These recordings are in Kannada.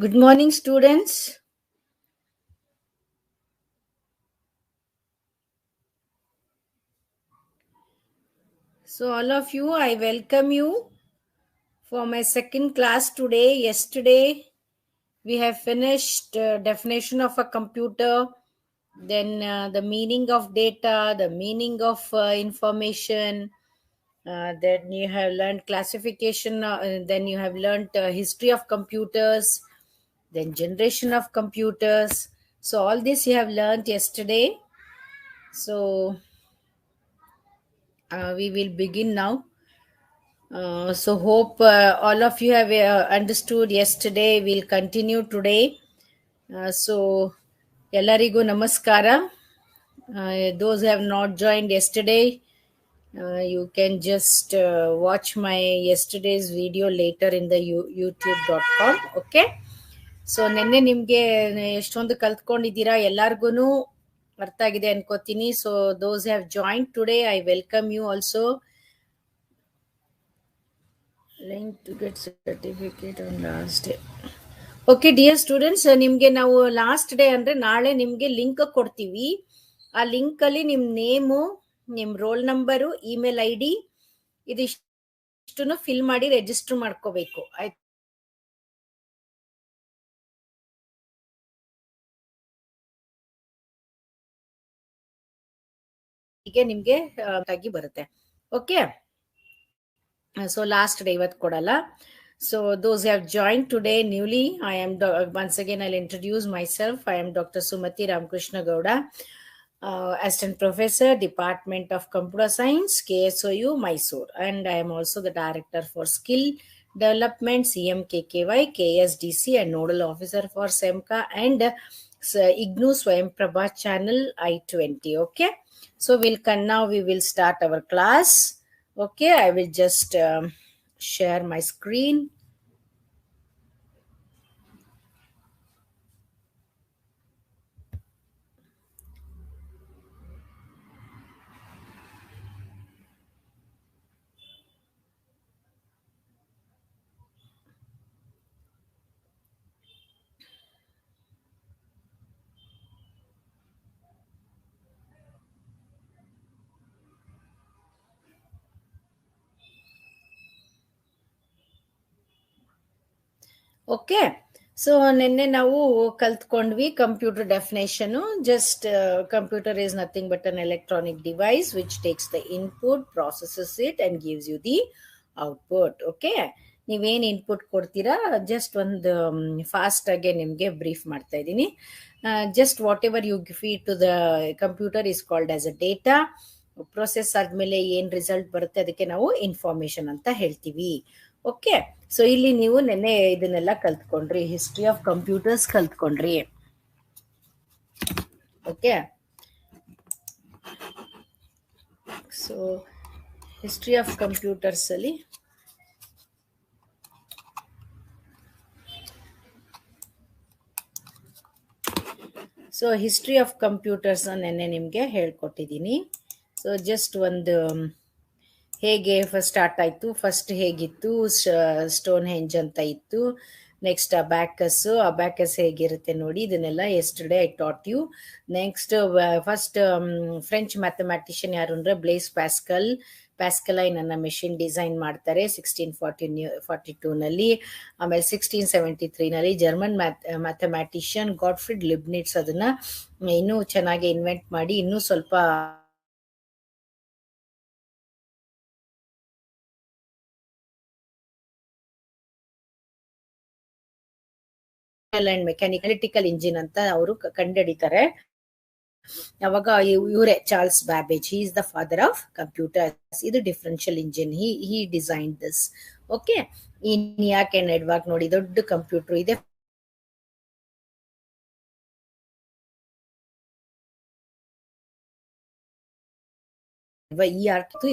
Good morning, students. So, all of you, I welcome you for my second class today. Yesterday, we have finished definition of a computer, then the meaning of data, the meaning of information. Then you have learned classification. Then you have learned history of computers, then generation of computers. So, all this you have learned yesterday. So, we will begin now. So hope all of you have understood yesterday. We'll continue today. So ಎಲ್ಲರಿಗೂ ನಮಸ್ಕಾರ. Those who have not joined yesterday, you can just watch my yesterday's video later in the youtube.com. Okay. So ನಿನ್ನೆ ನಿಮಗೆ ಎಷ್ಟೊಂದು ಕಲ್ತ್ಕೊಂಡಿದ್ದೀರಾ, ಎಲ್ಲಾರ್ಗು ಅರ್ಥ ಆಗಿದೆ ಅನ್ಕೋತೀನಿ. So those have joined today, I welcome you also. Link to get certificate on last day. Okay dear students, ನಿಮಗೆ ನಾವು ಲಾಸ್ಟ್ ಡೇ ಅಂದರೆ ನಾಳೆ ನಿಮಗೆ ಲಿಂಕ್ ಕೊಡ್ತೀವಿ. ಆ ಲಿಂಕಲ್ಲಿ ನಿಮ್ಮ ನೇಮು, ನಿಮ್ಮ roll number, email I D ಇದಿಷ್ಟನ್ನು ಫಿಲ್ ಮಾಡಿ ರಿಜಿಸ್ಟರ್ ಮಾಡ್ಕೋಬೇಕು. ಆಯ್ತು. ಹೀಗೆ ನಿಮಗೆ ಆಗಿ ಬರುತ್ತೆ. ಓಕೆ. ಸೊ ಲಾಸ್ಟ್ ಡೇ ಇವತ್ತು ಕೊಡಲ್ಲ. So those who have joined today newly, I am once again I'll introduce myself. I am Dr. Sumati Ramakrishna Gowda, Assistant Professor, Department of Computer Science, KSOU, Mysore, and I am also the Director for Skill Development, CMKKY, KSDC, and Nodal Officer for SEMCA and IGNU Swayam Prabha Channel I-20. Okay, so now we will start our class. Okay, I will just share my screen. Okay. So ನಿನ್ನೆ ನಾವು ಕಲ್ತ್ಕೊಂಡ್ವಿ computer definition. Just computer is nothing but an electronic device which takes the input, processes it and gives you the output. Okay, ನೀವೇನು ಇನ್ಪುಟ್ ಕೊಡ್ತೀರಾ ಜಸ್ಟ್ ಒಂದು ಫಾಸ್ಟ್ ಆಗಿ ನಿಮಗೆ ಬ್ರೀಫ್ ಮಾಡ್ತಾ ಇದ್ದೀನಿ. Just whatever you feed to the computer is called as a data. Process ಆದ್ಮೇಲೆ ಏನ್ ರಿಸಲ್ಟ್ ಬರುತ್ತೆ ಅದಕ್ಕೆ ನಾವು ಇನ್ಫಾರ್ಮೇಶನ್ ಅಂತ ಹೇಳ್ತೀವಿ. ಓಕೆ, ಸೊ ಇಲ್ಲಿ ನೀವು ನೆನ್ನೆ ಇದನ್ನೆಲ್ಲ ಕಲ್ತ್ಕೊಂಡ್ರಿ, ಹಿಸ್ಟ್ರಿ ಆಫ್ ಕಂಪ್ಯೂಟರ್ಸ್ ಕಲ್ತ್ಕೊಂಡ್ರಿ. Okay, so history of computers ಅಲ್ಲಿ ಸೊ ಹಿಸ್ಟ್ರಿ ಆಫ್ ಕಂಪ್ಯೂಟರ್ಸ್ ನೆನ್ನೆ ನಿಮಗೆ ಹೇಳ್ಕೊಟ್ಟಿದ್ದೀನಿ. ಸೊ ಜಸ್ಟ್ ಒಂದು ಹೇಗೆ ಫಸ್ಟ್ ಸ್ಟಾರ್ಟ್ ಆಯಿತು, ಫಸ್ಟ್ ಹೇಗಿತ್ತು, ಸ್ಟೋನ್ ಹೆಂಜ್ ಅಂತ ಇತ್ತು, ನೆಕ್ಸ್ಟ್ ಅಬ್ಯಾಕಸ್ ಹೇಗಿರುತ್ತೆ ನೋಡಿ, ಇದನ್ನೆಲ್ಲ yesterday I taught you. Next first French mathematician ಯಾರು ಅಂದರೆ ಬ್ಲೇಸ್ ಪ್ಯಾಸ್ಕಲೈನ್ ಅನ್ನ ಮೆಷಿನ್ ಡಿಸೈನ್ ಮಾಡ್ತಾರೆ 1642ನಲ್ಲಿ. ಆಮೇಲೆ 1673ನಲ್ಲಿ ಜರ್ಮನ್ ಮ್ಯಾಥಮೆಟಿಷಿಯನ್ ಗಾಟ್ಫ್ರಿಡ್ ಲಿಬ್ನಿಟ್ಸ್ ಅದನ್ನ ಇನ್ನೂ ಚೆನ್ನಾಗಿ ಇನ್ವೆಂಟ್ ಮಾಡಿ ಇನ್ನೂ ಸ್ವಲ್ಪ ಅಂಡ್ ಮೆಕ್ಯಾನಿಕಲ್ ಇಂಜಿನ್ ಅಂತ ಅವರು ಕಂಡುಹಿಡಿತಾರೆ. ಅವಾಗ ಇವರೇ Charles Babbage, he is the father of computers. ಇದು differential engine, he design this. Okay, ENIAC and Edward ನೋಡಿ ದೊಡ್ಡ ಕಂಪ್ಯೂಟರ್ ಇದೆ.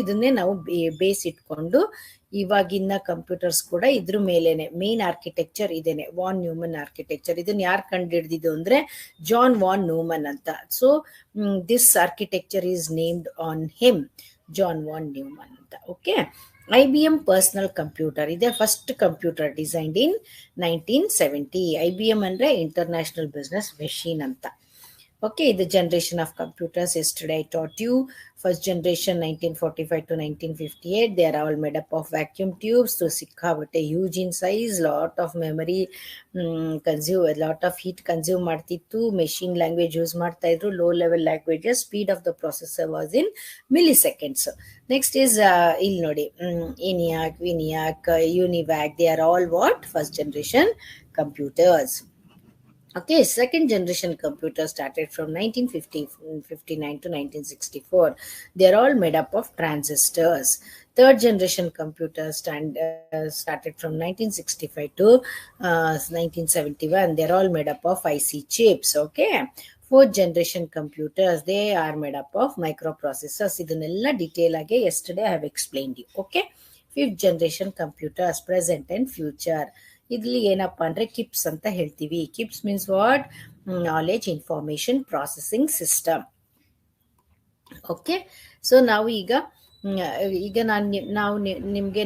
ಇದನ್ನೇ ನಾವು ಬೇಸ್ ಇಟ್ಕೊಂಡು ಇವಾಗಿನ ಕಂಪ್ಯೂಟರ್ಸ್ ಕೂಡ ಇದ್ರ ಮೇಲೆನೆ ಮೇನ್ ಆರ್ಕಿಟೆಕ್ಚರ್ ಇದೇನೆ, ವಾನ್ ನ್ಯೂಮನ್ ಆರ್ಕಿಟೆಕ್ಚರ್. ಇದನ್ನ ಯಾರು ಕಂಡು ಹಿಡಿದಿದ್ದು ಅಂದ್ರೆ ಜಾನ್ ವಾನ್ ನ್ಯೂಮನ್ ಅಂತ. So this architecture is named on him, John von Neumann ಅಂತ. ಓಕೆ, IBM personal computer ಇದೆ first computer designed in 1970. IBM ಅಂದ್ರೆ ಇಂಟರ್ನ್ಯಾಷನಲ್ ಬಿಸ್ನೆಸ್ ಮೆಷಿನ್ ಅಂತ. Okay, the generation of computers. Yesterday I taught you first generation 1945 to 1958. They are all made up of vacuum tubes. So ಸಿಕ್ಕಾಬಟ್ಟೆ huge in size, lot of memory consume, a lot of heat consume ಮಾಡ್ತಿತ್ತು. Machine language use ಮಾಡ್ತಾ ಇದ್ರು. Low level languages. Speed of the processor was in milliseconds. Next is ಇಲ್ಲಿ ನೋಡಿ ENIAC, VINIAC, UNIVAC. They are all what? First generation computers. Okay, second generation computers started from 1959 to 1964. They are all made up of transistors. Third generation computers started from 1965 to 1971. They are all made up of IC chips. Okay. Fourth generation computers, they are made up of microprocessors. ಇದನ್ನೆಲ್ಲ detail ಆಗಿ yesterday I have explained you. Okay. Fifth generation computers, present and future. ಇಲ್ಲಿ ಏನಪ್ಪ ಅಂದ್ರೆ ಕಿಪ್ಸ್ ಅಂತ ಹೇಳ್ತೀವಿ. Keeps means what? Knowledge information processing system. Okay, so ನಾವು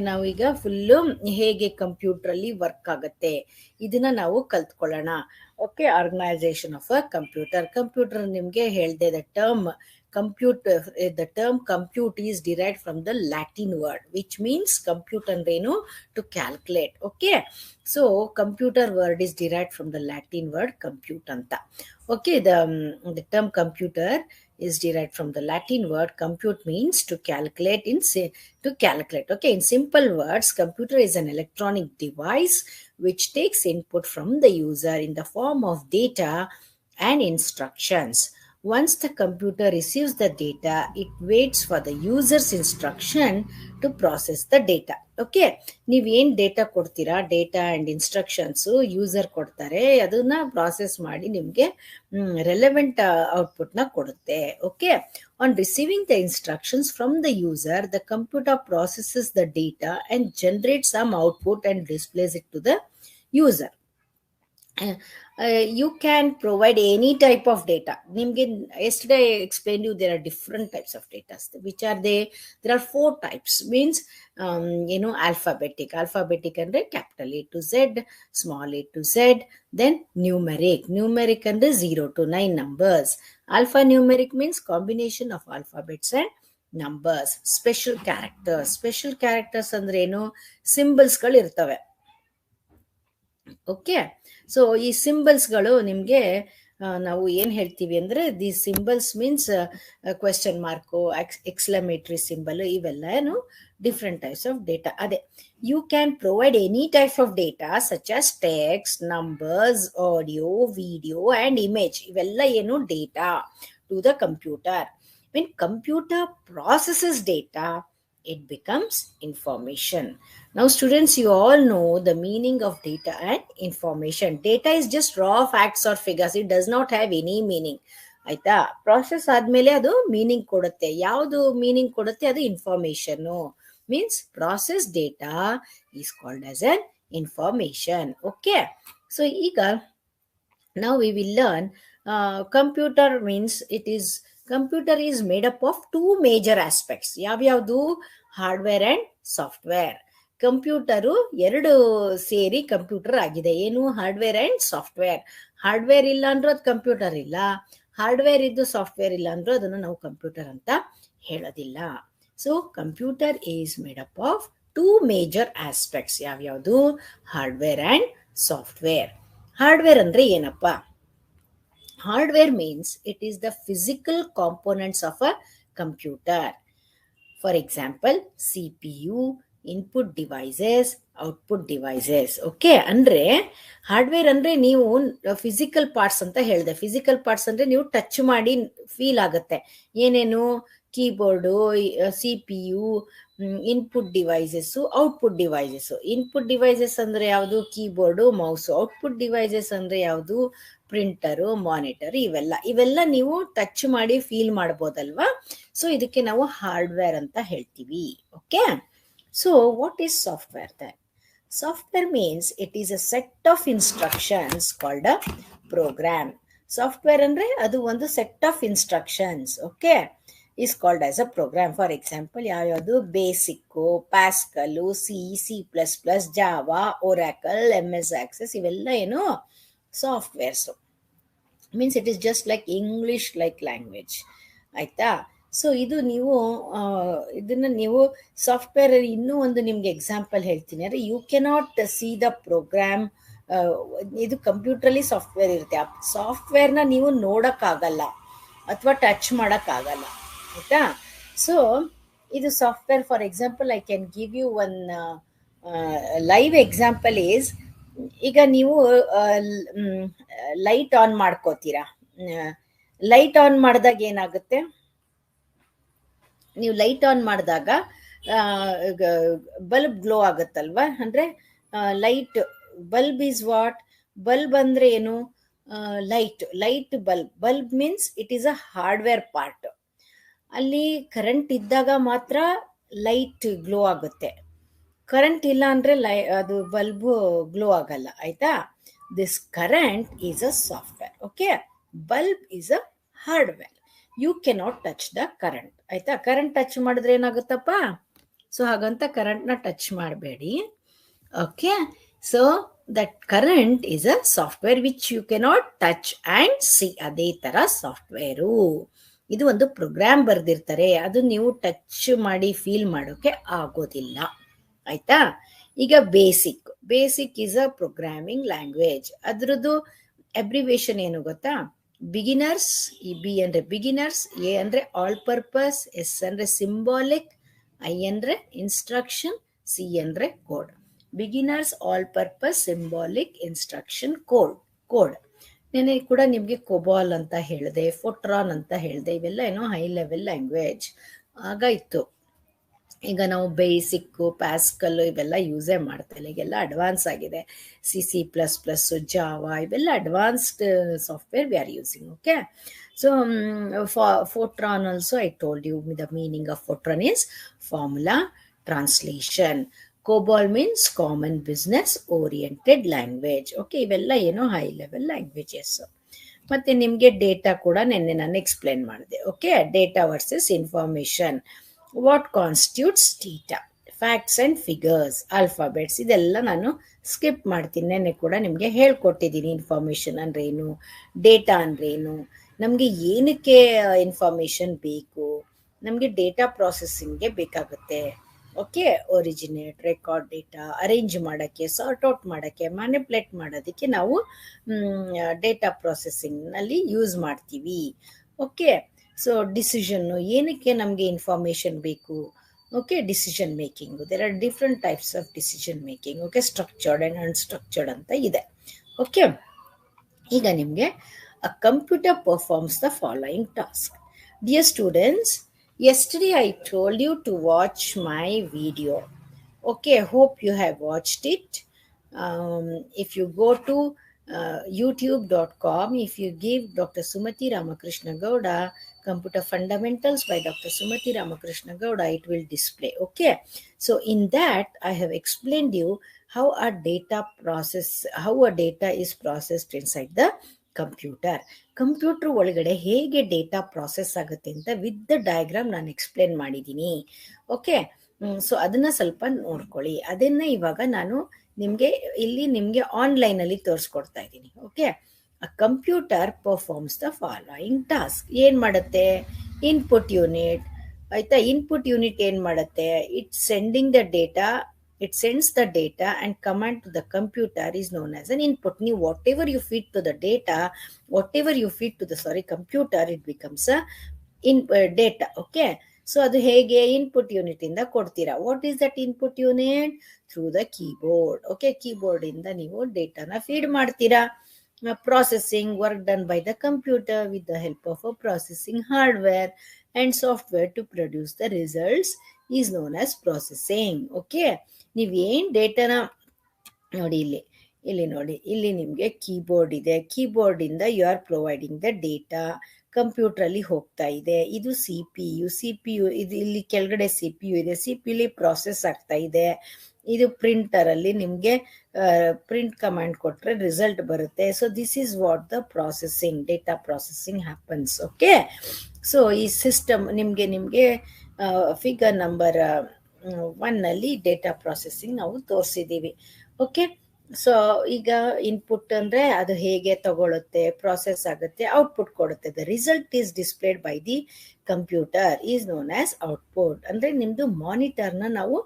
ನಾವು ಈಗ ಫುಲ್ಲು ಹೇಗೆ ಕಂಪ್ಯೂಟರ್ ಅಲ್ಲಿ ವರ್ಕ್ ಆಗುತ್ತೆ ಇದನ್ನ ನಾವು ಕಲ್ತ್ಕೊಳ್ಳೋಣ. Okay, organisation of a computer ನಿಮ್ಗೆ ಹೇಳ್ದೆ the term compute is derived from the Latin word, which means compute andrenu to calculate. Okay, so computer word is derived from the Latin word compute anta. Okay, the term computer is derived from the Latin word compute, means to calculate. Okay, in simple words, computer is an electronic device which takes input from the user in the form of data and instructions. Once the computer receives the data, it waits for the user's instruction to process the data. Okay, ನೀವೇನ್ ಡೇಟಾ ಕೊಡ್ತೀರಾ, ಡೇಟಾ ಅಂಡ್ ಇನ್ಸ್ಟ್ರಕ್ಷನ್ಸ್ ಯೂಸರ್ ಕೊಡ್ತಾರೆ, ಅದನ್ನ ಪ್ರಾಸೆಸ್ ಮಾಡಿ ನಿಮ್ಗೆ ರೆಲೆವೆಂಟ್ ಔಟ್ಪುಟ್ ನ ಕೊಡುತ್ತೆ. Okay, on receiving the instructions from the user, the computer processes the data and generate some output and displays it to the user. You can provide any type of data. Yesterday I explained you there are different types of data. Which are they? There are 4 types. Means alphabetic and capital A to Z, small a to Z. Then numeric and 0 to 9 numbers. Alphanumeric means combination of alphabets and numbers. Special characters ಅಂದ್ರೆ ಏನು? symbols ಗಳು ಇರ್ತವೆ. ಓಕೆ, ಸೊ ಈ ಸಿಂಬಲ್ಸ್ಗಳು ನಿಮಗೆ ನಾವು ಏನ್ ಹೇಳ್ತೀವಿ ಅಂದ್ರೆ the symbols means question mark, exclamatory symbol, ಇವೆಲ್ಲ ಏನು ಡಿಫ್ರೆಂಟ್ ಟೈಪ್ಸ್ ಆಫ್ ಡೇಟಾ. ಅದೇ you can provide any type of data such as text, numbers, audio, video and image. ಇವೆಲ್ಲ ಏನು data to the computer. When computer processes data, it becomes information. Now students, you all know the meaning of data and information. Data is just raw facts or figures. It does not have any meaning. ಆಯ್ತಾ? ಪ್ರಾಸೆಸ್ ಆದ್ಮೇಲೆ ಅದು ಮೀನಿಂಗ್ ಕೊಡುತ್ತೆ. ಯಾವುದು ಮೀನಿಂಗ್ ಕೊಡುತ್ತೆ? ಅದು information. Means process data is called as an information. Okay, so ಈಗ now we will learn computer means computer is made up of 2 major aspects. ಯಾವ್ಯಾವುದು? Hardware and software. ಕಂಪ್ಯೂಟರು 2 ಸೇರಿ ಕಂಪ್ಯೂಟರ್ ಆಗಿದೆ. ಏನು? Hardware and software. ಹಾರ್ಡ್ವೇರ್ ಇಲ್ಲ ಅಂದ್ರೂ ಅದು ಕಂಪ್ಯೂಟರ್ ಇಲ್ಲ, ಹಾರ್ಡ್ವೇರ್ ಇದ್ದು ಸಾಫ್ಟ್ವೇರ್ ಇಲ್ಲ ಅಂದ್ರೂ ಅದನ್ನು ನಾವು ಕಂಪ್ಯೂಟರ್ ಅಂತ ಹೇಳೋದಿಲ್ಲ. So computer is made up of 2 major aspects. ಯಾವ್ಯಾವುದು? Hardware and software. ಹಾರ್ಡ್ವೇರ್ ಅಂದ್ರೆ ಏನಪ್ಪ? Hardware means it is the physical components of a computer. For example, CPU, input devices, output devices. Okay, ಅಂದ್ರೆ ಹಾರ್ಡ್ವೇರ್ ಅಂದ್ರೆ ನೀವು ಫಿಸಿಕಲ್ ಪಾರ್ಟ್ಸ್ ಅಂತ ಹೇಳಿದೆ. ಫಿಸಿಕಲ್ ಪಾರ್ಟ್ಸ್ ಅಂದ್ರೆ ನೀವು ಟಚ್ ಮಾಡಿ ಫೀಲ್ ಆಗುತ್ತೆ. ಏನೇನು? Keyboard, CPU, input devices, output devices. Input devices ಅಂದ್ರೆ ಯಾವುದು? Keyboard, mouse. ಔಟ್ಪುಟ್ ಡಿವೈಸಸ್ ಅಂದ್ರೆ ಯಾವುದು? Printer, monitor. ಇವೆಲ್ಲ ನೀವು ಟಚ್ ಮಾಡಿ ಫೀಲ್ ಮಾಡ್ಬೋದಲ್ವಾ? ಸೊ ಇದಕ್ಕೆ ನಾವು ಹಾರ್ಡ್ವೇರ್ ಅಂತ ಹೇಳ್ತೀವಿ. Okay, so what is software then? Software means it is a set of instructions called a program. Software ಅಂದ್ರೆ ಅದು ಒಂದು set of instructions. Okay, is called as a program. For example, ಯಾವ್ಯಾವುದು basic, Pascal, C++, Java, Oracle, MS Access ಇವೆಲ್ಲ ಏನು softwares. Means it is just like English like language ಆಯಿತಾ. ಸೊ ಇದು ನೀವು ಇದನ್ನು ನೀವು ಸಾಫ್ಟ್ವೇರ್ ಇನ್ನೂ ಒಂದು ನಿಮಗೆ ಎಕ್ಸಾಂಪಲ್ ಹೇಳ್ತೀನಿ ಅಂದರೆ you cannot see the program. ಇದು ಕಂಪ್ಯೂಟ್ರಲ್ಲಿ ಸಾಫ್ಟ್ವೇರ್ ಇರುತ್ತೆ, ಆ ಸಾಫ್ಟ್ವೇರ್ನ ನೀವು ನೋಡೋಕ್ಕಾಗಲ್ಲ ಅಥವಾ ಟಚ್ ಮಾಡೋಕ್ಕಾಗಲ್ಲ ಆಯಿತಾ. ಸೊ ಇದು software, for example I can give you one live example is, ಈಗ ನೀವು ಲೈಟ್ ಆನ್ ಮಾಡ್ಕೋತೀರಾ. ಲೈಟ್ ಆನ್ ಮಾಡಿದಾಗ ಏನಾಗುತ್ತೆ, ನೀವು ಲೈಟ್ ಆನ್ ಮಾಡಿದಾಗ ಬಲ್ಬ್ ಗ್ಲೋ ಆಗುತ್ತಲ್ವಾ. ಅಂದರೆ light bulb is what, bulb ಅಂದರೆ ಏನು, light bulb means it is a hardware part. ಅಲ್ಲಿ ಕರೆಂಟ್ ಇದ್ದಾಗ ಮಾತ್ರ ಲೈಟ್ ಗ್ಲೋ ಆಗುತ್ತೆ, ಕರೆಂಟ್ ಇಲ್ಲ ಅಂದರೆ ಅದು ಬಲ್ಬು ಗ್ಲೋ ಆಗಲ್ಲ ಆಯಿತಾ. This current is a software. Okay, bulb is a hardware. You cannot touch the current ಆಯಿತಾ. ಕರೆಂಟ್ ಟಚ್ ಮಾಡಿದ್ರೆ ಏನಾಗುತ್ತಪ್ಪ, ಸೊ ಹಾಗಂತ ಕರೆಂಟ್ನ ಟಚ್ ಮಾಡಬೇಡಿ. Okay, so that current is a software which you cannot touch and see. ಅದೇ ಥರ ಸಾಫ್ಟ್ವೇರು. ಇದು ಒಂದು ಪ್ರೋಗ್ರಾಮ್ ಬರೆದಿರ್ತಾರೆ, ಅದು ನೀವು ಟಚ್ ಮಾಡಿ ಫೀಲ್ ಮಾಡೋಕ್ಕೆ ಆಗೋದಿಲ್ಲ ಆಯಿತಾ. ಈಗ basic is a programming language. ಅದ್ರದ್ದು ಅಬ್ರಿವೇಷನ್ ಏನು ಗೊತ್ತಾ, ಬಿಗಿನರ್ಸ್. ಈ ಬಿ ಅಂದರೆ ಬಿಗಿನರ್ಸ್, ಎ ಅಂದರೆ ಆಲ್ ಪರ್ಪಸ್, ಎಸ್ ಅಂದರೆ ಸಿಂಬಾಲಿಕ್, ಐ ಅಂದರೆ ಇನ್ಸ್ಟ್ರಕ್ಷನ್, ಸಿ ಅಂದರೆ code. Beginners, all purpose, symbolic, instruction, code. ನೆನೆ ಕೂಡ ನಿಮಗೆ ಕೊಬಾಲ್ ಅಂತ ಹೇಳಿದೆ, ಫೋಟ್ರಾನ್ ಅಂತ ಹೇಳಿದೆ, ಇವೆಲ್ಲ ಏನೋ ಹೈ ಲೆವೆಲ್ ಲ್ಯಾಂಗ್ವೇಜ್ ಆಗ ಇತ್ತು. ಈಗ ನಾವು ಬೇಸಿಕ್ಕು, ಪ್ಯಾಸ್ಕಲ್ಲು ಇವೆಲ್ಲ ಯೂಸೇ ಮಾಡ್ತಾಯಿಲ್ಲ, ಈಗೆಲ್ಲ ಅಡ್ವಾನ್ಸ್ ಆಗಿದೆ. C++, ಜಾವಾ ಇವೆಲ್ಲ advanced software we are using. Okay, so Fortran also I told you the meaning of Fortran is formula translation. COBOL means common business oriented language. Okay, ಇವೆಲ್ಲ ಏನೋ ಹೈ ಲೆವೆಲ್ ಲ್ಯಾಂಗ್ವೇಜಸ್. ಮತ್ತು ನಿಮಗೆ ಡೇಟಾ ಕೂಡ ನೆನ್ನೆ ನಾನು ಎಕ್ಸ್ಪ್ಲೇನ್ ಮಾಡಿದೆ. Okay, data versus information, what constitutes data, facts and figures, alphabets, ಇದೆಲ್ಲ ನಾನು ಸ್ಕಿಪ್ ಮಾಡ್ತೀನಿ. ನೆನ್ನೆ ಕೂಡ ನಿಮಗೆ ಹೇಳ್ಕೊಟ್ಟಿದ್ದೀನಿ ಇನ್ಫಾರ್ಮೇಷನ್ ಅಂದರೆ ಏನು, ಡೇಟಾ ಅಂದರೆ ಏನು, ನಮಗೆ ಏನಕ್ಕೆ ಇನ್ಫಾರ್ಮೇಷನ್ ಬೇಕು, ನಮಗೆ ಡೇಟಾ ಪ್ರಾಸೆಸಿಂಗ್ಗೆ ಬೇಕಾಗುತ್ತೆ. Okay, originate, record data, arrange ಮಾಡೋಕ್ಕೆ, ಸಾರ್ಟ್ ಔಟ್ ಮಾಡೋಕ್ಕೆ, ಮ್ಯಾನಿಪ್ಯುಲೇಟ್ ಮಾಡೋದಕ್ಕೆ ನಾವು ಡೇಟಾ ಪ್ರಾಸೆಸಿಂಗ್ನಲ್ಲಿ ಯೂಸ್ ಮಾಡ್ತೀವಿ. ಓಕೆ, ಸೊ ಡಿಸಿಷನ್ನು, ಏನಕ್ಕೆ ನಮಗೆ ಇನ್ಫಾರ್ಮೇಷನ್ ಬೇಕು. Okay, decision making, there are different types of decision making. Okay, structured and unstructured ಅಂತ ಇದೆ. ಓಕೆ, ಈಗ ನಿಮಗೆ a computer performs the following task. Dear students, yesterday I told you to watch my video. Okay, hope you have watched it. If you go to youtube.com, if you give Dr. Sumati Ramakrishna Gowda Computer Fundamentals by Dr. Sumati Ramakrishna Gowda, it will display. Okay, so in that I have explained you how a data is processed inside the computer ಒಳಗಡೆ ಹೇಗೆ ಡೇಟಾ ಪ್ರಾಸೆಸ್ ಆಗುತ್ತೆ ಅಂತ ವಿತ್ ದ ಡಯಾಗ್ರಾಮ್ ನಾನು ಎಕ್ಸ್ಪ್ಲೇನ್ ಮಾಡಿದ್ದೀನಿ. ಓಕೆ, ಸೊ ಅದನ್ನು ಸ್ವಲ್ಪ ನೋಡ್ಕೊಳ್ಳಿ. ಅದನ್ನು ಇವಾಗ ನಾನು ನಿಮಗೆ ಆನ್ಲೈನಲ್ಲಿ ತೋರಿಸ್ಕೊಡ್ತಾ ಇದ್ದೀನಿ. Okay, a computer performs the following task. ಏನು ಮಾಡುತ್ತೆ, ಇನ್ಪುಟ್ ಯೂನಿಟ್ ಆಯಿತಾ. ಇನ್ಪುಟ್ ಯೂನಿಟ್ ಏನು ಮಾಡುತ್ತೆ, it sends the data and command to the computer is known as an input. ನೀವು whatever you feed to the computer, it becomes a data. Okay, so ಅದು ಹೇಗೆ, ಇನ್ಪುಟ್ ಯೂನಿಟ್ ಇಂದ ಕೊಡ್ತೀರಾ. What is that input unit, through the keyboard. Okay, keyboard ಇಂದ ನೀವು ಡೇಟಾನ ಫೀಡ್ ಮಾಡ್ತೀರಾ. processing work done by the computer with the help of a processing hardware and software to produce the results is known as processing. Okay, ನೀವೇನು ಡೇಟಾನ ನೋಡಿ, ಇಲ್ಲಿ ನಿಮಗೆ ಕೀಬೋರ್ಡ್ ಇದೆ. ಕೀಬೋರ್ಡಿಂದ you are providing the data. ಕಂಪ್ಯೂಟ್ರಲ್ಲಿ ಹೋಗ್ತಾ ಇದೆ. ಇದು ಸಿ ಪಿ ಯು ಇದು ಇಲ್ಲಿ ಕೆಳಗಡೆ ಸಿ ಪಿ ಯು ಇದೆ. ಸಿ ಪಿ ಯುಲಿ ಪ್ರಾಸೆಸ್ ಆಗ್ತಾ ಇದೆ. ಇದು ಪ್ರಿಂಟರಲ್ಲಿ ನಿಮಗೆ ಪ್ರಿಂಟ್ ಕಮಾಂಡ್ ಕೊಟ್ಟರೆ ರಿಸಲ್ಟ್ ಬರುತ್ತೆ. So this is what the processing, data processing happens. Okay, so ಈ ಸಿಸ್ಟಮ್ ನಿಮಗೆ ಫಿಗರ್ ನಂಬರ್ 1ನಲ್ಲಿ ಡೇಟಾ ಪ್ರೊಸೆಸಿಂಗ್ ನಾವು ತೋರಿಸಿದ್ದೀವಿ. ಓಕೆ, ಸೊ ಈಗ ಇನ್ಪುಟ್ ಅಂದ್ರೆ ಅದು ಹೇಗೆ ತಗೊಳುತ್ತೆ, ಪ್ರಾಸೆಸ್ ಆಗುತ್ತೆ, ಔಟ್ಪುಟ್ ಕೊಡುತ್ತೆ. The result is displayed by the computer is known as output. ಅಂದ್ರೆ ನಿಮ್ದು ಮಾನಿಟರ್ನ ನಾವು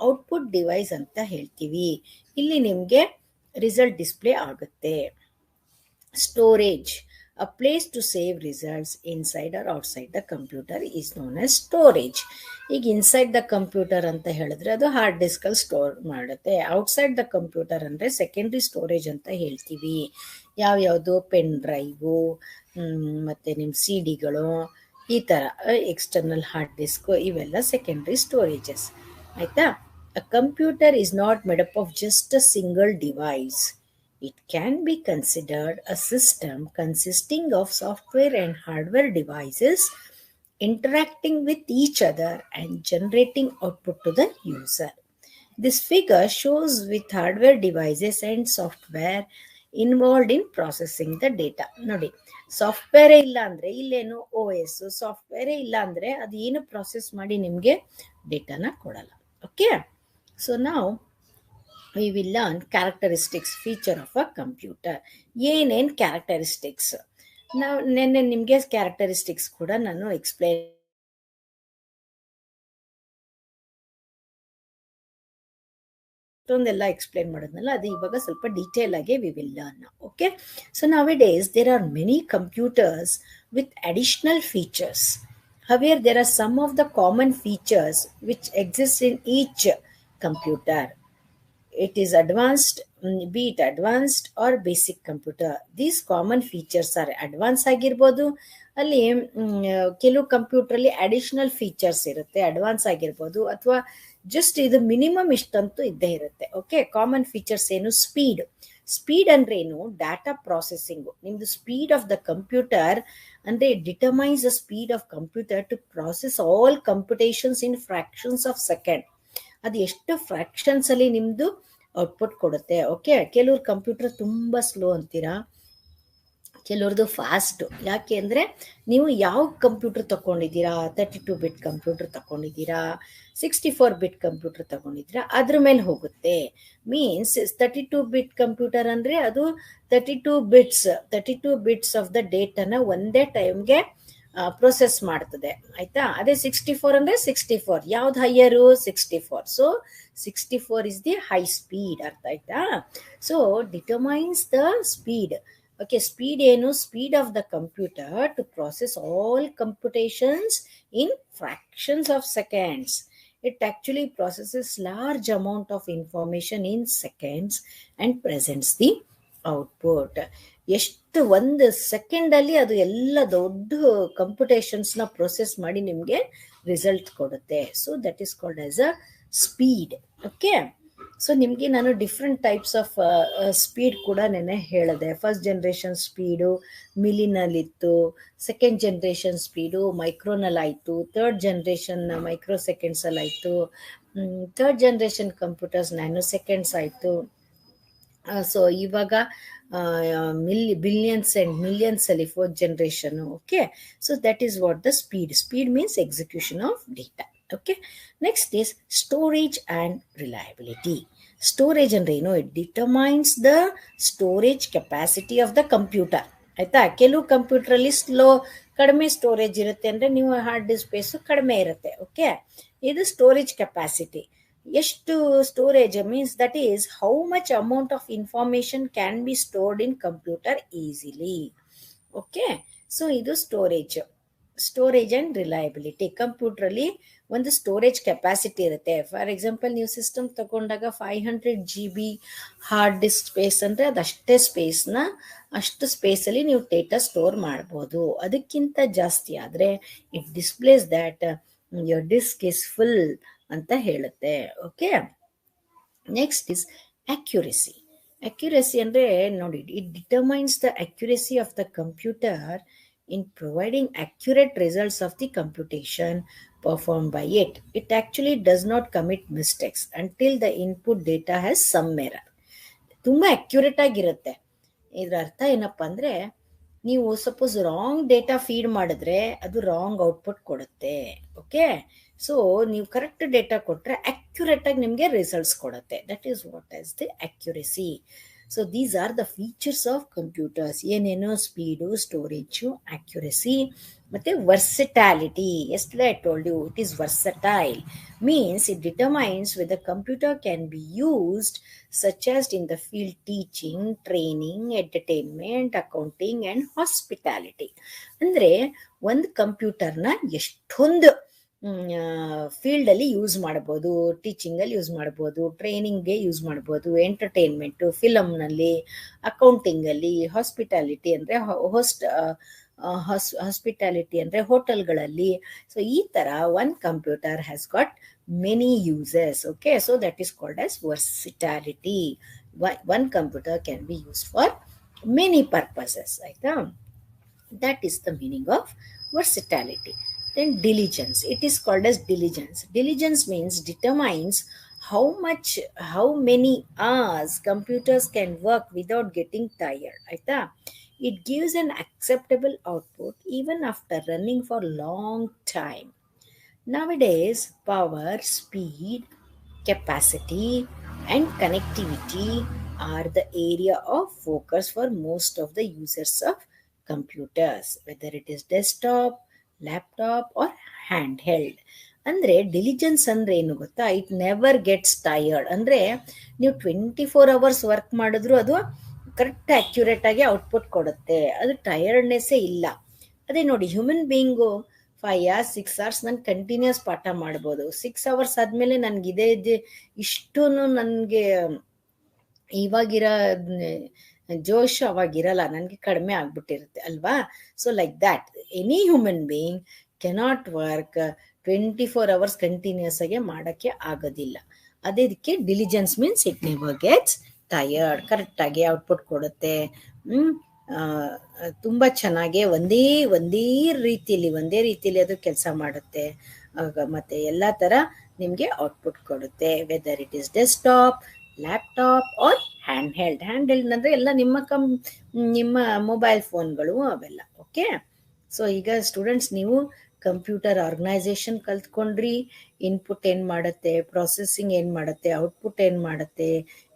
ಔಟ್ಪುಟ್ ಡಿವೈಸ್ ಅಂತ ಹೇಳ್ತೀವಿ. ಇಲ್ಲಿ ನಿಮ್ಗೆ ರಿಸಲ್ಟ್ ಡಿಸ್ಪ್ಲೇ ಆಗುತ್ತೆ. Storage, a place to save results inside or outside the computer is known as storage. ಈಗ ಇನ್ಸೈಡ್ ದ ಕಂಪ್ಯೂಟರ್ ಅಂತ ಹೇಳಿದ್ರೆ ಅದು ಹಾರ್ಡ್ ಡಿಸ್ಕ್ ಅಲ್ಲಿ ಸ್ಟೋರ್ ಮಾಡುತ್ತೆ. ಔಟ್ಸೈಡ್ ದ ಕಂಪ್ಯೂಟರ್ ಅಂದ್ರೆ ಸೆಕೆಂಡ್ರಿ ಸ್ಟೋರೇಜ್ ಅಂತ ಹೇಳ್ತೀವಿ. ಯಾವ್ಯಾವುದು ಪೆನ್ ಡ್ರೈವು, ಮತ್ತೆ ನಿಮ್ಮ ಸಿಡಿಗಳು, ಈ ತರ ಎಕ್ಸ್ಟರ್ನಲ್ ಹಾರ್ಡ್ ಡಿಸ್ಕ್, ಇವೆಲ್ಲ ಸೆಕೆಂಡ್ರಿ ಸ್ಟೋರೇಜಸ್. ಆಯ್ತಾ? A computer is not made up of just a single device. It can be considered a system consisting of software and hardware devices interacting with each other and generating output to the user. This figure shows with hardware devices and software involved in processing the data. ನೋಡಿ, ಸಾಫ್ಟ್ವೇರೇ ಇಲ್ಲ ಅಂದ್ರೆ ಇಲ್ಲೇನು OS ಸಾಫ್ಟ್ವೇರೇ ಇಲ್ಲ ಅಂದ್ರೆ ಅದು ಏನು ಪ್ರಾಸೆಸ್ ಮಾಡಿ ನಿಮಗೆ ಡೇಟಾನ ಕೊಡಲ್ಲ. ಓಕೆ, ಸೊ ನಾವು we will learn characteristics, feature of a computer. ಏನೇನ್ ಕ್ಯಾರೆಕ್ಟರಿಸ್ಟಿಕ್ಸ್, ನಾವು ನೆನ್ನೆ ನಿಮಗೆ ಕ್ಯಾರೆಕ್ಟರಿಸ್ಟಿಕ್ಸ್ ಕೂಡ ನಾನು ಎಕ್ಸ್ಪ್ಲೈನ್ ಎಲ್ಲ ಎಕ್ಸ್ಪ್ಲೈನ್ ಮಾಡೋದ್ನಲ್ಲ, ಅದು ಇವಾಗ ಸ್ವಲ್ಪ ಡೀಟೇಲ್ ಆಗಿ V will learn. Okay, so nowadays there are many computers with additional features. However, there are some of the common features which exist in each computer. It is advanced, be it advanced or basic computer. These common features are advanced ಆಗಿರ್ಬೋದು, ಅಲ್ಲಿ ಕೆಲವು ಕಂಪ್ಯೂಟರ್ ಅಲ್ಲಿ ಅಡಿಷನಲ್ ಫೀಚರ್ಸ್ ಇರುತ್ತೆ, ಅಡ್ವಾನ್ಸ್ ಆಗಿರ್ಬೋದು, ಅಥವಾ ಜಸ್ಟ್ ಇದು ಮಿನಿಮಮ್ ಇಷ್ಟಂತೂ ಇದ್ದೇ ಇರುತ್ತೆ. ಓಕೆ, ಕಾಮನ್ ಫೀಚರ್ಸ್ ಏನು? ಸ್ಪೀಡ್. ಸ್ಪೀಡ್ ಅಂದ್ರೆ ಏನು? Data processing. ನಿಮ್ದು ಸ್ಪೀಡ್ ಆಫ್ ದ ಕಂಪ್ಯೂಟರ್ ಅಂದ್ರೆ determines the speed of computer to process all computations in fractions of second. ಅದು ಎಷ್ಟು ಫ್ರಾಕ್ಷನ್ಸ್ ಅಲ್ಲಿ ನಿಮ್ದು ಔಟ್ಪುಟ್ ಕೊಡುತ್ತೆ. ಓಕೆ, ಕೆಲವ್ರ ಕಂಪ್ಯೂಟರ್ ತುಂಬಾ ಸ್ಲೋ ಅಂತೀರಾ, ಕೆಲವ್ರದ್ದು ಫಾಸ್ಟ್. ಯಾಕೆ ಅಂದ್ರೆ ನೀವು ಯಾವ ಕಂಪ್ಯೂಟರ್ ತಗೊಂಡಿದ್ದೀರಾ, 32 ಬಿಟ್ ಕಂಪ್ಯೂಟರ್ ತಗೊಂಡಿದ್ದೀರಾ, 64 ಬಿಟ್ ಕಂಪ್ಯೂಟರ್ ತಗೊಂಡಿದ್ದೀರಾ, ಅದ್ರ ಮೇಲೆ ಹೋಗುತ್ತೆ. ಮೀನ್ಸ್ 32 ಬಿಟ್ ಕಂಪ್ಯೂಟರ್ ಅಂದ್ರೆ ಅದು 32 ಬಿಟ್ಸ್ ಆಫ್ ದ ಡೇಟಾನ ಒಂದೇ ಟೈಮ್ಗೆ ಪ್ರೊಸೆಸ್ ಮಾಡ್ತದೆ. ಆಯ್ತಾ? ಅದೇ 64 ಅಂದ್ರೆ 64, ಯಾವ್ದು higher? 64. So 64 is the high speed. ಅರ್ಥ ಆಯ್ತಾ? So determines the speed. Okay, speed ಏನು? Speed of the computer to process all computations in fractions of seconds. It actually processes large amount of information in seconds and presents the output. ಎಷ್ಟು ಒಂದು ಸೆಕೆಂಡ್ ಅಲ್ಲಿ ಅದು ಎಲ್ಲ ದೊಡ್ಡ ಕಂಪ್ಯೂಟೇಷನ್ಸ್ ನ ಪ್ರೊಸೆಸ್ ಮಾಡಿ ನಿಮ್ಗೆ ರಿಸಲ್ಟ್ ಕೊಡುತ್ತೆ. So that is called as a speed. Okay, so ನಿಮ್ಗೆ ನಾನು ಡಿಫ್ರೆಂಟ್ ಟೈಪ್ಸ್ ಆಫ್ ಸ್ಪೀಡ್ ಕೂಡ ನೆನೆ ಹೇಳಿದೆ. ಫಸ್ಟ್ ಜನರೇಷನ್ ಸ್ಪೀಡು ಮಿಲಿನಲ್ಲಿತ್ತು, ಸೆಕೆಂಡ್ ಜನರೇಷನ್ ಸ್ಪೀಡು ಮೈಕ್ರೋನಲ್ಲಿ ಆಯಿತು, ಥರ್ಡ್ ಜನರೇಷನ್ ಮೈಕ್ರೋ ಸೆಕೆಂಡ್ಸ್ ಅಲ್ಲಿ ಆಯಿತು, third generation computers nano seconds ಆಯಿತು. ಸೊ ಇವಾಗ ಬಿಲಿಯನ್ಸ್ ಅಂಡ್ ಮಿಲಿಯನ್ಸ್ ಅಲ್ಲಿ fourth generation. Okay, so that is what the speed. Speed means execution of data. Okay, next is storage and reliability. Storage ಅಂದ್ರೆ ಏನು? It determines the storage capacity of the computer. ಆಯ್ತಾ? ಕೆಲವು ಕಂಪ್ಯೂಟರ್ ಅಲ್ಲಿ ಕಡಿಮೆ ಸ್ಟೋರೇಜ್ ಇರುತ್ತೆ ಅಂದ್ರೆ ನೀವು ಹಾರ್ಡ್ ಡಿಸ್ಕ್ ಸ್ಪೇಸ್ ಕಡಿಮೆ ಇರುತ್ತೆ. ಓಕೆ, ಇದು ಸ್ಟೋರೇಜ್ ಕೆಪಾಸಿಟಿ. ಎಷ್ಟು storage means that is how much amount of information can be stored in computer easily. Okay, so ಇದು storage. Storage and reliability. Computer ಅಲ್ಲಿ ಒಂದು ಸ್ಟೋರೇಜ್ ಕೆಪಾಸಿಟಿ ಇರುತ್ತೆ. ಫಾರ್ ಎಕ್ಸಾಂಪಲ್, ನೀವು ಸಿಸ್ಟಮ್ ತಗೊಂಡಾಗ 500 GB ಹಾರ್ಡ್ ಡಿಸ್ಕ್ ಸ್ಪೇಸ್ ಅಂದ್ರೆ ಅದಷ್ಟೇ ಸ್ಪೇಸ್ನ ಅಷ್ಟು ಸ್ಪೇಸಲ್ಲಿ ನೀವು ಡೇಟಾ ಸ್ಟೋರ್ ಮಾಡ್ಬೋದು. ಅದಕ್ಕಿಂತ ಜಾಸ್ತಿ ಆದರೆ it displays that your disk is full ಅಂತ ಹೇಳುತ್ತೆ. Okay, next is accuracy. Accuracy ಅಂದರೆ ನೋಡಿ, it determines the accuracy of the computer in providing accurate results of the computation performed by it. It actually does not commit mistakes until the input data has some error. ತುಂಬ ಅಕ್ಯುರೇಟ್ ಆಗಿರುತ್ತೆ. ಇದರ ಅರ್ಥ ಏನಪ್ಪ ಅಂದರೆ, ನೀವು ಸಪೋಸ್ ರಾಂಗ್ ಡೇಟಾ ಫೀಡ್ ಮಾಡಿದ್ರೆ ಅದು ರಾಂಗ್ ಔಟ್ಪುಟ್ ಕೊಡುತ್ತೆ. ಓಕೆ, ಸೊ ನೀವು ಕರೆಕ್ಟ್ ಡೇಟಾ ಕೊಟ್ಟರೆ ಅಕ್ಯುರೇಟ್ ಆಗಿ ನಿಮಗೆ ರಿಸಲ್ಟ್ಸ್ ಕೊಡುತ್ತೆ. That is what is the accuracy. So these are the features of computers. ಏನೇನು ಸ್ಪೀಡು, ಸ್ಟೋರೇಜು, ಅಕ್ಯುರೇಸಿ ಮತ್ತೆ versatility. Yesterday I told you it is versatile, means it determines whether computer can be used such as in the field teaching, training, entertainment, accounting and hospitality. ಅಂದ್ರೆ ಒಂದು ಕಂಪ್ಯೂಟರ್ನ ಎಷ್ಟೊಂದು ಫೀಲ್ಡಲ್ಲಿ ಯೂಸ್ ಮಾಡ್ಬೋದು. ಟೀಚಿಂಗಲ್ಲಿ ಯೂಸ್ ಮಾಡ್ಬೋದು, ಟ್ರೈನಿಂಗ್ಗೆ ಯೂಸ್ ಮಾಡ್ಬೋದು, ಎಂಟರ್ಟೈನ್ಮೆಂಟು, ಫಿಲಮ್ನಲ್ಲಿ, ಅಕೌಂಟಿಂಗಲ್ಲಿ, ಹಾಸ್ಪಿಟಾಲಿಟಿ ಅಂದರೆ ಹಾಸ್ಪಿಟಾಲಿಟಿ ಅಂದರೆ ಹೋಟೆಲ್ಗಳಲ್ಲಿ. ಸೊ ಈ ಥರ one computer has got many uses. Okay, so that is called as versatility. One computer can be used for many purposes. ಆಯಿತಾ? That is the meaning of versatility. Then diligence. It is called as diligence. Diligence means determines how many hours computers can work without getting tired. Aita? It gives an acceptable output even after running for long time. Nowadays, power, speed, capacity and connectivity are the area of focus for most of the users of computers, whether it is desktop, laptop or handheld. ಅಂದರೆ ಡಿಲಿಜೆನ್ಸ್ ಅಂದರೆ ಏನು ಗೊತ್ತಾ? It never gets tired. ಅಂದರೆ ನೀವು 24 hours ವರ್ಕ್ ಮಾಡಿದ್ರು ಅದು ಕರೆಕ್ಟ್ ಅಕ್ಯುರೇಟ್ ಆಗಿ ಔಟ್ಪುಟ್ ಕೊಡುತ್ತೆ. ಅದು ಟಯರ್ಡ್ನೆಸ್ಸೇ ಇಲ್ಲ. ಅದೇ ನೋಡಿ, ಹ್ಯೂಮನ್ ಬೀಯಿಂಗು 5 hours 6 hours ನಾನು ಕಂಟಿನ್ಯೂಸ್ ಪಾಠ ಮಾಡ್ಬೋದು. 6 hours ಆದಮೇಲೆ ನನಗೆ ಇಷ್ಟೂ ನನಗೆ ಇವಾಗಿರೋ ಜೋಶ್ ಅವಾಗಿರಲ್ಲ, ನನಗೆ ಕಡಿಮೆ ಆಗ್ಬಿಟ್ಟಿರುತ್ತೆ ಅಲ್ವಾ? So like that any human being cannot work 24 hours continuous ಆಗಿ ಮಾಡೋಕ್ಕೆ ಆಗೋದಿಲ್ಲ. ಅದಕ್ಕೆ diligence means it never gets tired. ಕರೆಕ್ಟಾಗಿ ಔಟ್ಪುಟ್ ಕೊಡುತ್ತೆ. ತುಂಬ ಚೆನ್ನಾಗಿ ಒಂದೇ ರೀತಿಯಲ್ಲಿ ಅದು ಕೆಲಸ ಮಾಡುತ್ತೆ. ಮತ್ತು ಎಲ್ಲ ಥರ ನಿಮಗೆ ಔಟ್ಪುಟ್ ಕೊಡುತ್ತೆ. Whether it is desktop, laptop or hand held ಅಂದರೆ ಎಲ್ಲ ನಿಮ್ಮ ಮೊಬೈಲ್ ಫೋನ್ಗಳು ಅವೆಲ್ಲ. ಓಕೆ, ಸೊ ಈಗ ಸ್ಟೂಡೆಂಟ್ಸ್ ನೀವು ಕಂಪ್ಯೂಟರ್ ಆರ್ಗನೈಸೇಷನ್ ಕಲ್ತ್ಕೊಂಡ್ರಿ. ಇನ್ಪುಟ್ ಏನು ಮಾಡುತ್ತೆ, ಪ್ರೊಸೆಸಿಂಗ್ ಏನು ಮಾಡುತ್ತೆ, ಔಟ್ಪುಟ್ ಏನು ಮಾಡುತ್ತೆ,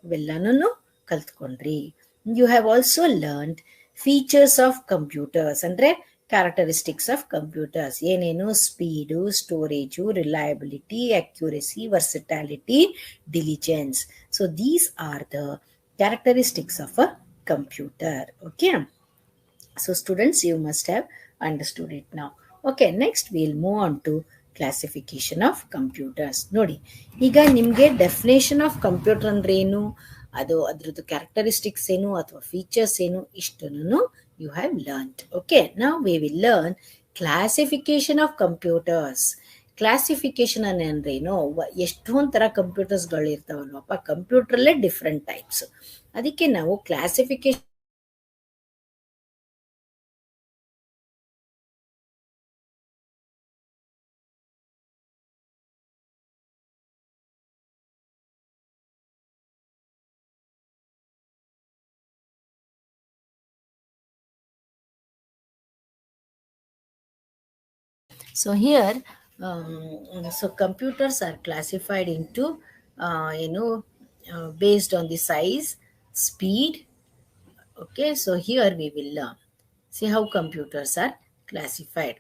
ಇವೆಲ್ಲನೂ ಕಲ್ತ್ಕೊಂಡ್ರಿ. You have also learned features of computers ಅಂದರೆ ಕ್ಯಾರೆಕ್ಟರಿಸ್ಟಿಕ್ಸ್ ಆಫ್ ಕಂಪ್ಯೂಟರ್ಸ್. ಏನೇನು? Speed, storage, reliability, accuracy, versatility, diligence. So these are the characteristics of a computer. Okay, so students, you must have understood it now. Okay, next we'll move on to classification of computers. ನೋಡಿ, ಈಗ ನಿಮಗೆ ಡೆಫಿನೇಷನ್ ಆಫ್ ಕಂಪ್ಯೂಟರ್ ಅಂದ್ರೆ ಏನು, ಅದು ಅದ್ರದ್ದು ಕ್ಯಾರೆಕ್ಟರಿಸ್ಟಿಕ್ಸ್ ಏನು ಅಥವಾ ಫೀಚರ್ಸ್ ಏನು, ಇಷ್ಟನ್ನು you have learned. Okay, now we will learn classification of computers. Classification ಅಂದ್ರೆ ಏನು? ಎಷ್ಟೊಂದು ಥರ ಕಂಪ್ಯೂಟರ್ಸ್ಗಳು ಇರ್ತಾವಲ್ವಪ್ಪ, ಕಂಪ್ಯೂಟ್ರಲ್ಲೇ ಡಿಫ್ರೆಂಟ್ ಟೈಪ್ಸ್. ಅದಕ್ಕೆ ನಾವು classification So here, so computers are classified into, based on the size, speed. Okay, so here we will learn. See how computers are classified.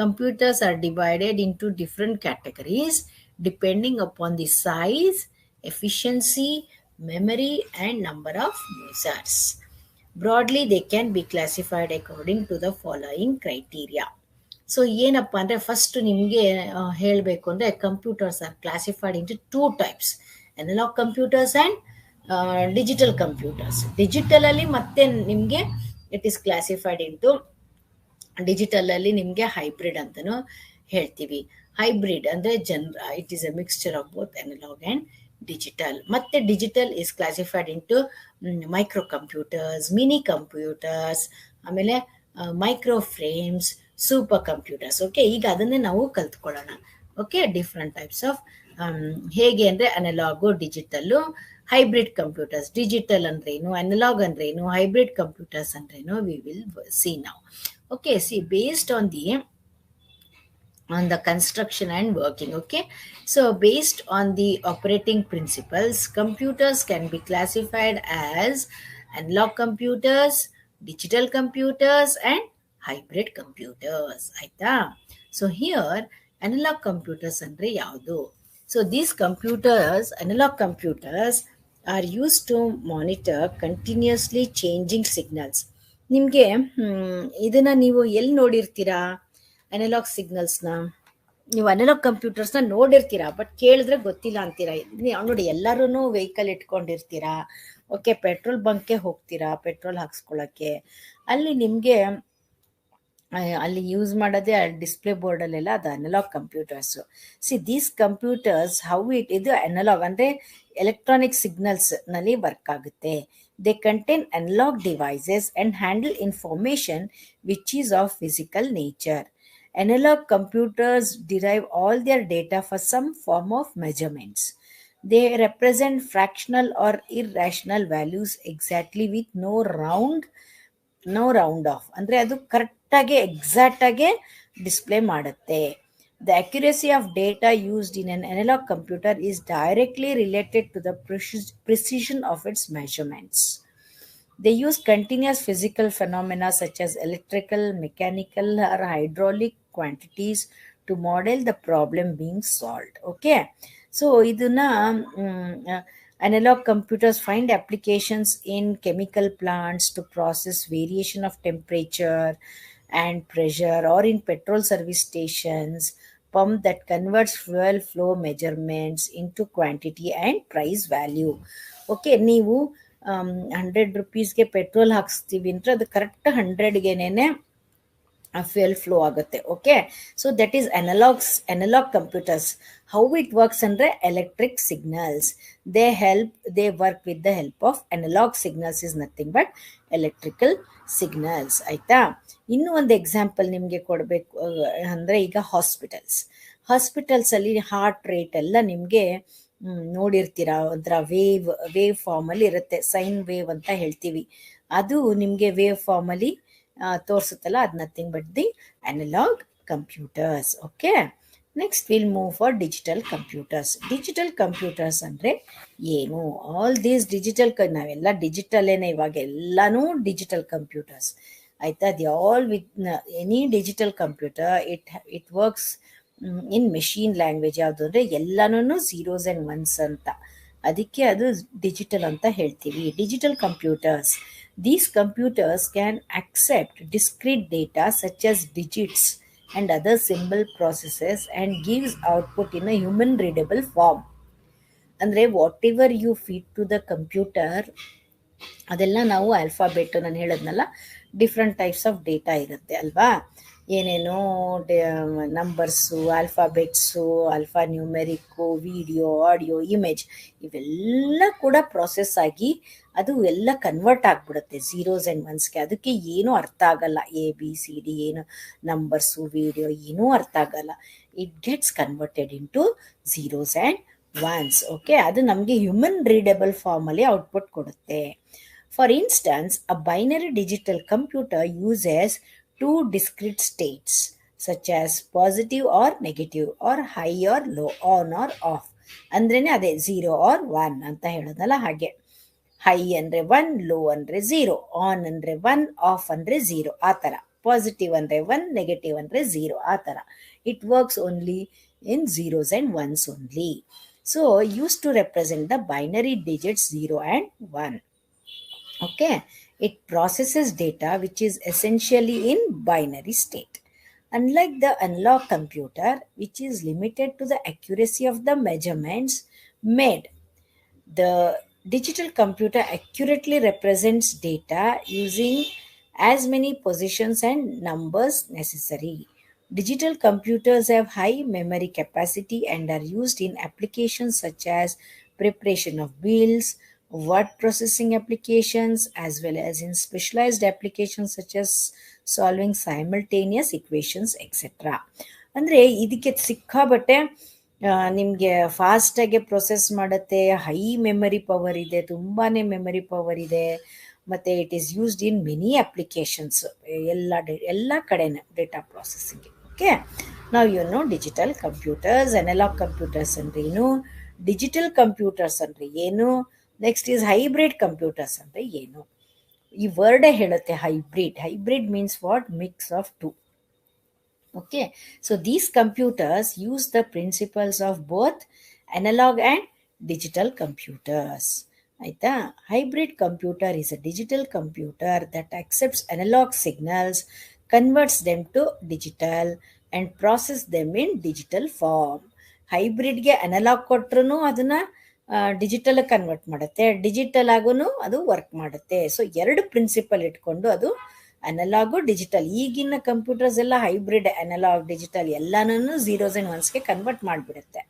Computers are divided into different categories depending upon the size, efficiency, memory, and number of users. Broadly, they can be classified according to the following criteria. So ಏನಪ್ಪ ಅಂದರೆ, ಫಸ್ಟ್ ನಿಮಗೆ ಹೇಳಬೇಕು ಅಂದರೆ, computers are classified into 2 types, analog computers and digital computers. ಡಿಜಿಟಲಲ್ಲಿ ಮತ್ತೆ ನಿಮಗೆ ಇಟ್ ಈಸ್ ಕ್ಲಾಸಿಫೈಡ್ ಇಂಟು, ಡಿಜಿಟಲಲ್ಲಿ ನಿಮಗೆ ಹೈಬ್ರಿಡ್ ಅಂತಲೂ ಹೇಳ್ತೀವಿ. ಹೈಬ್ರಿಡ್ ಅಂದರೆ it is a mixture of both analog and digital. ಮತ್ತೆ digital is classified into micro computers, mini computers, ಆಮೇಲೆ micro frames, super computers. Okay, ಈಗ ಅದನ್ನೇ ನಾವು ಕಲ್ತ್ಕೊಳ್ಳೋಣ. ಓಕೆ, ಡಿಫ್ರೆಂಟ್ ಟೈಪ್ಸ್ ಆಫ್ ಹೇಗೆ ಅಂದರೆ ಅನಲಾಗು ಡಿಜಿಟಲ್ಲು ಹೈಬ್ರಿಡ್ ಕಂಪ್ಯೂಟರ್ಸ್. ಡಿಜಿಟಲ್ ಅಂದ್ರೇನು, ಅನಲಾಗ್ ಅಂದ್ರೇನು, ಹೈಬ್ರಿಡ್ ಕಂಪ್ಯೂಟರ್ಸ್ ಅಂದ್ರೇನು, ವಿ ವಿಲ್ ಸಿ ನಾವು. Okay, C based on the construction and working. Okay, so based on the operating principles, computers can be classified as analog computers, digital computers, and hybrid computers. Aita? So here analog computers andre yaudu. So these computers, analog computers, are used to monitor continuously changing signals. ನಿಮಗೆ ಇದನ್ನ ನೀವು ಎಲ್ಲಿ ನೋಡಿರ್ತೀರಾ? ಅನಲಾಗ್ ಸಿಗ್ನಲ್ಸ್ನ ನೀವು ಅನಲಾಗ್ ಕಂಪ್ಯೂಟರ್ಸ್ನ ನೋಡಿರ್ತೀರಾ, ಬಟ್ ಕೇಳಿದ್ರೆ ಗೊತ್ತಿಲ್ಲ ಅಂತೀರಾ. ನೋಡಿ, ಎಲ್ಲರೂ ವೆಹಿಕಲ್ ಇಟ್ಕೊಂಡಿರ್ತೀರಾ. ಓಕೆ, ಪೆಟ್ರೋಲ್ ಬಂಕ್ಗೆ ಹೋಗ್ತೀರಾ ಪೆಟ್ರೋಲ್ ಹಾಕ್ಸ್ಕೊಳ್ಳೋಕ್ಕೆ. ಅಲ್ಲಿ ನಿಮಗೆ ಅಲ್ಲಿ ಯೂಸ್ ಮಾಡೋದೇ ಡಿಸ್ಪ್ಲೇ ಬೋರ್ಡಲ್ಲೆಲ್ಲ ಅದು ಅನಲಾಗ್ ಕಂಪ್ಯೂಟರ್ಸು. ದೀಸ್ ಕಂಪ್ಯೂಟರ್ಸ್ ಇದು ಅನಲಾಗ್ ಅಂದರೆ ಎಲೆಕ್ಟ್ರಾನಿಕ್ ಸಿಗ್ನಲ್ಸ್ನಲ್ಲಿ ವರ್ಕ್ ಆಗುತ್ತೆ. They contain analog devices and handle information which is of physical nature. Analog computers derive all their data for some form of measurements. They represent fractional or irrational values exactly with no round off. ಅಂದರೆ ಅದು ಕರೆಕ್ಟಾಗಿ ಎಕ್ಸಾಕ್ಟಾಗಿ ಡಿಸ್ಪ್ಲೇ ಮಾಡುತ್ತೆ. The accuracy of data used in an analog computer is directly related to the precision of its measurements. They use continuous physical phenomena such as electrical, mechanical, or hydraulic quantities to model the problem being solved. Okay, so iduna analog computers find applications in chemical plants to process variation of temperature and pressure, or in petrol service stations, pump that converts fuel flow measurements into quantity and price value. Okay, ನೀವು 100 ರುಪೀಸ್ಗೆ ಪೆಟ್ರೋಲ್ ಹಾಕ್ಸ್ತೀವಿ ಅಂದರೆ ಅದು ಕರೆಕ್ಟ್ 100ಗೆನೇ ಫ್ಯೂಯಲ್ ಫ್ಲೋ ಆಗುತ್ತೆ. Okay, so that is analog computers. How it works ಅಂದರೆ electric signals. They work with the help of analog signals is nothing but electrical signals. ಆಯಿತಾ? ಇನ್ನೂ ಒಂದು ಎಕ್ಸಾಂಪಲ್ ನಿಮಗೆ ಕೊಡಬೇಕು ಅಂದರೆ, ಈಗ ಹಾಸ್ಪಿಟಲ್ಸಲ್ಲಿ ಹಾರ್ಟ್ ರೇಟ್ ಎಲ್ಲ ನಿಮಗೆ ನೋಡಿರ್ತೀರಾ. ಒಂಥರ ವೇವ್ ಫಾರ್ಮಲ್ಲಿ ಇರುತ್ತೆ. ಸೈನ್ ವೇವ್ ಅಂತ ಹೇಳ್ತೀವಿ. ಅದು ನಿಮಗೆ ವೇವ್ ಫಾರ್ಮಲ್ಲಿ ತೋರಿಸುತ್ತಲ್ಲ, ಅದು nothing but the analog computers. Okay, next will move for digital computers. Digital computers ಅಂದರೆ ಏನು? ಆಲ್ ದೀಸ್ ಡಿಜಿಟಲ್ ನಾವೆಲ್ಲ ಡಿಜಿಟಲ್ಲೇನೆ, ಇವಾಗ ಎಲ್ಲನೂ ಡಿಜಿಟಲ್ ಕಂಪ್ಯೂಟರ್ಸ್. ಆಯಿತಾ? The all with any digital computer it works in machine language. ಯಾವುದು ಅಂದರೆ ಎಲ್ಲನೂ ಝೀರೋಸ್ ಆ್ಯಂಡ್ ಒನ್ಸ್ ಅಂತ, ಅದಕ್ಕೆ ಅದು ಡಿಜಿಟಲ್ ಅಂತ ಹೇಳ್ತೀವಿ. Digital computers, these computers can accept discrete data such as digits and other symbol processes and gives output in a human readable form. ಅಂದರೆ whatever you feed to the computer, ಅದೆಲ್ಲ ನಾವು ಆಲ್ಫಾಬೆಟ್, ನಾನು ಹೇಳೋದ್ನಲ್ಲ, ಡಿಫ್ರೆಂಟ್ ಟೈಪ್ಸ್ ಆಫ್ ಡೇಟಾ ಇರುತ್ತೆ ಅಲ್ವಾ? ಏನೇನೋ numbers, alphabets, alphanumeric, video, audio, image, ಇವೆಲ್ಲ ಕೂಡ ಪ್ರೊಸೆಸ್ ಆಗಿ ಅದು ಎಲ್ಲ ಕನ್ವರ್ಟ್ ಆಗಿಬಿಡುತ್ತೆ ಝೀರೋಸ್ ಆ್ಯಂಡ್ ಒನ್ಸ್ಗೆ. ಅದಕ್ಕೆ ಏನೂ ಅರ್ಥ ಆಗಲ್ಲ. ABCD ಏನು ನಂಬರ್ಸು, ವಿಡಿಯೋ ಏನೂ ಅರ್ಥ ಆಗಲ್ಲ. It gets converted into zeros and once. Okay, ಅದು ನಮಗೆ ಹ್ಯೂಮನ್ ರೀಡಬಲ್ ಫಾರ್ಮಲ್ಲಿ ಔಟ್ಪುಟ್ ಕೊಡುತ್ತೆ. For instances, a binary digital computer uses two discrete states such as positive or negative or high or low, on or off. ಅಂದ್ರೇನೆ ಅದೇ 0 or 1 ಅಂತ ಹೇಳೋದಲ್ಲ, ಹಾಗೆ ಹೈ ಅಂದರೆ 1, ಲೋ ಅಂದರೆ 0, ಆನ್ ಅಂದರೆ 1, ಆಫ್ ಅಂದರೆ 0, ಆ ಥರ. ಪಾಸಿಟಿವ್ ಅಂದರೆ 1, ನೆಗೆಟಿವ್ ಅಂದರೆ 0, ಆ ಥರ. It works only in zeros and ones only. So use to represent the binary digits 0 and 1. Okay, it processes data which is essentially in binary state. Unlike the analog computer, which is limited to the accuracy of the measurements made, the digital computer accurately represents data using as many positions and numbers necessary. Digital computers have high memory capacity and are used in applications such as preparation of bills, word processing applications, as well as in specialized applications such as solving simultaneous equations, etc. ಅಂದರೆ ಇದಕ್ಕೆ ಸಿಕ್ಕಾಬಟ್ಟೆ ನಿಮಗೆ ಫಾಸ್ಟಾಗಿ ಪ್ರೊಸೆಸ್ ಮಾಡುತ್ತೆ, ಹೈ ಮೆಮರಿ ಪವರ್ ಇದೆ, ತುಂಬಾ ಮೆಮರಿ ಪವರ್ ಇದೆ, ಮತ್ತು it is used in many applications, ಎಲ್ಲ ಕಡೆನೇ ಡೇಟಾ ಪ್ರಾಸೆಸಿಂಗ್. ಓಕೆ, ನಾವು ಇವನು ಡಿಜಿಟಲ್ ಕಂಪ್ಯೂಟರ್ಸ್, ಅನಲಾಗ್ ಕಂಪ್ಯೂಟರ್ಸ್ ಅಂದರೆ ಏನು, ಡಿಜಿಟಲ್ ಕಂಪ್ಯೂಟರ್ಸ್ ಅಂದರೆ ಏನು, ನೆಕ್ಸ್ಟ್ ಈಸ್ ಹೈಬ್ರಿಡ್ ಕಂಪ್ಯೂಟರ್ಸ್ ಅಂದರೆ ಏನು. ಈ ವರ್ಡೇ ಹೇಳುತ್ತೆ hybrid. Hybrid means what, mix of two. Okay, so these computers use the principles of both analog and digital computers. ಆಯ್ತಾ, hybrid computer is a digital computer that accepts analog signals, converts them to digital and process them in digital form. ಹೈಬ್ರಿಡ್ಗೆ ಅನಲಾಗ್ ಕೊಟ್ರು ಅದನ್ನ ಡಿಜಿಟಲ್ ಕನ್ವರ್ಟ್ ಮಾಡುತ್ತೆ, ಡಿಜಿಟಲ್ ಆಗೂ ಅದು ವರ್ಕ್ ಮಾಡುತ್ತೆ. ಸೊ ಎರಡು ಪ್ರಿನ್ಸಿಪಲ್ ಇಟ್ಕೊಂಡು ಅದು ಅನಲಾಗು ಡಿಜಿಟಲ್. ಈಗಿನ ಕಂಪ್ಯೂಟರ್ಸ್ ಎಲ್ಲ ಹೈಬ್ರಿಡ್, ಅನಲಾಗ್ ಡಿಜಿಟಲ್ ಎಲ್ಲಾನು ಝೀರೋಸ್ ಆ್ಯಂಡ್ ಒನ್ಸ್ಗೆ ಕನ್ವರ್ಟ್ ಮಾಡಿಬಿಡುತ್ತೆ.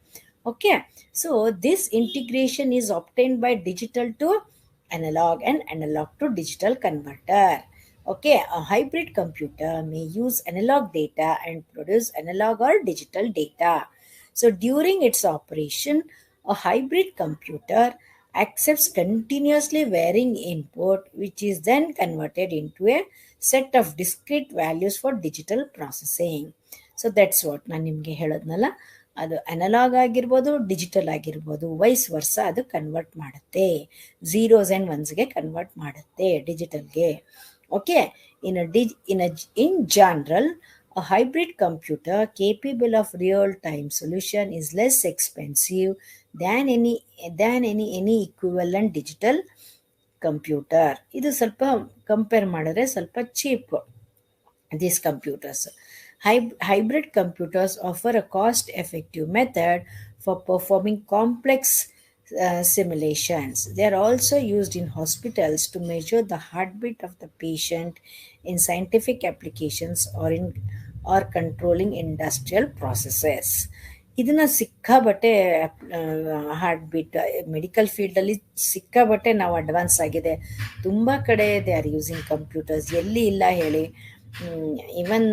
Okay, so this integration is obtained by digital to analog and analog to digital converter. Okay, a hybrid computer may use analog data and produce analog or digital data. So during its operation, a hybrid computer accepts continuously varying input, which is then converted into a set of discrete values for digital processing. So that's what ನಾನು ನಿಮಗೆ ಹೇಳೋದ್ನಲ್ಲ, ಅದು ಅನಲಾಗ್ ಆಗಿರ್ಬೋದು, ಡಿಜಿಟಲ್ ಆಗಿರ್ಬೋದು, ವೈಸ್ ವರ್ಸ ಅದು ಕನ್ವರ್ಟ್ ಮಾಡುತ್ತೆ, ಝೀರೋಸ್ ಆ್ಯಂಡ್ ಒನ್ಸ್ಗೆ ಕನ್ವರ್ಟ್ ಮಾಡುತ್ತೆ ಡಿಜಿಟಲ್ಗೆ. Okay, in general, a hybrid computer capable of real-time solution is less expensive than any equivalent digital computer. ಇದು ಸ್ವಲ್ಪ ಕಂಪೇರ್ ಮಾಡಿದ್ರೆ ಸ್ವಲ್ಪ cheap, these computers. Hybrid computers offer a cost-effective method for performing complex simulations. They are also used in hospitals to measure the heartbeat of the patient, in scientific applications, or controlling industrial processes. ಇದನ್ನ ಸಿಕ್ಕಾಬಟ್ಟೆ ಹಾರ್ಟ್ ಬೀಟ್ ಮೆಡಿಕಲ್ ಫೀಲ್ಡಲ್ಲಿ ಸಿಕ್ಕಾಬಟ್ಟೆ ನಾವು ಅಡ್ವಾನ್ಸ್ ಆಗಿದೆ. ತುಂಬ ಕಡೆ ದೇ ಆರ್ ಯೂಸಿಂಗ್ ಕಂಪ್ಯೂಟರ್ಸ್, ಎಲ್ಲಿ ಇಲ್ಲ ಹೇಳಿ. ಈವನ್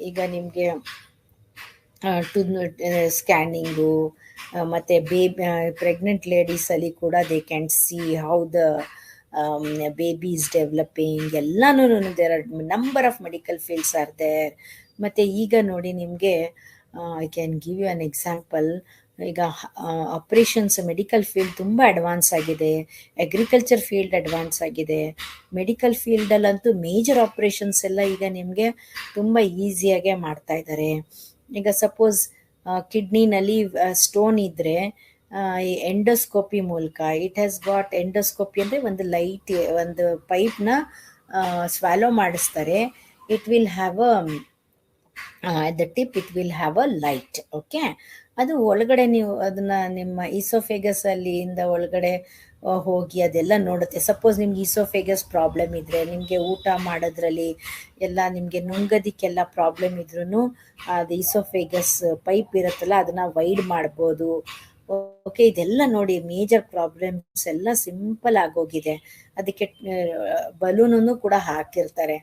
ಈಗ ನಿಮಗೆ ಸ್ಕ್ಯಾನಿಂಗು ಮತ್ತು ಪ್ರೆಗ್ನೆಂಟ್ ಲೇಡೀಸಲ್ಲಿ ಕೂಡ they can see how the baby is developing, ಎಲ್ಲನೂ there are number of medical fields are there. ಮತ್ತು ಈಗ ನೋಡಿ ನಿಮಗೆ I can give you an example. ಈಗ ಆಪ್ರೇಷನ್ಸ್, ಮೆಡಿಕಲ್ ಫೀಲ್ಡ್ ತುಂಬ ಅಡ್ವಾನ್ಸ್ ಆಗಿದೆ, ಅಗ್ರಿಕಲ್ಚರ್ ಫೀಲ್ಡ್ ಅಡ್ವಾನ್ಸ್ ಆಗಿದೆ. ಮೆಡಿಕಲ್ ಫೀಲ್ಡಲ್ಲಂತೂ ಮೇಜರ್ ಆಪ್ರೇಷನ್ಸ್ ಎಲ್ಲ ಈಗ ನಿಮಗೆ ತುಂಬ ಈಸಿಯಾಗೆ ಮಾಡ್ತಾ ಇದ್ದಾರೆ. ಈಗ ಸಪೋಸ್ ಕಿಡ್ನಿನಲ್ಲಿ ಸ್ಟೋನ್ ಇದ್ದರೆ ಎಂಡೋಸ್ಕೋಪಿ ಮೂಲಕ, ಇಟ್ ಹ್ಯಾಸ್ ಗಾಟ್ ಎಂಡೋಸ್ಕೋಪಿ ಅಂದರೆ ಒಂದು ಪೈಪ್ನ ಸ್ವ್ಯಾಲೋ ಮಾಡಿಸ್ತಾರೆ. It will have at the tip it will have a light. Okay, ಅದು ಒಳಗಡೆ ನೀವು ಅದನ್ನ ನಿಮ್ಮ ಈಸೋಫೇಗಸ್ ಅಲ್ಲಿ ಇಂದ ಒಳಗಡೆ ಹೋಗಿ ಅದೆಲ್ಲ ನೋಡುತ್ತೆ. ಸಪೋಸ್ ನಿಮ್ಗೆ ಈಸೋಫೇಗಸ್ ಪ್ರಾಬ್ಲಮ್ ಇದ್ರೆ, ನಿಮಗೆ ಊಟ ಮಾಡೋದ್ರಲ್ಲಿ ಎಲ್ಲ ನಿಮಗೆ ನುಂಗೋದಿಕ್ಕೆಲ್ಲ ಪ್ರಾಬ್ಲಮ್ ಇದ್ರೂ ಅದು ಈಸೋಫೇಗಸ್ ಪೈಪ್ ಇರುತ್ತಲ್ಲ ಅದನ್ನ ವೈಡ್ ಮಾಡ್ಬೋದು. ಓಕೆ, ಇದೆಲ್ಲ ನೋಡಿ ಮೇಜರ್ ಪ್ರಾಬ್ಲಮ್ಸ್ ಎಲ್ಲ ಸಿಂಪಲ್ ಆಗೋಗಿದೆ. ಅದಕ್ಕೆ ಬಲೂನನ್ನು ಕೂಡ ಹಾಕಿರ್ತಾರೆ.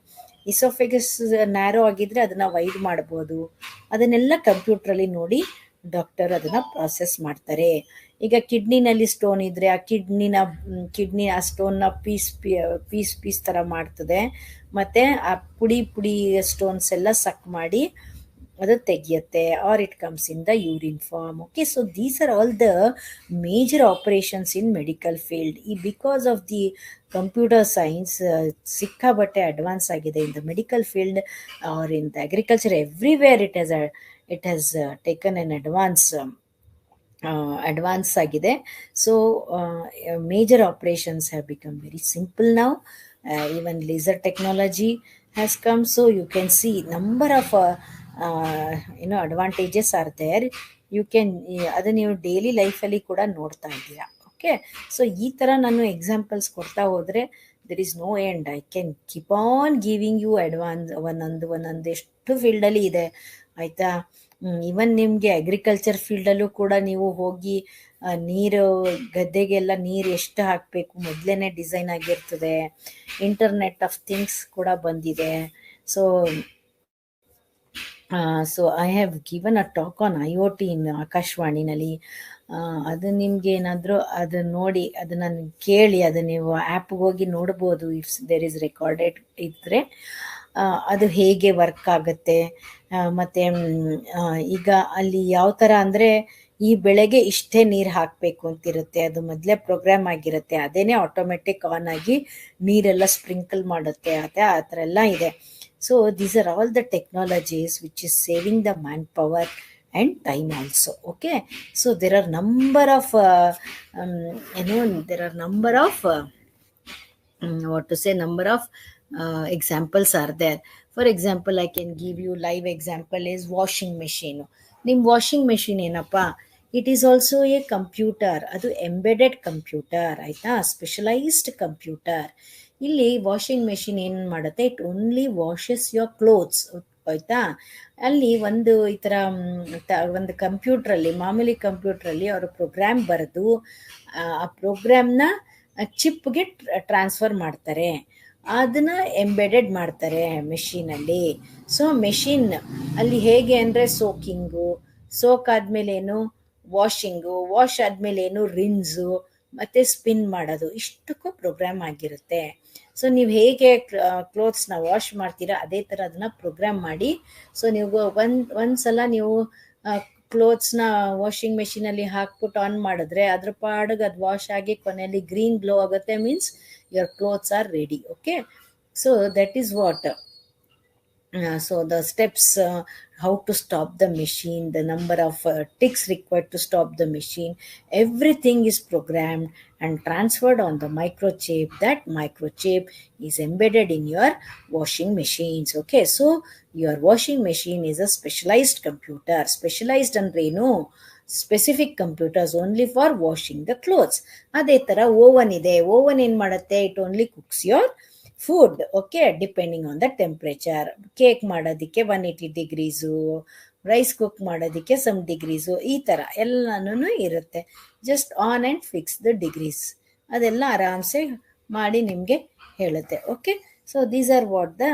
ಇಸೋಫೆಗಸ್ ನ್ಯಾರೋ ಆಗಿದ್ರೆ ಅದನ್ನ ವೈಡ್ ಮಾಡ್ಬೋದು. ಅದನ್ನೆಲ್ಲ ಕಂಪ್ಯೂಟ್ರಲ್ಲಿ ನೋಡಿ ಡಾಕ್ಟರ್ ಅದನ್ನ ಪ್ರಾಸೆಸ್ ಮಾಡ್ತಾರೆ. ಈಗ ಕಿಡ್ನಿನಲ್ಲಿ ಸ್ಟೋನ್ ಇದ್ರೆ ಆ ಕಿಡ್ನಿ ಆ ಸ್ಟೋನ್ನ ಪೀಸ್ ಥರ ಮಾಡ್ತದೆ, ಮತ್ತು ಆ ಪುಡಿ ಸ್ಟೋನ್ಸ್ ಎಲ್ಲ ಸಕ್ ಮಾಡಿ ಅದು ತೆಗಿಯುತ್ತೆ, or it comes in the urine form. Okay, so these are all the major operations in medical field. Because of the computer science ಸಿಕ್ಕಾಬಟ್ಟೆ ಅಡ್ವಾನ್ಸ್ ಆಗಿದೆ in the medical field or in the agriculture. Everywhere it has taken an advance ಆಗಿದೆ. So major operations have become very simple now. Even laser technology has come. So you can see number of advantages are there. You can ಅದು ನೀವು ಡೈಲಿ ಲೈಫಲ್ಲಿ ಕೂಡ ನೋಡ್ತಾ ಇದ್ದೀರಾ. ಓಕೆ, ಸೊ ಈ ಥರ ನಾನು ಎಕ್ಸಾಂಪಲ್ಸ್ ಕೊಡ್ತಾ ಹೋದರೆ there is no end. I can keep on giving you advance ಒಂದೊಂದು ಎಷ್ಟು ಫೀಲ್ಡಲ್ಲಿ ಇದೆ, ಆಯಿತಾ. ಈವನ್ ನಿಮಗೆ ಅಗ್ರಿಕಲ್ಚರ್ ಫೀಲ್ಡಲ್ಲೂ ಕೂಡ ನೀವು ಹೋಗಿ ನೀರು ಗದ್ದೆಗೆಲ್ಲ ನೀರು ಎಷ್ಟು ಹಾಕಬೇಕು ಮೊದಲೇ ಡಿಸೈನ್ ಆಗಿರ್ತದೆ. ಇಂಟರ್ನೆಟ್ ಆಫ್ ಥಿಂಗ್ಸ್ ಕೂಡ ಬಂದಿದೆ. So so I have given a talk on IoT ಇನ್ ಆಕಾಶವಾಣಿನಲ್ಲಿ. ಅದು ನಿಮ್ಗೆ ಏನಾದರೂ ಅದನ್ನ ನೋಡಿ ಅದನ್ನು ಕೇಳಿ, ಅದು ನೀವು ಆ್ಯಪ್ಗೆ ಹೋಗಿ ನೋಡ್ಬೋದು. ಇಫ್ ದೇರ್ ಇಸ್ ರೆಕಾರ್ಡೆಡ್ ಇದ್ದರೆ ಅದು ಹೇಗೆ ವರ್ಕ್ ಆಗುತ್ತೆ. ಮತ್ತು ಈಗ ಅಲ್ಲಿ ಯಾವ ಥರ ಅಂದರೆ, ಈ ಬೆಳೆಗೆ ಇಷ್ಟೇ ನೀರು ಹಾಕಬೇಕು ಅಂತಿರುತ್ತೆ, ಅದು ಮೊದಲೇ ಪ್ರೋಗ್ರಾಮ್ ಆಗಿರುತ್ತೆ, ಅದೇನೇ ಆಟೋಮೆಟಿಕ್ ಆನ್ ಆಗಿ ನೀರೆಲ್ಲ ಸ್ಪ್ರಿಂಕಲ್ ಮಾಡುತ್ತೆ, ಆ ಥರ ಎಲ್ಲ ಇದೆ. So these are all the technologies which is saving the manpower and time also. Okay, so there are number of there are number of what to say, number of examples are there. For example, I can give you live example is washing machine. Nim washing machine ಏನಪ್ಪ, it is also a computer, ಅದು embedded computer ಆಯ್ತಾ, ಸ್ಪೆಷಲೈಸ್ಡ್ ಕಂಪ್ಯೂಟರ್. ಇಲ್ಲಿ ವಾಷಿಂಗ್ ಮೆಷಿನ್ ಏನು ಮಾಡುತ್ತೆ, ಇಟ್ ಓನ್ಲಿ ವಾಷಸ್ ಯೋರ್ ಕ್ಲೋತ್ಸ್ ಆಯ್ತಾ. ಅಲ್ಲಿ ಒಂದು ಈ ಥರ ಒಂದು ಕಂಪ್ಯೂಟ್ರಲ್ಲಿ, ಮಾಮೂಲಿ ಕಂಪ್ಯೂಟ್ರಲ್ಲಿ ಅವರು ಪ್ರೋಗ್ರಾಮ್ ಬರೆದು ಆ ಪ್ರೋಗ್ರಾಮ್ನ ಚಿಪ್ಗೆ ಟ್ರಾನ್ಸ್ಫರ್ ಮಾಡ್ತಾರೆ, ಅದನ್ನ ಎಂಬೆಡೆಡ್ ಮಾಡ್ತಾರೆ ಮೆಷಿನಲ್ಲಿ. ಸೊ ಮೆಷಿನ್ ಅಲ್ಲಿ ಹೇಗೆ ಅಂದರೆ, ಸೋಕ್ ಆದಮೇಲೆ ಏನು ವಾಷಿಂಗು, ವಾಶ್ ಆದಮೇಲೆ ಏನು ರಿನ್ಸು, ಮತ್ತು ಸ್ಪಿನ್ ಮಾಡೋದು, ಇಷ್ಟಕ್ಕೂ ಪ್ರೋಗ್ರಾಮ್ ಆಗಿರುತ್ತೆ. ಸೊ ನೀವು ಹೇಗೆ ಕ್ಲೋತ್ಸ್ನ ವಾಶ್ ಮಾಡ್ತೀರಾ ಅದೇ ಥರ ಅದನ್ನು ಪ್ರೋಗ್ರಾಮ್ ಮಾಡಿ, ಸೊ ನೀವು ಒಂದ್ಸಲ ನೀವು ಕ್ಲೋತ್ಸ್ನ ವಾಷಿಂಗ್ ಮೆಷಿನಲ್ಲಿ ಹಾಕ್ಬಿಟ್ಟು ಆನ್ ಮಾಡಿದ್ರೆ ಅದ್ರ ಪಾಡಿಗೆ ಅದು ವಾಶ್ ಆಗಿ ಕೊನೆಯಲ್ಲಿ ಗ್ರೀನ್ ಗ್ಲೋ ಆಗುತ್ತೆ, means your clothes are ready. Okay, so that is what so the steps, how to stop the machine, the number of ticks required to stop the machine, everything is programmed and transferred on the microchip. That microchip is embedded in your washing machines. Okay, so your washing machine is a specialized computer. Specialized ಅಂದ್ರೆ ಏನು, specific computers only for washing the clothes. ಅದೇ ಥರ ಓವನ್ ಇದೆ, ಓವನ್ ಏನು ಮಾಡುತ್ತೆ, it only cooks your food. Okay, depending on the temperature. Cake ಮಾಡೋದಕ್ಕೆ 180 ಡಿಗ್ರೀಸು, ರೈಸ್ ಕುಕ್ ಮಾಡೋದಕ್ಕೆ ಸಮ್ ಡಿಗ್ರೀಸು, ಈ ಥರ ಎಲ್ಲನೂ ಇರುತ್ತೆ. Just on and fix the degrees, ಅದೆಲ್ಲ ಆರಾಮ್ಸೆ ಮಾಡಿ ನಿಮಗೆ ಹೇಳುತ್ತೆ. Okay, so these R what the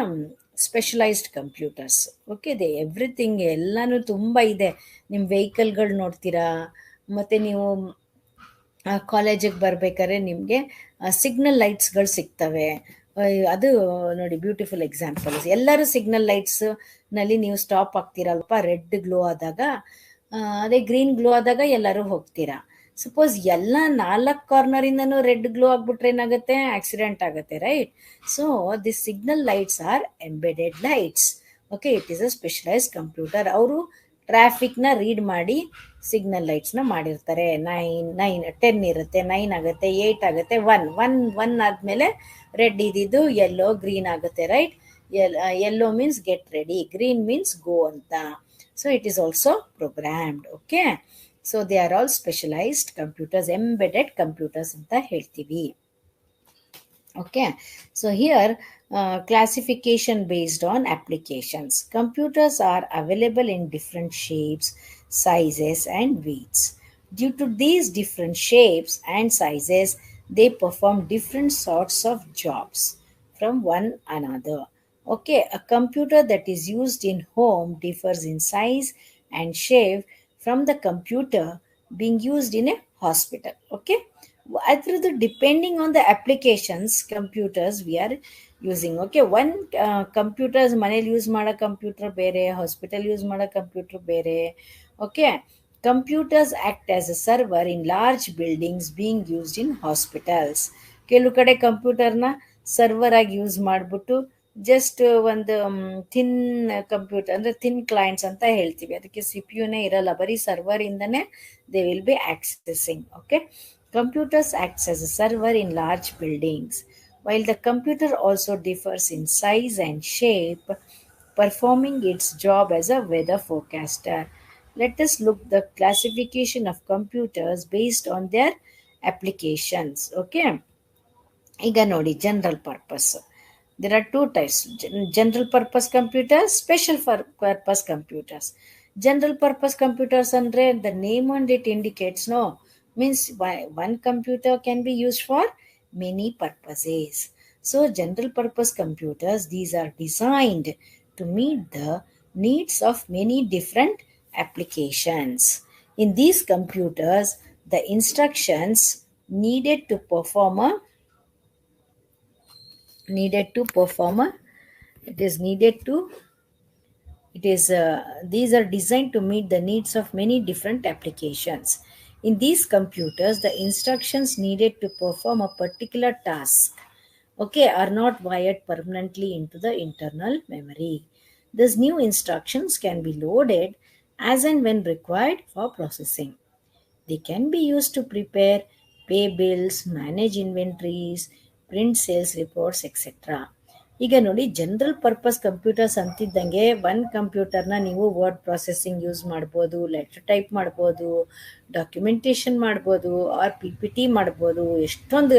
specialised computers. Okay, they everything ಎಲ್ಲನೂ ತುಂಬ ಇದೆ. ನಿಮ್ಮ ವೆಹಿಕಲ್ಗಳು ನೋಡ್ತೀರಾ, ಮತ್ತು ನೀವು ಕಾಲೇಜಿಗೆ ಬರ್ಬೇಕಾದ್ರೆ ನಿಮಗೆ ಸಿಗ್ನಲ್ ಲೈಟ್ಸ್ಗಳು ಸಿಗ್ತವೆ. ಅದು ನೋಡಿ ಬ್ಯೂಟಿಫುಲ್ ಎಕ್ಸಾಂಪಲ್ಸ್. ಎಲ್ಲರೂ ಸಿಗ್ನಲ್ ಲೈಟ್ಸ್ನಲ್ಲಿ ನೀವು ಸ್ಟಾಪ್ ಆಗ್ತೀರಲ್ಪ, ರೆಡ್ ಗ್ಲೋ ಆದಾಗ, ಅದೇ ಗ್ರೀನ್ ಗ್ಲೋ ಆದಾಗ ಎಲ್ಲರೂ ಹೋಗ್ತೀರಾ. ಸಪೋಸ್ ಎಲ್ಲ 4 ಕಾರ್ನರಿಂದನೂ ರೆಡ್ ಗ್ಲೋ ಆಗ್ಬಿಟ್ರೆ ಏನಾಗುತ್ತೆ, ಆಕ್ಸಿಡೆಂಟ್ ಆಗುತ್ತೆ, right. So the signal lights R embedded lights. Okay, it is a specialised computer. ಅವರು ಟ್ರಾಫಿಕ್ನ ರೀಡ್ ಮಾಡಿ ಸಿಗ್ನಲ್ ಲೈಟ್ಸ್ನ ಮಾಡಿರ್ತಾರೆ. 9 10 ಇರುತ್ತೆ, 9 ಆಗುತ್ತೆ, 8 ಆಗುತ್ತೆ, 1 ಆದಮೇಲೆ ರೆಡ್ ಇದ್ದಿದ್ದು ಯೆಲ್ಲೋ ಗ್ರೀನ್ ಆಗುತ್ತೆ, right. Yellow means get ready, green means go ಅಂತ. So it is also programmed. Okay, so they are all specialised computers, embedded computers ಅಂತ ಹೇಳ್ತೀವಿ. Okay, so here classification based on applications. Computers are available in different shapes, sizes and weights. Due to these different shapes and sizes, they perform different sorts of jobs from one another. Okay, a computer that is used in home differs in size and shape from the computer being used in a hospital. Okay, ಅದ್ರದ್ದು depending on the applications computers we are using. Okay, one computers ಮನೇಲಿ ಯೂಸ್ ಮಾಡೋ ಕಂಪ್ಯೂಟರ್ ಬೇರೆ, ಹಾಸ್ಪಿಟಲ್ ಯೂಸ್ ಮಾಡೋ ಕಂಪ್ಯೂಟರ್ ಬೇರೆ. Okay, computers act as a server in large buildings being used in hospitals. ಕೆಲವು ಕಡೆ ಕಂಪ್ಯೂಟರ್ನ ಸರ್ವರ್ ಆಗಿ ಯೂಸ್ ಮಾಡಿಬಿಟ್ಟು ಜಸ್ಟ್ ಒಂದು ಥಿನ್ ಕಂಪ್ಯೂಟರ್ ಅಂದರೆ ಥಿನ್ ಕ್ಲೈಂಟ್ಸ್ ಅಂತ ಹೇಳ್ತೀವಿ, ಅದಕ್ಕೆ CPU-ನೇ ಇರಲ್ಲ, ಬರೀ ಸರ್ವರಿಂದನೇ they will be accessing. Okay, computers acts as a server in large buildings. While the computer also differs in size and shape, performing its job as a weather forecaster. Let us look the classification of computers based on their applications. Okay, ಈಗ ನೋಡಿ general purpose. There are two types, general purpose computers, special purpose computers. General purpose computers andre the name and it indicates, no, means one computer can be used for many purposes. So general purpose computers, these are designed to meet the needs of many different applications. In these computers, the instructions needed to perform a needed to perform a it is needed to it is these are designed to meet the needs of many different applications. In these computers, the instructions needed to perform a particular task, okay, are not wired permanently into the internal memory. These new instructions can be loaded as and when required for processing. They can be used to prepare, pay bills, manage inventories, print sales reports, etc. ಈಗ ನೋಡಿ ಜನರಲ್ ಪರ್ಪಸ್ ಕಂಪ್ಯೂಟರ್ಸ್ ಅಂತಿದ್ದಂಗೆ ಒಂದು ಕಂಪ್ಯೂಟರ್ನ ನೀವು ವರ್ಡ್ ಪ್ರೊಸೆಸಿಂಗ್ ಯೂಸ್ ಮಾಡ್ಬೋದು, ಲೆಟರ್ ಟೈಪ್ ಮಾಡ್ಬೋದು, ಡಾಕ್ಯುಮೆಂಟೇಶನ್ ಮಾಡ್ಬೋದು, ಆರ್ ಪಿ ಪಿ ಟಿ ಮಾಡ್ಬೋದು. ಎಷ್ಟೊಂದು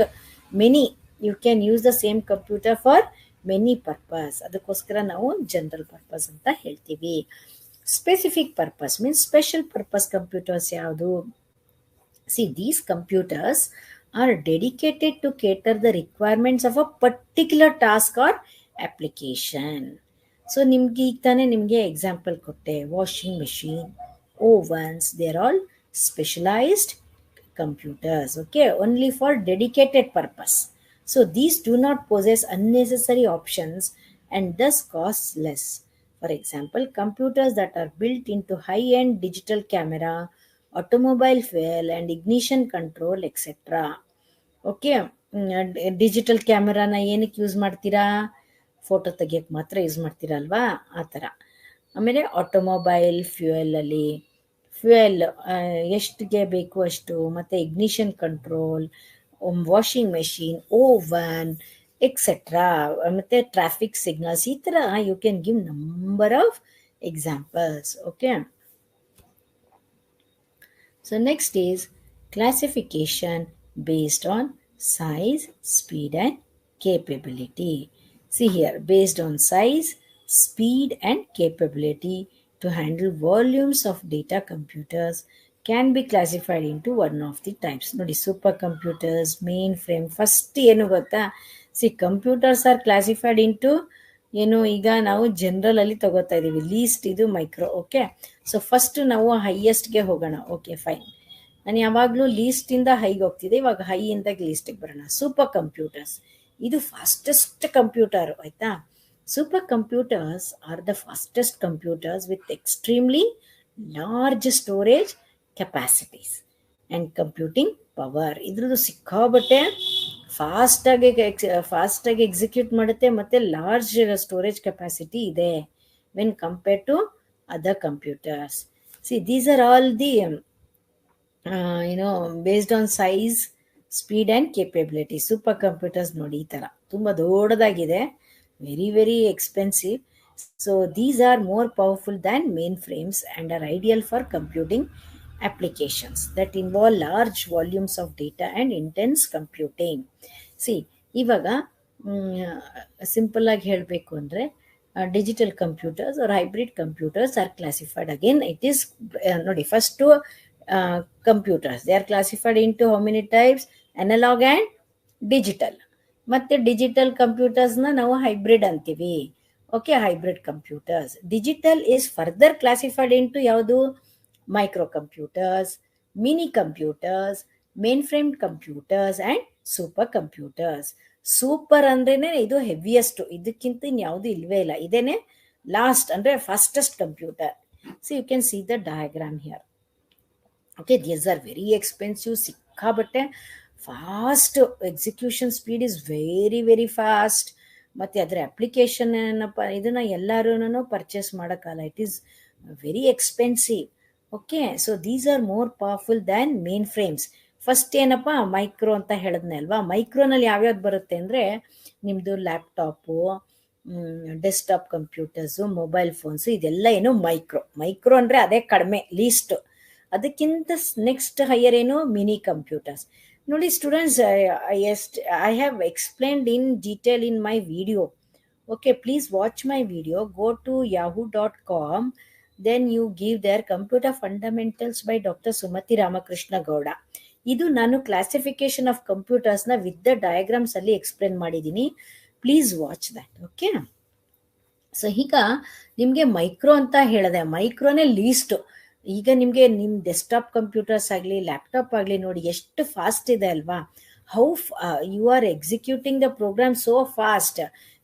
many you can use the same computer for many purpose. ಅದಕ್ಕೋಸ್ಕರ ನಾವು ಜನರಲ್ ಪರ್ಪಸ್ ಅಂತ ಹೇಳ್ತೀವಿ. Specific purpose means special purpose computers ಯಾವುದು? See, these computers are dedicated to cater the requirements of a particular task or application. So, ನಿಮ್ಗೆ ಈಗ ತಾನೇ ನಿಮಗೆ ಎಕ್ಸಾಂಪಲ್ ಕೊಟ್ಟೆ, washing machine, ovens, they are all specialized computers, okay, only for dedicated purpose. So, these do not possess unnecessary options and thus cost less. For example, computers that are built into high-end digital camera, automobile fuel and ignition control, etc. Okay, digital ಕ್ಯಾಮರಾನ ಏನಕ್ಕೆ ಯೂಸ್ ಮಾಡ್ತೀರಾ? ಫೋಟೋ ತೆಗಿಯೋಕ್ಕೆ ಮಾತ್ರ ಯೂಸ್ ಮಾಡ್ತೀರಾ ಅಲ್ವಾ? ಆ ಥರ. ಆಮೇಲೆ ಆಟೋಮೊಬೈಲ್ ಫ್ಯೂಯಲಲ್ಲಿ ಫ್ಯೂಯಲ್ ಎಷ್ಟಿಗೆ ಬೇಕು ಅಷ್ಟು, ಮತ್ತು ignition control, washing machine, oven etcetera, ಮತ್ತು ಟ್ರಾಫಿಕ್ ಸಿಗ್ನಲ್ಸ್, ಈ ಥರ you can give number of examples. Okay, so next is classification based on size, speed and capability. See here, based on size, speed and capability to handle volumes of data, computers can be classified into one of the types. Nodi, supercomputers, mainframe. First ಏನು ಗೊತ್ತಾ? See, computers are classified into ಈಗ ನಾವು ಜನರಲ್ ಅಲ್ಲಿ ತಗೋತಾ ಇದೀವಿ. ಲೀಸ್ಟ್ ಇದು ಮೈಕ್ರೋ. ಓಕೆ, ಸೊ ಫಸ್ಟ್ ನಾವು ಹೈಯೆಸ್ಟ್ಗೆ ಹೋಗೋಣ. ಓಕೆ ಫೈನ್, ನಾನು ಯಾವಾಗಲೂ ಲೀಸ್ಟಿಂದ ಹೈಗೆ ಹೋಗ್ತಿದ್ದೆ, ಇವಾಗ ಹೈಯಿಂದ ಲೀಸ್ಟಿಗೆ ಬರೋಣ. ಸೂಪರ್ ಕಂಪ್ಯೂಟರ್ಸ್, ಇದು ಫಾಸ್ಟೆಸ್ಟ್ ಕಂಪ್ಯೂಟರ್ ಆಯ್ತಾ. Super computers are the fastest computers with extremely large storage capacities and computing power. ಇದ್ರದ್ದು ಸಿಕ್ಕಾಬಟ್ಟೆ ಫಾಸ್ಟಾಗಿ ಎಕ್ಸಿಕ್ಯೂಟ್ ಮಾಡುತ್ತೆ ಮತ್ತು ಲಾರ್ಜ್ ಸ್ಟೋರೇಜ್ ಕೆಪಾಸಿಟಿ ಇದೆ when compare to other computers. See these are all the based on size, speed and capability. Super computers ನೋಡಿ ಈ ಥರ ತುಂಬ ದೊಡ್ಡದಾಗಿದೆ, very very expensive. So these are more powerful than mainframes and R ideal for computing applications that involve large volumes of data and intense computing. See ಇವಾಗ ಸಿಂಪಲ್ ಆಗಿ ಹೇಳಬೇಕು ಅಂದರೆ digital computers are hybrid computers are classified. Again it is ನೋಡಿ, first computers they are classified into how many types? Analog and digital. ಮತ್ತು ಡಿಜಿಟಲ್ ಕಂಪ್ಯೂಟರ್ಸ್ನ ನಾವು ಹೈಬ್ರಿಡ್ ಅಂತೀವಿ. Okay, hybrid computers. Digital is further classified into ಯಾವುದು? microcomputers, mini computers, mainframe computers and super computers. Super ಅಂದ್ರೇನೆ ಇದು ಹೆವಿಯೆಸ್ಟ್, ಇದಕ್ಕಿಂತ ಇನ್ಯಾವುದು ಇಲ್ವೇ ಇಲ್ಲ, ಇದೇನೆ ಲಾಸ್ಟ್ ಅಂದ್ರೆ fastest computer. So you can see the diagram here. Okay, these are very expensive, ಸಿಕ್ಕಾಬಟ್ಟೆ fast, execution speed is very very fast. ಮತ್ತು ಅದರ ಅಪ್ಲಿಕೇಶನ್ ಏನಪ್ಪ, ಇದನ್ನ ಎಲ್ಲರೂ ಪರ್ಚೇಸ್ ಮಾಡೋಕ್ಕಲ್ಲ, it is very expensive. Okay, so these are more powerful than mainframes. First ಏನಪ್ಪ, ಮೈಕ್ರೋ ಅಂತ ಹೇಳಿದ್ನೆ ಅಲ್ವಾ. ಮೈಕ್ರೋನಲ್ಲಿ ಯಾವ್ಯಾವ್ದು ಬರುತ್ತೆ ಅಂದರೆ ನಿಮ್ಮದು laptop, desktop computers, mobile phones, ಇದೆಲ್ಲ ಏನು ಮೈಕ್ರೋ ಅಂದರೆ ಅದೇ ಕಡಿಮೆ, ಲೀಸ್ಟ್. ಅದಕ್ಕಿಂತ ನೆಕ್ಸ್ಟ್ ಹೈಯರ್ ಏನು? Mini computers. ನೋಡಿ students, I have explained in detail in my video. Okay, please watch my video. Go to yahoo.com. then you give their computer fundamentals by Dr. Sumati Ramakrishna Gowda. ಇದು ನಾನು ಕ್ಲಾಸಿಫಿಕೇಶನ್ ಆಫ್ ಕಂಪ್ಯೂಟರ್ಸ್ನ ವಿತ್ ದ ಡಯಾಗ್ರಾಮ್ಸ್ ಅಲ್ಲಿ ಎಕ್ಸ್ಪ್ಲೇನ್ ಮಾಡಿದ್ದೀನಿ. Please watch that. Okay, so ಈಗ ನಿಮಗೆ ಮೈಕ್ರೋ ಅಂತ ಹೇಳಿದೆ, ಮೈಕ್ರೋನೇ ಲೀಸ್ಟ್. ಈಗ ನಿಮಗೆ ನಿಮ್ಮ ಡೆಸ್ಕ್ಟಾಪ್ ಕಂಪ್ಯೂಟರ್ಸ್ ಆಗಲಿ ಲ್ಯಾಪ್ಟಾಪ್ ಆಗಲಿ ನೋಡಿ ಎಷ್ಟು ಫಾಸ್ಟ್ ಇದೆ ಅಲ್ವಾ. How you are executing the program so fast,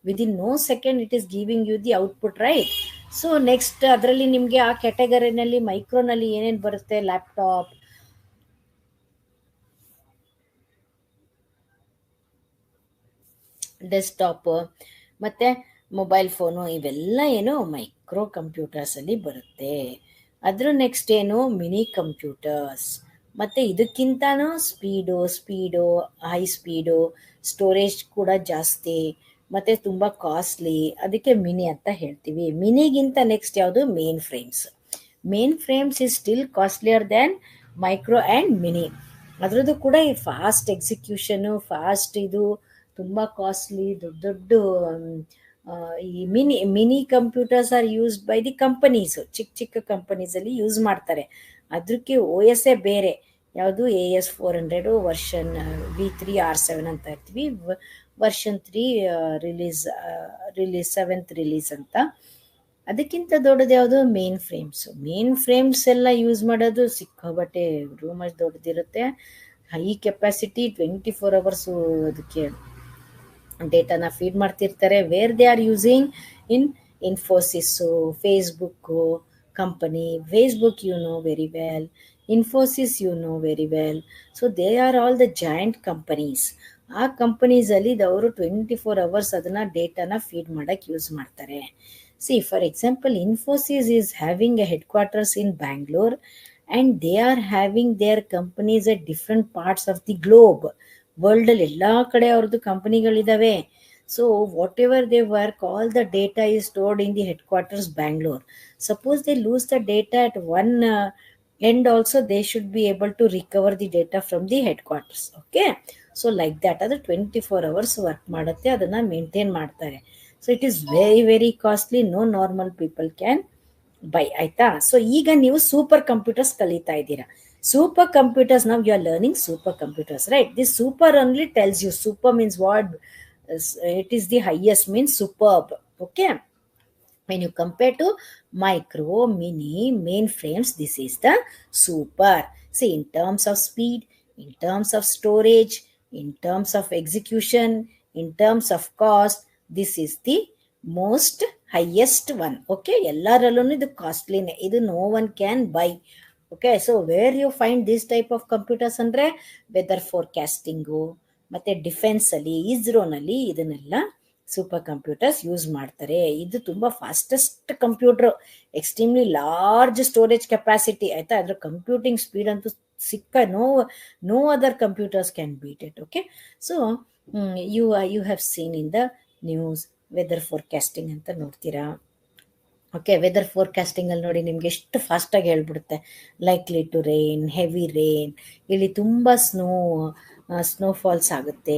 within no second it is giving you the output, right. So next ಅದರಲ್ಲಿ ನಿಮಗೆ ಆ ಕ್ಯಾಟಗರಿನಲ್ಲಿ ಮೈಕ್ರೋನಲ್ಲಿ ಏನೇನು ಬರುತ್ತೆ, ಲ್ಯಾಪ್ಟಾಪ್, ಡೆಸ್ಕ್ಟಾಪ್ ಮತ್ತು ಮೊಬೈಲ್ ಫೋನು, ಇವೆಲ್ಲ ಏನು ಮೈಕ್ರೋ ಕಂಪ್ಯೂಟರ್ಸಲ್ಲಿ ಬರುತ್ತೆ. ಅದ್ರ ನೆಕ್ಸ್ಟ್ ಏನು ಮಿನಿ ಕಂಪ್ಯೂಟರ್ಸ್, ಮತ್ತು ಇದಕ್ಕಿಂತನೂ ಸ್ಪೀಡು ಹೈ ಸ್ಪೀಡು, ಸ್ಟೋರೇಜ್ ಕೂಡ ಜಾಸ್ತಿ ಮತ್ತು ತುಂಬ ಕಾಸ್ಟ್ಲಿ, ಅದಕ್ಕೆ ಮಿನಿ ಅಂತ ಹೇಳ್ತೀವಿ. ಮಿನಿಗಿಂತ ನೆಕ್ಸ್ಟ್ ಯಾವುದು mainframes. Main frames is still costlier than micro and mini. ಅದರದ್ದು ಕೂಡ ಈ ಫಾಸ್ಟ್ ಎಕ್ಸಿಕ್ಯೂಷನು, ಫಾಸ್ಟ್ ಇದು ತುಂಬ ಕಾಸ್ಟ್ಲಿ, ದೊಡ್ಡ ದೊಡ್ಡ ಈ mini computers are used by the companies. ಚಿಕ್ಕ ಚಿಕ್ಕ ಕಂಪನೀಸಲ್ಲಿ ಯೂಸ್ ಮಾಡ್ತಾರೆ. ಅದಕ್ಕೆ ಓ ಎಸ್ ಎ ಬೇರೆ, ಯಾವುದು AS400 ವರ್ಷನ್ V3R7 ಅಂತ ಇರ್ತೀವಿ, ವರ್ಷನ್ 3 ರಿಲೀಸ್ 7th ರಿಲೀಸ್ ಅಂತ. ಅದಕ್ಕಿಂತ ದೊಡ್ಡದು ಯಾವುದು ಮೇನ್ ಫ್ರೇಮ್ಸ್. ಮೇನ್ ಫ್ರೇಮ್ಸ್ ಎಲ್ಲ ಯೂಸ್ ಮಾಡೋದು ಸಿಕ್ಕಾಬಟ್ಟೆ ರೂಮಸ್ ದೊಡ್ಡದಿರುತ್ತೆ, ಹೈ ಕೆಪಾಸಿಟಿ, 24 ಅವರ್ಸು ಅದಕ್ಕೆ ಡೇಟಾನ ಫೀಡ್ ಮಾಡ್ತಿರ್ತಾರೆ. Where they are using in Infosys, Facebook company. Facebook you know very well, Infosys you know very well. So they are all the giant companies. ಆ ಕಂಪನೀಸಲ್ಲಿ ಅವರು 24 ಅವರ್ಸ್ ಅದನ್ನು ಡೇಟಾನ ಫೀಡ್ ಮಾಡೋಕ್ಕೆ ಯೂಸ್ ಮಾಡ್ತಾರೆ. See, for example, Infosys is having a headquarters in Bangalore, and they are having their companies at different parts of the globe. World ಅಲ್ಲಿ ಎಲ್ಲ ಕಡೆ ಅವ್ರದ್ದು ಕಂಪನಿಗಳಿದಾವೆ. So whatever they work, all the data is stored in the headquarters Bangalore. Suppose they lose the data at one end also, they should be able to recover the data from the headquarters. Okay, so like that ಅದು 24 ಅವರ್ಸ್ ವರ್ಕ್ ಮಾಡುತ್ತೆ, ಅದನ್ನು ಮೇಂಟೈನ್ ಮಾಡ್ತಾರೆ. So it is very very costly, no normal people can buy, ಆಯ್ತಾ. ಸೊ ಈಗ ನೀವು ಸೂಪರ್ ಕಂಪ್ಯೂಟರ್ಸ್ ಕಲಿತಾ ಇದ್ದೀರಾ. Super computers, now you are learning super computers, right? This super only tells you, super means what? It is the highest, means superb. Okay, when you compare to micro, mini, mainframes, this is the super. See, in terms of speed, in terms of storage, in terms of execution, in terms of cost, this is the most highest one. Okay, ಎಲ್ಲರಲ್ಲೂ ಇದು ಕಾಸ್ಟ್ಲಿನೇ, ಇದು no one can buy. Okay, so where you find this type of computers ಅಂದರೆ ವೆದರ್ ಫೋರ್ಕಾಸ್ಟಿಂಗು ಮತ್ತು ಡಿಫೆನ್ಸಲ್ಲಿ, ಇಸ್ರೋನಲ್ಲಿ ಇದನ್ನೆಲ್ಲ ಸೂಪರ್ ಕಂಪ್ಯೂಟರ್ಸ್ ಯೂಸ್ ಮಾಡ್ತಾರೆ. ಇದು ತುಂಬ fastest computer, extremely large storage capacity, ಆಯಿತಾ. ಅದರ ಕಂಪ್ಯೂಟಿಂಗ್ ಸ್ಪೀಡ್ ಅಂತೂ no other computers can beat it. Okay, so you have seen in the news weather forecasting ಅಂತ ನೋಡ್ತೀರಾ. ಓಕೆ, ವೆದರ್ ಫೋರ್ಕಾಸ್ಟಿಂಗಲ್ಲಿ ನೋಡಿ ನಿಮಗೆ ಎಷ್ಟು ಫಾಸ್ಟಾಗಿ ಹೇಳ್ಬಿಡುತ್ತೆ, likely to rain, heavy rain, ಇಲ್ಲಿ ತುಂಬ ಸ್ನೋಫಾಲ್ಸ್ ಆಗುತ್ತೆ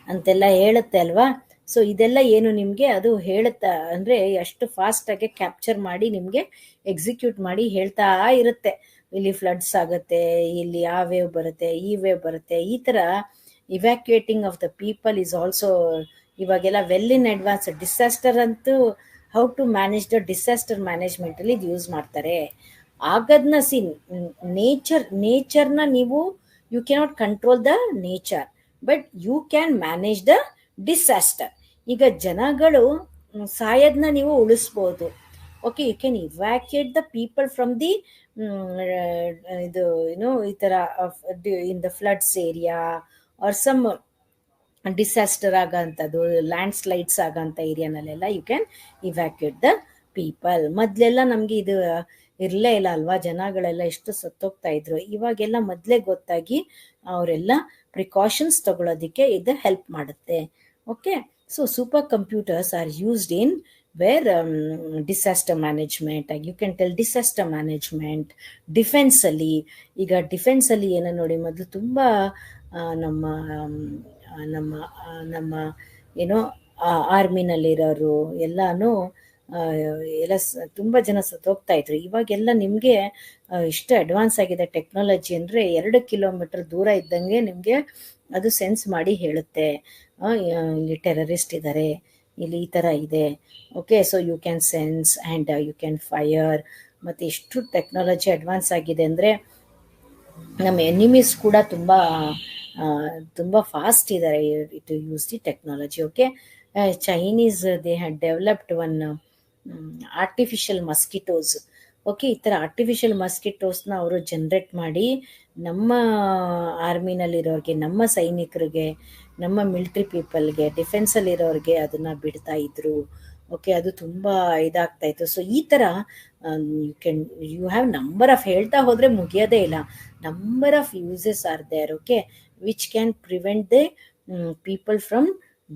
ಅಂತೆಲ್ಲ ಹೇಳುತ್ತೆ ಅಲ್ವಾ. ಸೊ ಇದೆಲ್ಲ ಏನು ನಿಮಗೆ ಅದು ಹೇಳುತ್ತಾ ಅಂದರೆ ಅಷ್ಟು ಫಾಸ್ಟಾಗಿ ಕ್ಯಾಪ್ಚರ್ ಮಾಡಿ ನಿಮಗೆ ಎಕ್ಸಿಕ್ಯೂಟ್ ಮಾಡಿ ಹೇಳ್ತಾ ಇರುತ್ತೆ. ಇಲ್ಲಿ ಫ್ಲಡ್ಸ್ ಆಗುತ್ತೆ, ಇಲ್ಲಿ ಆ ವೇವ್ ಬರುತ್ತೆ, ಈ ವೇವ್ ಬರುತ್ತೆ, ಈ ಥರ evacuating of the people is also ಇವಾಗೆಲ್ಲ ವೆಲ್ ಇನ್ ಅಡ್ವಾನ್ಸ್. ಡಿಸಾಸ್ಟರ್ ಅಂತೂ how to manage the disaster ಮ್ಯಾನೇಜ್ಮೆಂಟಲ್ಲಿ ಇದು ಯೂಸ್ ಮಾಡ್ತಾರೆ. ಆಗದ್ನ ಸಿ ನೇಚರ್ನ ನೀವು you cannot control the nature, but you can manage the disaster. ಈಗ ಜನಗಳು ಸಾಯೋದನ್ನ ನೀವು ಉಳಿಸ್ಬೋದು. Okay, you can evacuate the people from the ಇದು ಈ ಥರ in the floods area or some disaster ಆಗೋಂಥದ್ದು, ಲ್ಯಾಂಡ್ ಸ್ಲೈಡ್ಸ್ ಆಗೋಂಥ ಏರಿಯಾನಲ್ಲೆಲ್ಲ you can evacuate the people. ಮೊದಲೆಲ್ಲ ನಮಗೆ ಇದು ಇರಲೇ ಇಲ್ಲ ಅಲ್ವಾ, ಜನಗಳೆಲ್ಲ ಎಷ್ಟು ಸತ್ತೋಗ್ತಾ ಇದ್ರು. ಇವಾಗೆಲ್ಲ ಮೊದಲೇ ಗೊತ್ತಾಗಿ ಅವರೆಲ್ಲ ಪ್ರಿಕಾಷನ್ಸ್ ತಗೊಳ್ಳೋದಕ್ಕೆ ಇದು ಹೆಲ್ಪ್ ಮಾಡುತ್ತೆ. Okay, so super computers are used in where disaster management, you can tell disaster management. ಡಿಫೆನ್ಸಲ್ಲಿ, ಈಗ ಡಿಫೆನ್ಸಲ್ಲಿ ಏನೋ ನೋಡಿ, ಮೊದಲು ತುಂಬ ನಮ್ಮ ಏನೋ ಆರ್ಮಿನಲ್ಲಿರೋರು ಎಲ್ಲನೂ ಎಲ್ಲ ತುಂಬ ಜನ ಸತ್ತೋಗ್ತಾ ಇದ್ರು. ಇವಾಗೆಲ್ಲ ನಿಮಗೆ ಇಷ್ಟು ಅಡ್ವಾನ್ಸ್ ಆಗಿದೆ ಟೆಕ್ನಾಲಜಿ ಅಂದರೆ 2 ಕಿಲೋಮೀಟರ್ ದೂರ ಇದ್ದಂಗೆ ನಿಮಗೆ ಅದು ಸೆನ್ಸ್ ಮಾಡಿ ಹೇಳುತ್ತೆ, ಇಲ್ಲಿ ಟೆರರಿಸ್ಟ್ ಇದ್ದಾರೆ, ಇಲ್ಲಿ ಈ ಥರ ಇದೆ. Okay, so you can sense and you can fire. ಮತ್ತು ಎಷ್ಟು ಟೆಕ್ನಾಲಜಿ ಅಡ್ವಾನ್ಸ್ ಆಗಿದೆ ಅಂದರೆ ನಮ್ಮ ಎನಿಮೀಸ್ ಕೂಡ ತುಂಬ ಫಾಸ್ಟ್ ಇದ್ದಾರೆ to use the technology. Okay, Chinese they had developed one artificial mosquitoes. Okay, ಈ ಥರ ಆರ್ಟಿಫಿಷಿಯಲ್ ಮಸ್ಕಿಟೋಸ್ನ ಅವರು ಜನ್ರೇಟ್ ಮಾಡಿ ನಮ್ಮ ಆರ್ಮಿನಲ್ಲಿರೋರಿಗೆ, ನಮ್ಮ ಸೈನಿಕರಿಗೆ, ನಮ್ಮ ಮಿಲ್ಟ್ರಿ ಪೀಪಲ್ಗೆ, ಡಿಫೆನ್ಸಲ್ಲಿರೋರಿಗೆ ಅದನ್ನು ಬಿಡ್ತಾ ಇದ್ರು. ಓಕೆ, ಅದು ತುಂಬ ಇದಾಗ್ತಾ ಇತ್ತು. ಸೊ ಈ ಥರ ಯು ಹ್ಯಾವ್ ನಂಬರ್ ಆಫ್, ಹೇಳ್ತಾ ಹೋದರೆ ಮುಗಿಯೋದೇ ಇಲ್ಲ, number of uses are there. Okay, which can prevent the people from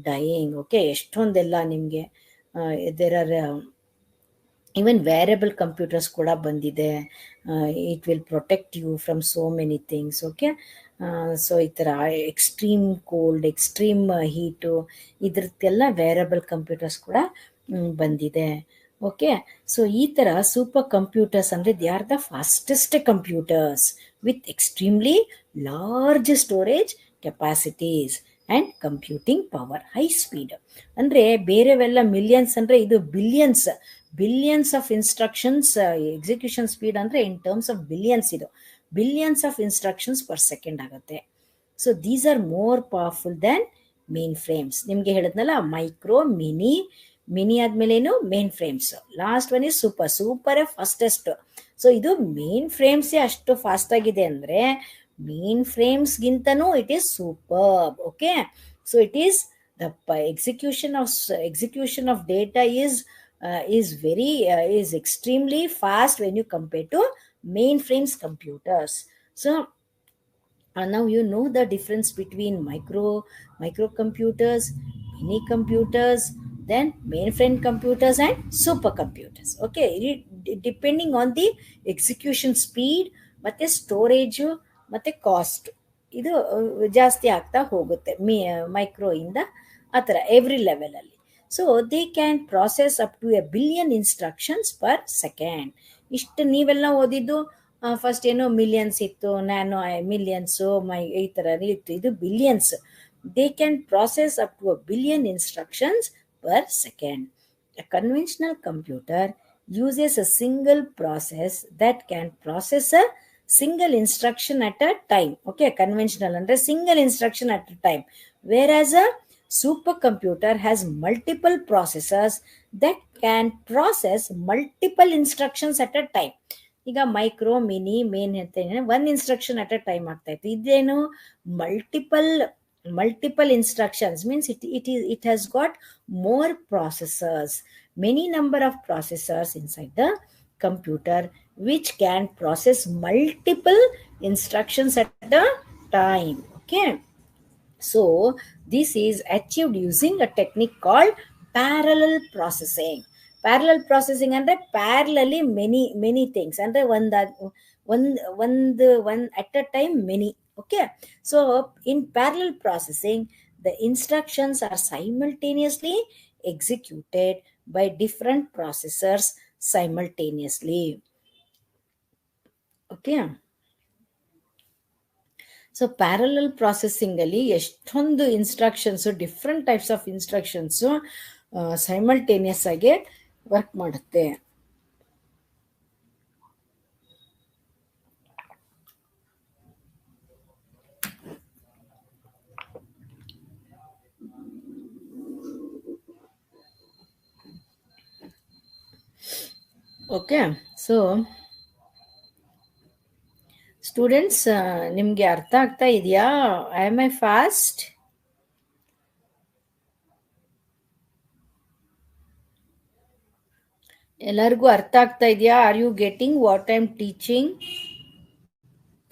dying. Okay, ಎಷ್ಟೊಂದೆಲ್ಲ ನಿಮಗೆ there are even variable computers ಕೂಡ ಬಂದಿದೆ. It will protect you from so many things. Okay, so ಈ ಥರ ಎಕ್ಸ್ಟ್ರೀಮ್ ಕೋಲ್ಡ್, ಎಕ್ಸ್ಟ್ರೀಮ್ ಹೀಟು, ಇದ್ರದ್ದೆಲ್ಲ ವೇರಿಯಬಲ್ ಕಂಪ್ಯೂಟರ್ಸ್ ಕೂಡ ಬಂದಿದೆ. ಓಕೆ, ಸೊ ಈ ಥರ ಸೂಪರ್ ಕಂಪ್ಯೂಟರ್ಸ್ ಅಂದರೆ they are the fastest computers with extremely large storage capacities and computing power, high speed. ಅಂದರೆ ಬೇರೆವೆಲ್ಲ ಮಿಲಿಯನ್ಸ್ ಅಂದರೆ ಇದು billions of instructions execution speed ಅಂದರೆ ಇನ್ ಟರ್ಮ್ಸ್ ಆಫ್ ಬಿಲಿಯನ್ಸ್, ಇದು billions of instructions per second ಆಗುತ್ತೆ. So these are more powerful than mainframes. ನಿಮಗೆ ಹೇಳಿದ್ನಲ್ಲ, ಮೈಕ್ರೋ, ಮಿನಿ ಆದ್ಮೇಲೆ ಏನು mainframes, last one is ಸೂಪರೇ ಫಾಸ್ಟೆಸ್ಟ್. ಸೊ ಇದು ಮೇನ್ ಫ್ರೇಮ್ಸೇ ಅಷ್ಟು ಫಾಸ್ಟ್ ಆಗಿದೆ ಅಂದರೆ ಮೇನ್ ಫ್ರೇಮ್ಸ್ಗಿಂತನೂ it is super. Okay, so it is the execution of data is extremely fast when you compare to mainframes computers. So now you know the difference between microcomputers, mini computers, then mainframe computers and supercomputers. Okay, depending on the execution speed ಮತ್ತೆ ಸ್ಟೋರೇಜು ಮತ್ತು ಕಾಸ್ಟ್, ಇದು ಜಾಸ್ತಿ ಆಗ್ತಾ ಹೋಗುತ್ತೆ ಮೈಕ್ರೋ ಇಂದ ಆ ಥರ ಎವ್ರಿ ಲೆವೆಲಲ್ಲಿ. So they can process up to 1 billion instructions per second. ಇಷ್ಟು ನೀವೆಲ್ಲ ಓದಿದ್ದು ಫಸ್ಟ್ ಏನೋ ಮಿಲಿಯನ್ಸ್ ಇತ್ತು, ನ್ಯಾನೋ ಮಿಲಿಯನ್ಸು, ಈ ಥರ ಇತ್ತು, ಇದು billions. They can process up to 1 billion instructions per second. A conventional computer uses a single process that can process a single instruction at a time. Okay, conventional under single instruction at a time, whereas a supercomputer has multiple processors that can process multiple instructions at a time. ಈಗ ಮೈಕ್ರೋ, ಮಿನಿ, ಮೇನ್ ಹೇಳ್ತೇನೆ, 1 instruction at a time ಆಗ್ತಾ ಇತ್ತು. ಇದೇನು multiple instructions means it has got more processors, many number of processors inside the computer which can process multiple instructions at a time. Okay, so this is achieved using a technique called parallel processing. Parallel processing ಅಂದ್ರೆ parallelly many things, ಅಂದ್ರೆ one at a time many. Okay, so in parallel processing the instructions are simultaneously executed by different processors simultaneously. Okay, so parallel processing ಅಲ್ಲಿ ಎಷ್ಟೊಂದು instructions, different types of instructions simultaneous ಆಗಿ ವರ್ಕ್ ಮಾಡುತ್ತೆ. ಓಕೆ, ಸೊ ಸ್ಟೂಡೆಂಟ್ಸ್, ನಿಮಗೆ ಅರ್ಥ ಆಗ್ತಾ ಇದೆಯಾ? Am I fast? ಎಲ್ಲರಿಗೂ ಅರ್ಥ ಆಗ್ತಾ ಇದೆಯಾ? Are you getting what I am teaching?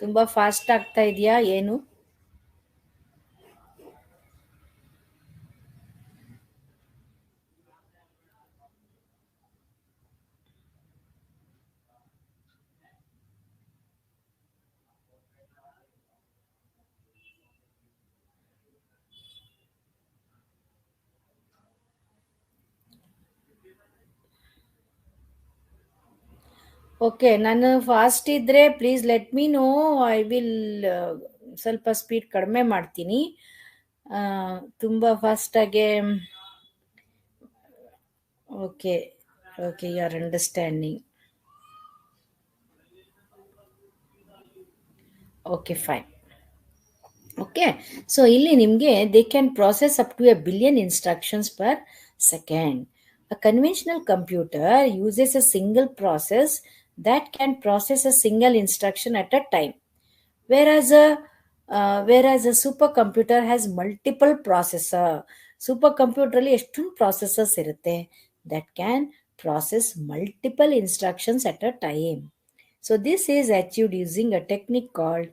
ತುಂಬಾ ಫಾಸ್ಟ್ ಆಗ್ತಾ ಇದೆಯಾ ಏನು? ಓಕೆ, ನಾನು ಫಾಸ್ಟ್ ಇದ್ದರೆ please let me know. I will ಸ್ವಲ್ಪ ಸ್ಪೀಡ್ ಕಡಿಮೆ ಮಾಡ್ತೀನಿ. ತುಂಬ ಫಾಸ್ಟಾಗೆ Okay, okay, you are understanding. Okay, fine. Okay, so ಇಲ್ಲಿ ನಿಮಗೆ they can process up to a billion instructions per second. A conventional computer uses a single process that can process a single instruction at a time, whereas a supercomputer has multiple processor. Supercomputer ಅಲ್ಲಿ ಎಷ್ಟೊಂದು processors ಇರುತ್ತೆ that can process multiple instructions at a time. So this is achieved using a technique called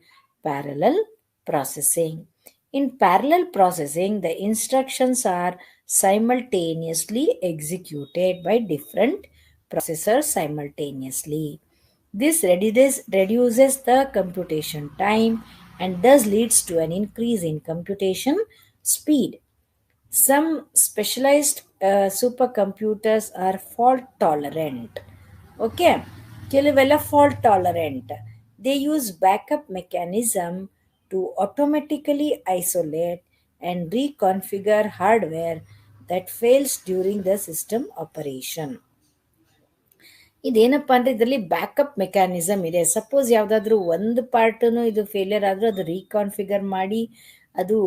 parallel processing. In parallel processing, the instructions are simultaneously executed by different processors simultaneously. This reduces the computation time and thus leads to an increase in computation speed. Some specialized supercomputers are fault tolerant. Okay, ಕೆಲವೆಲ್ಲ fault tolerant. They use backup mechanism to automatically isolate and reconfigure hardware that fails during the system operation. ಇದೇನಪ್ಪ ಅಂದರೆ ಇದರಲ್ಲಿ ಬ್ಯಾಕಪ್ ಮೆಕ್ಯಾನಿಸಮ್ ಇದೆ. ಸಪೋಸ್ ಯಾವುದಾದ್ರೂ ಒಂದು ಪಾರ್ಟನು ಇದು ಫೇಲಿಯರ್ ಆದರೂ ಅದು ರೀಕಾನ್ಫಿಗರ್ ಮಾಡಿ ಅದು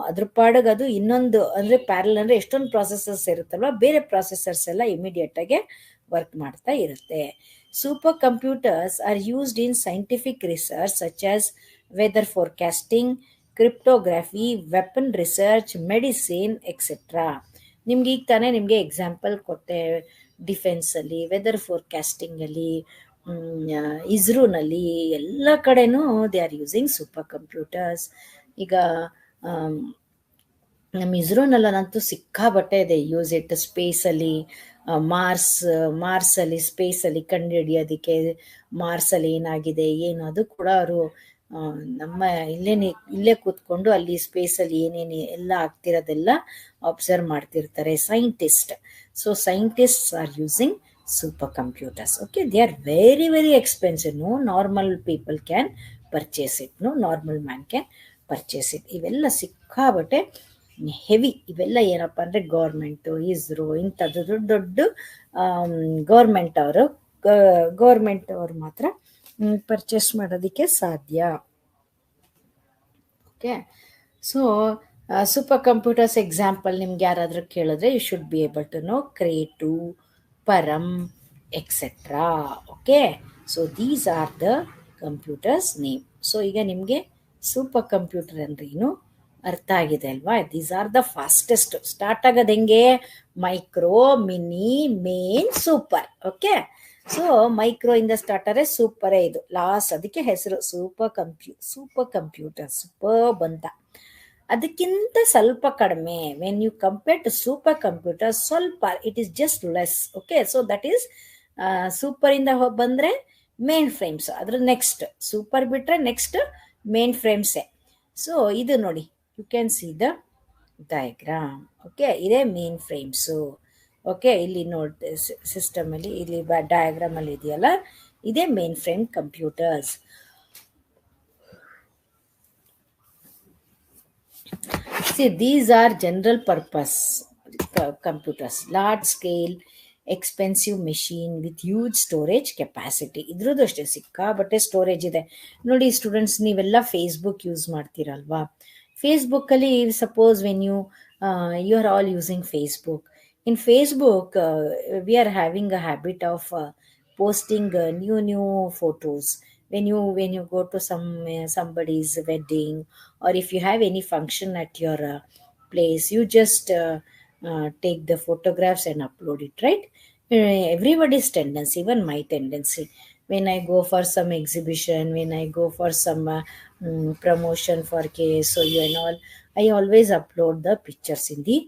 ಅದ್ರ ಪಾಡಿಗೆ ಅದು ಇನ್ನೊಂದು ಅಂದರೆ ಪ್ಯಾರಲ್ ಅಂದರೆ ಎಷ್ಟೊಂದು ಪ್ರಾಸೆಸರ್ಸ್ ಇರುತ್ತಲ್ವ, ಬೇರೆ ಪ್ರಾಸೆಸರ್ಸ್ ಎಲ್ಲ ಇಮಿಡಿಯೇಟಾಗೆ ವರ್ಕ್ ಮಾಡ್ತಾ ಇರುತ್ತೆ. Super computers are used in scientific research such as weather forecasting, cryptography, weapon research, medicine etcetera. ನಿಮ್ಗೆ ಈಗ ತಾನೇ ನಿಮಗೆ ಎಕ್ಸಾಂಪಲ್ ಕೊಟ್ಟೆ, ಡಿಫೆನ್ಸಲ್ಲಿ, ವೆದರ್ ಫೋರ್ಕಾಸ್ಟಿಂಗಲ್ಲಿ, ಇಸ್ರೋನಲ್ಲಿ ಎಲ್ಲ ಕಡೆನೂ they are using super computers. ಈಗ ನಮ್ಮ ಇಸ್ರೋನಲ್ಲಂತೂ ಸಿಕ್ಕಾಬಟ್ಟೆ ಇದೆ ಯೂಸ್ ಇಟ್. ಸ್ಪೇಸಲ್ಲಿ ಮಾರ್ಸಲ್ಲಿ ಸ್ಪೇಸಲ್ಲಿ ಕಂಡುಹಿಡಿಯೋದಕ್ಕೆ ಮಾರ್ಸಲ್ಲಿ ಏನಾಗಿದೆ ಏನು ಅದು ಕೂಡ ಅವರು ನಮ್ಮ ಇಲ್ಲೇ ಕೂತ್ಕೊಂಡು ಅಲ್ಲಿ ಸ್ಪೇಸಲ್ಲಿ ಏನೇನು ಎಲ್ಲ ಆಗ್ತಿರೋದೆಲ್ಲ ಅಬ್ಸರ್ವ್ ಮಾಡ್ತಿರ್ತಾರೆ scientist. So scientists are using super computers. Okay, they are very very expensive. No normal people can purchase it, no normal man can purchase it. ಇವೆಲ್ಲ ಸಿಕ್ಕಾಬಟ್ಟೆ ಹೆವಿ. ಇವೆಲ್ಲ ಏನಪ್ಪ ಅಂದರೆ ಗೌರ್ಮೆಂಟು, ಇಸ್ರೋ ಇಂಥದ್ದು ದೊಡ್ಡ ದೊಡ್ಡ ಗೌರ್ಮೆಂಟ್ ಅವರು ಮಾತ್ರ ಪರ್ಚೇಸ್ ಮಾಡೋದಕ್ಕೆ ಸಾಧ್ಯ. Okay, so super computers example ನಿಮ್ಗೆ ಯಾರಾದರೂ ಕೇಳಿದ್ರೆ you should be able to know ಕ್ರೇಟು, Param etcetera. Okay, so these are the computers name. So ಈಗ ನಿಮಗೆ ಸೂಪರ್ ಕಂಪ್ಯೂಟರ್ ಅಂದ್ರೆ ಏನು ಅರ್ಥ ಆಗಿದೆ ಅಲ್ವಾ? These are the fastest. Start ಆಗೋದು ಹೆಂಗೆ? Micro, mini, main, super. Okay, so micro ಇಂದ ಸ್ಟಾರ್ಟ್ ಆದರೆ ಸೂಪರೇ ಇದು ಲಾಸ್ಟ್, ಅದಕ್ಕೆ ಹೆಸರು ಸೂಪರ್ ಕಂಪ್ಯೂಟರ್. ಸೂಪರ್ ಅಂತ. ಅದಕ್ಕಿಂತ ಸ್ವಲ್ಪ ಕಡಿಮೆ, when you compare to super computer, ಸ್ವಲ್ಪ it is just less. Okay, so that is super ಇಂದ ಬಂದ್ರೆ ಮೇನ್ ಫ್ರೇಮ್ಸ್, ಅದ್ರ ನೆಕ್ಸ್ಟ್ ಸೂಪರ್ ಬಿಟ್ರೆ ನೆಕ್ಸ್ಟ್ ಮೇನ್ ಫ್ರೇಮ್ಸೇ. ಸೊ ಇದು ನೋಡಿ, you can see the diagram. Okay, ಇದೇ ಮೇನ್ ಫ್ರೇಮ್ಸು. ಓಕೆ, ಇಲ್ಲಿ ನೋಡಿ ಸಿಸ್ಟಮಲ್ಲಿ ಇಲ್ಲಿ ಡಯಾಗ್ರಾಮಲ್ಲಿ ಇದೆಯಲ್ಲ, ಇದೇ mainframe computers. See, these are general purpose computers, large scale expensive machine with huge storage capacity. ಇದ್ರದ್ದು ಅಷ್ಟೇ ಸಿಕ್ಕಾಬಟ್ಟೆ ಸ್ಟೋರೇಜ್ ಇದೆ. ನೋಡಿ ಸ್ಟೂಡೆಂಟ್ಸ್, ನೀವೆಲ್ಲ ಫೇಸ್ಬುಕ್ ಯೂಸ್ ಮಾಡ್ತೀರಲ್ವಾ? ಫೇಸ್ಬುಕ್ಕಲ್ಲಿ suppose when you are all using Facebook. In Facebook we are having a habit of posting new photos when you go to somebody's wedding, or if you have any function at your place, you just take the photographs and upload it, right? Everybody's tendency, even my tendency, when I go for some exhibition, when I go for some promotion for KSOU and all, I always upload the pictures in the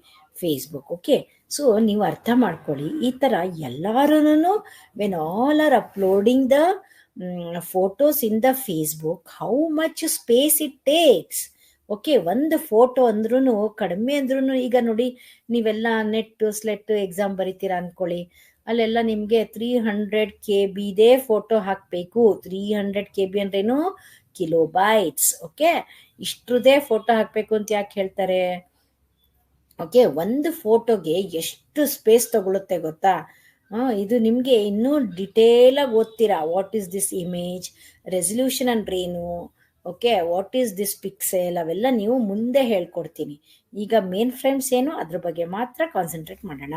Facebook. Okay, so ನೀವು ಅರ್ಥ ಮಾಡ್ಕೊಳ್ಳಿ, ಈ ಥರ ಎಲ್ಲರೂ when all are uploading the photos in the Facebook, how much space it takes. Okay, ಒಂದು ಫೋಟೋ ಅಂದ್ರೂ ಕಡಿಮೆ ಅಂದ್ರೂ, ಈಗ ನೋಡಿ ನೀವೆಲ್ಲ ಸ್ಲೆಟ್ ಎಕ್ಸಾಮ್ ಬರಿತೀರಾ ಅಂದ್ಕೊಳ್ಳಿ, ಅಲ್ಲೆಲ್ಲ ನಿಮಗೆ 300 KB ಫೋಟೋ ಹಾಕಬೇಕು. 300 KB ಅಂದ್ರೇನು? ಕಿಲೋಬೈಟ್ಸ್. ಓಕೆ, ಇಷ್ಟ್ರದೇ ಫೋಟೋ ಹಾಕಬೇಕು ಅಂತ ಯಾಕೆ ಹೇಳ್ತಾರೆ? ಓಕೆ, ಒಂದು ಫೋಟೋಗೆ ಎಷ್ಟು ಸ್ಪೇಸ್ ತಗೊಳುತ್ತೆ ಗೊತ್ತಾ? ಇದು ನಿಮಗೆ ಇನ್ನೂ ಡಿಟೇಲಾಗಿ ಓದ್ತೀರಾ. What is this image, resolution ಅಂದ್ರೆ ಏನು, okay, what is this pixel, ಅವೆಲ್ಲ ನೀವು ಮುಂದೆ ಹೇಳ್ಕೊಡ್ತೀನಿ. ಈಗ ಮೇನ್ ಫ್ರೇಮ್ಸ್ ಏನು ಅದ್ರ ಬಗ್ಗೆ ಮಾತ್ರ ಕಾನ್ಸಂಟ್ರೇಟ್ ಮಾಡೋಣ.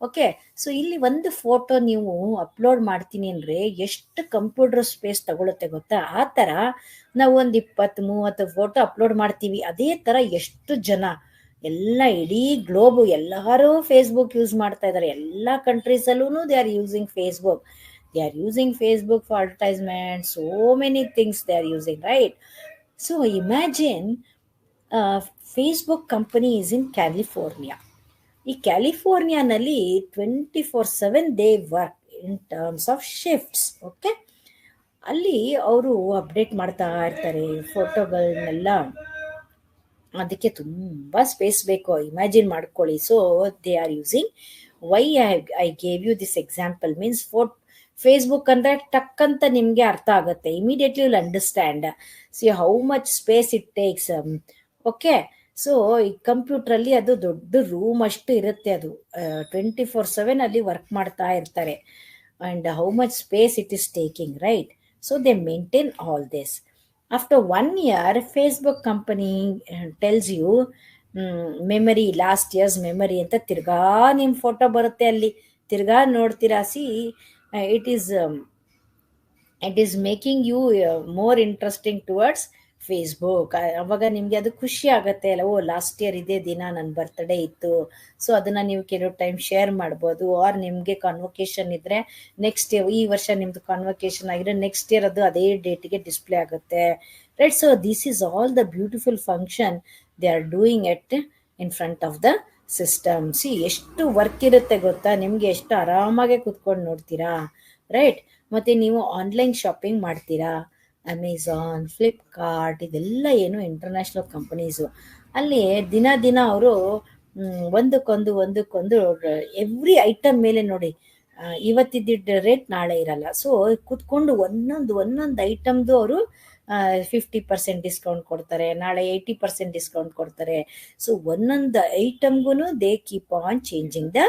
ಓಕೆ, ಸೊ ಇಲ್ಲಿ ಒಂದು ಫೋಟೋ ನೀವು ಅಪ್ಲೋಡ್ ಮಾಡ್ತೀನಿ ಅಂದರೆ ಎಷ್ಟು ಕಂಪ್ಯೂಟರ್ ಸ್ಪೇಸ್ ತಗೊಳುತ್ತೆ ಗೊತ್ತಾ? ಆ ಥರ ನಾವು ಒಂದು 20-30 ಫೋಟೋ ಅಪ್ಲೋಡ್ ಮಾಡ್ತೀವಿ. ಅದೇ ಥರ ಎಷ್ಟು ಜನ ಎಲ್ಲ ಇಡೀ ಗ್ಲೋಬು ಎಲ್ಲರೂ ಫೇಸ್ಬುಕ್ ಯೂಸ್ ಮಾಡ್ತಾ ಇದ್ದಾರೆ. ಎಲ್ಲ ಕಂಟ್ರೀಸಲ್ಲೂ they are using Facebook. They are using Facebook for advertisement. So many things they are using, right? So imagine Facebook company is in California. ಈ ಕ್ಯಾಲಿಫೋರ್ನಿಯಾನಲ್ಲಿ 24/7 they work in terms of shifts. Okay, ಅಲ್ಲಿ ಅವರು ಅಪ್ಡೇಟ್ ಮಾಡ್ತಾ ಇರ್ತಾರೆ ಫೋಟೋಗಳನ್ನೆಲ್ಲ. ಅದಕ್ಕೆ ತುಂಬ ಸ್ಪೇಸ್ ಬೇಕು, ಇಮ್ಯಾಜಿನ್ ಮಾಡ್ಕೊಳ್ಳಿ. So they are using why I gave you this example means Facebook ಅಂದರೆ ಟಕ್ ಅಂತ ನಿಮಗೆ ಅರ್ಥ ಆಗುತ್ತೆ, immediately will understand see how much space it takes. Okay, so ಈ ಕಂಪ್ಯೂಟ್ರಲ್ಲಿ ಅದು ದೊಡ್ಡ ರೂಮ್ ಅಷ್ಟು ಇರುತ್ತೆ, ಅದು 24/7 ಅಲ್ಲಿ ವರ್ಕ್ ಮಾಡ್ತಾ ಇರ್ತಾರೆ. And how much space it is taking, right? So they maintain all this. After 1 year, Facebook company tells you memory, last years memory ಅಂತ ತಿರ್ಗಾ ನಿಮ್ಮ ಫೋಟೋ ಬರುತ್ತೆ, ಅಲ್ಲಿ ತಿರ್ಗಾ ನೋಡ್ತೀರಾ. See it is making you more interesting towards Facebook. ಅವಾಗ ನಿಮಗೆ ಅದು ಖುಷಿ ಆಗುತ್ತೆ ಅಲ್ಲ, ಓ ಲಾಸ್ಟ್ ಇಯರ್ ಇದೇ ದಿನ ನನ್ನ ಬರ್ತ್ಡೇ ಇತ್ತು. ಸೊ ಅದನ್ನು ನೀವು ಕೆಲವು ಟೈಮ್ ಶೇರ್ ಮಾಡ್ಬೋದು. ಆರ್ ನಿಮಗೆ ಕಾನ್ವೊಕೇಶನ್ ಇದ್ದರೆ ನೆಕ್ಸ್ಟ್ ಇಯರ್, ಈ ವರ್ಷ ನಿಮ್ಮದು ಕಾನ್ವೊಕೇಶನ್ ಆಗಿದ್ರೆ ನೆಕ್ಸ್ಟ್ ಇಯರ್ ಅದು ಅದೇ ಡೇಟಿಗೆ ಡಿಸ್ಪ್ಲೇ ಆಗುತ್ತೆ, right? So this is all the beautiful function they are doing at in front of the system. C ಎಷ್ಟು ವರ್ಕ್ ಇರುತ್ತೆ ಗೊತ್ತಾ ನಿಮಗೆ, ಎಷ್ಟು ಆರಾಮಾಗೆ ಕೂತ್ಕೊಂಡು ನೋಡ್ತೀರಾ, ರೈಟ್? ಮತ್ತು ನೀವು ಆನ್ಲೈನ್ ಶಾಪಿಂಗ್ ಮಾಡ್ತೀರಾ, ಅಮೆಝಾನ್, ಫ್ಲಿಪ್ಕಾರ್ಟ್, ಇದೆಲ್ಲ ಏನು ಇಂಟರ್ನ್ಯಾಷನಲ್ ಕಂಪನೀಸು. ಅಲ್ಲಿ ದಿನ ಅವರು ಒಂದಕ್ಕೊಂದು ಎವ್ರಿ ಐಟಮ್ ಮೇಲೆ ನೋಡಿ, ಇವತ್ತಿದ್ದ ರೇಟ್ ನಾಳೆ ಇರಲ್ಲ. ಸೊ ಕೂತ್ಕೊಂಡು ಒಂದೊಂದು ಐಟಮ್ದು ಅವರು 50% ಡಿಸ್ಕೌಂಟ್ ಕೊಡ್ತಾರೆ, ನಾಳೆ 80% ಡಿಸ್ಕೌಂಟ್ ಕೊಡ್ತಾರೆ. ಸೊ ಒಂದೊಂದು ಐಟಮ್ಗೂ they keep on changing the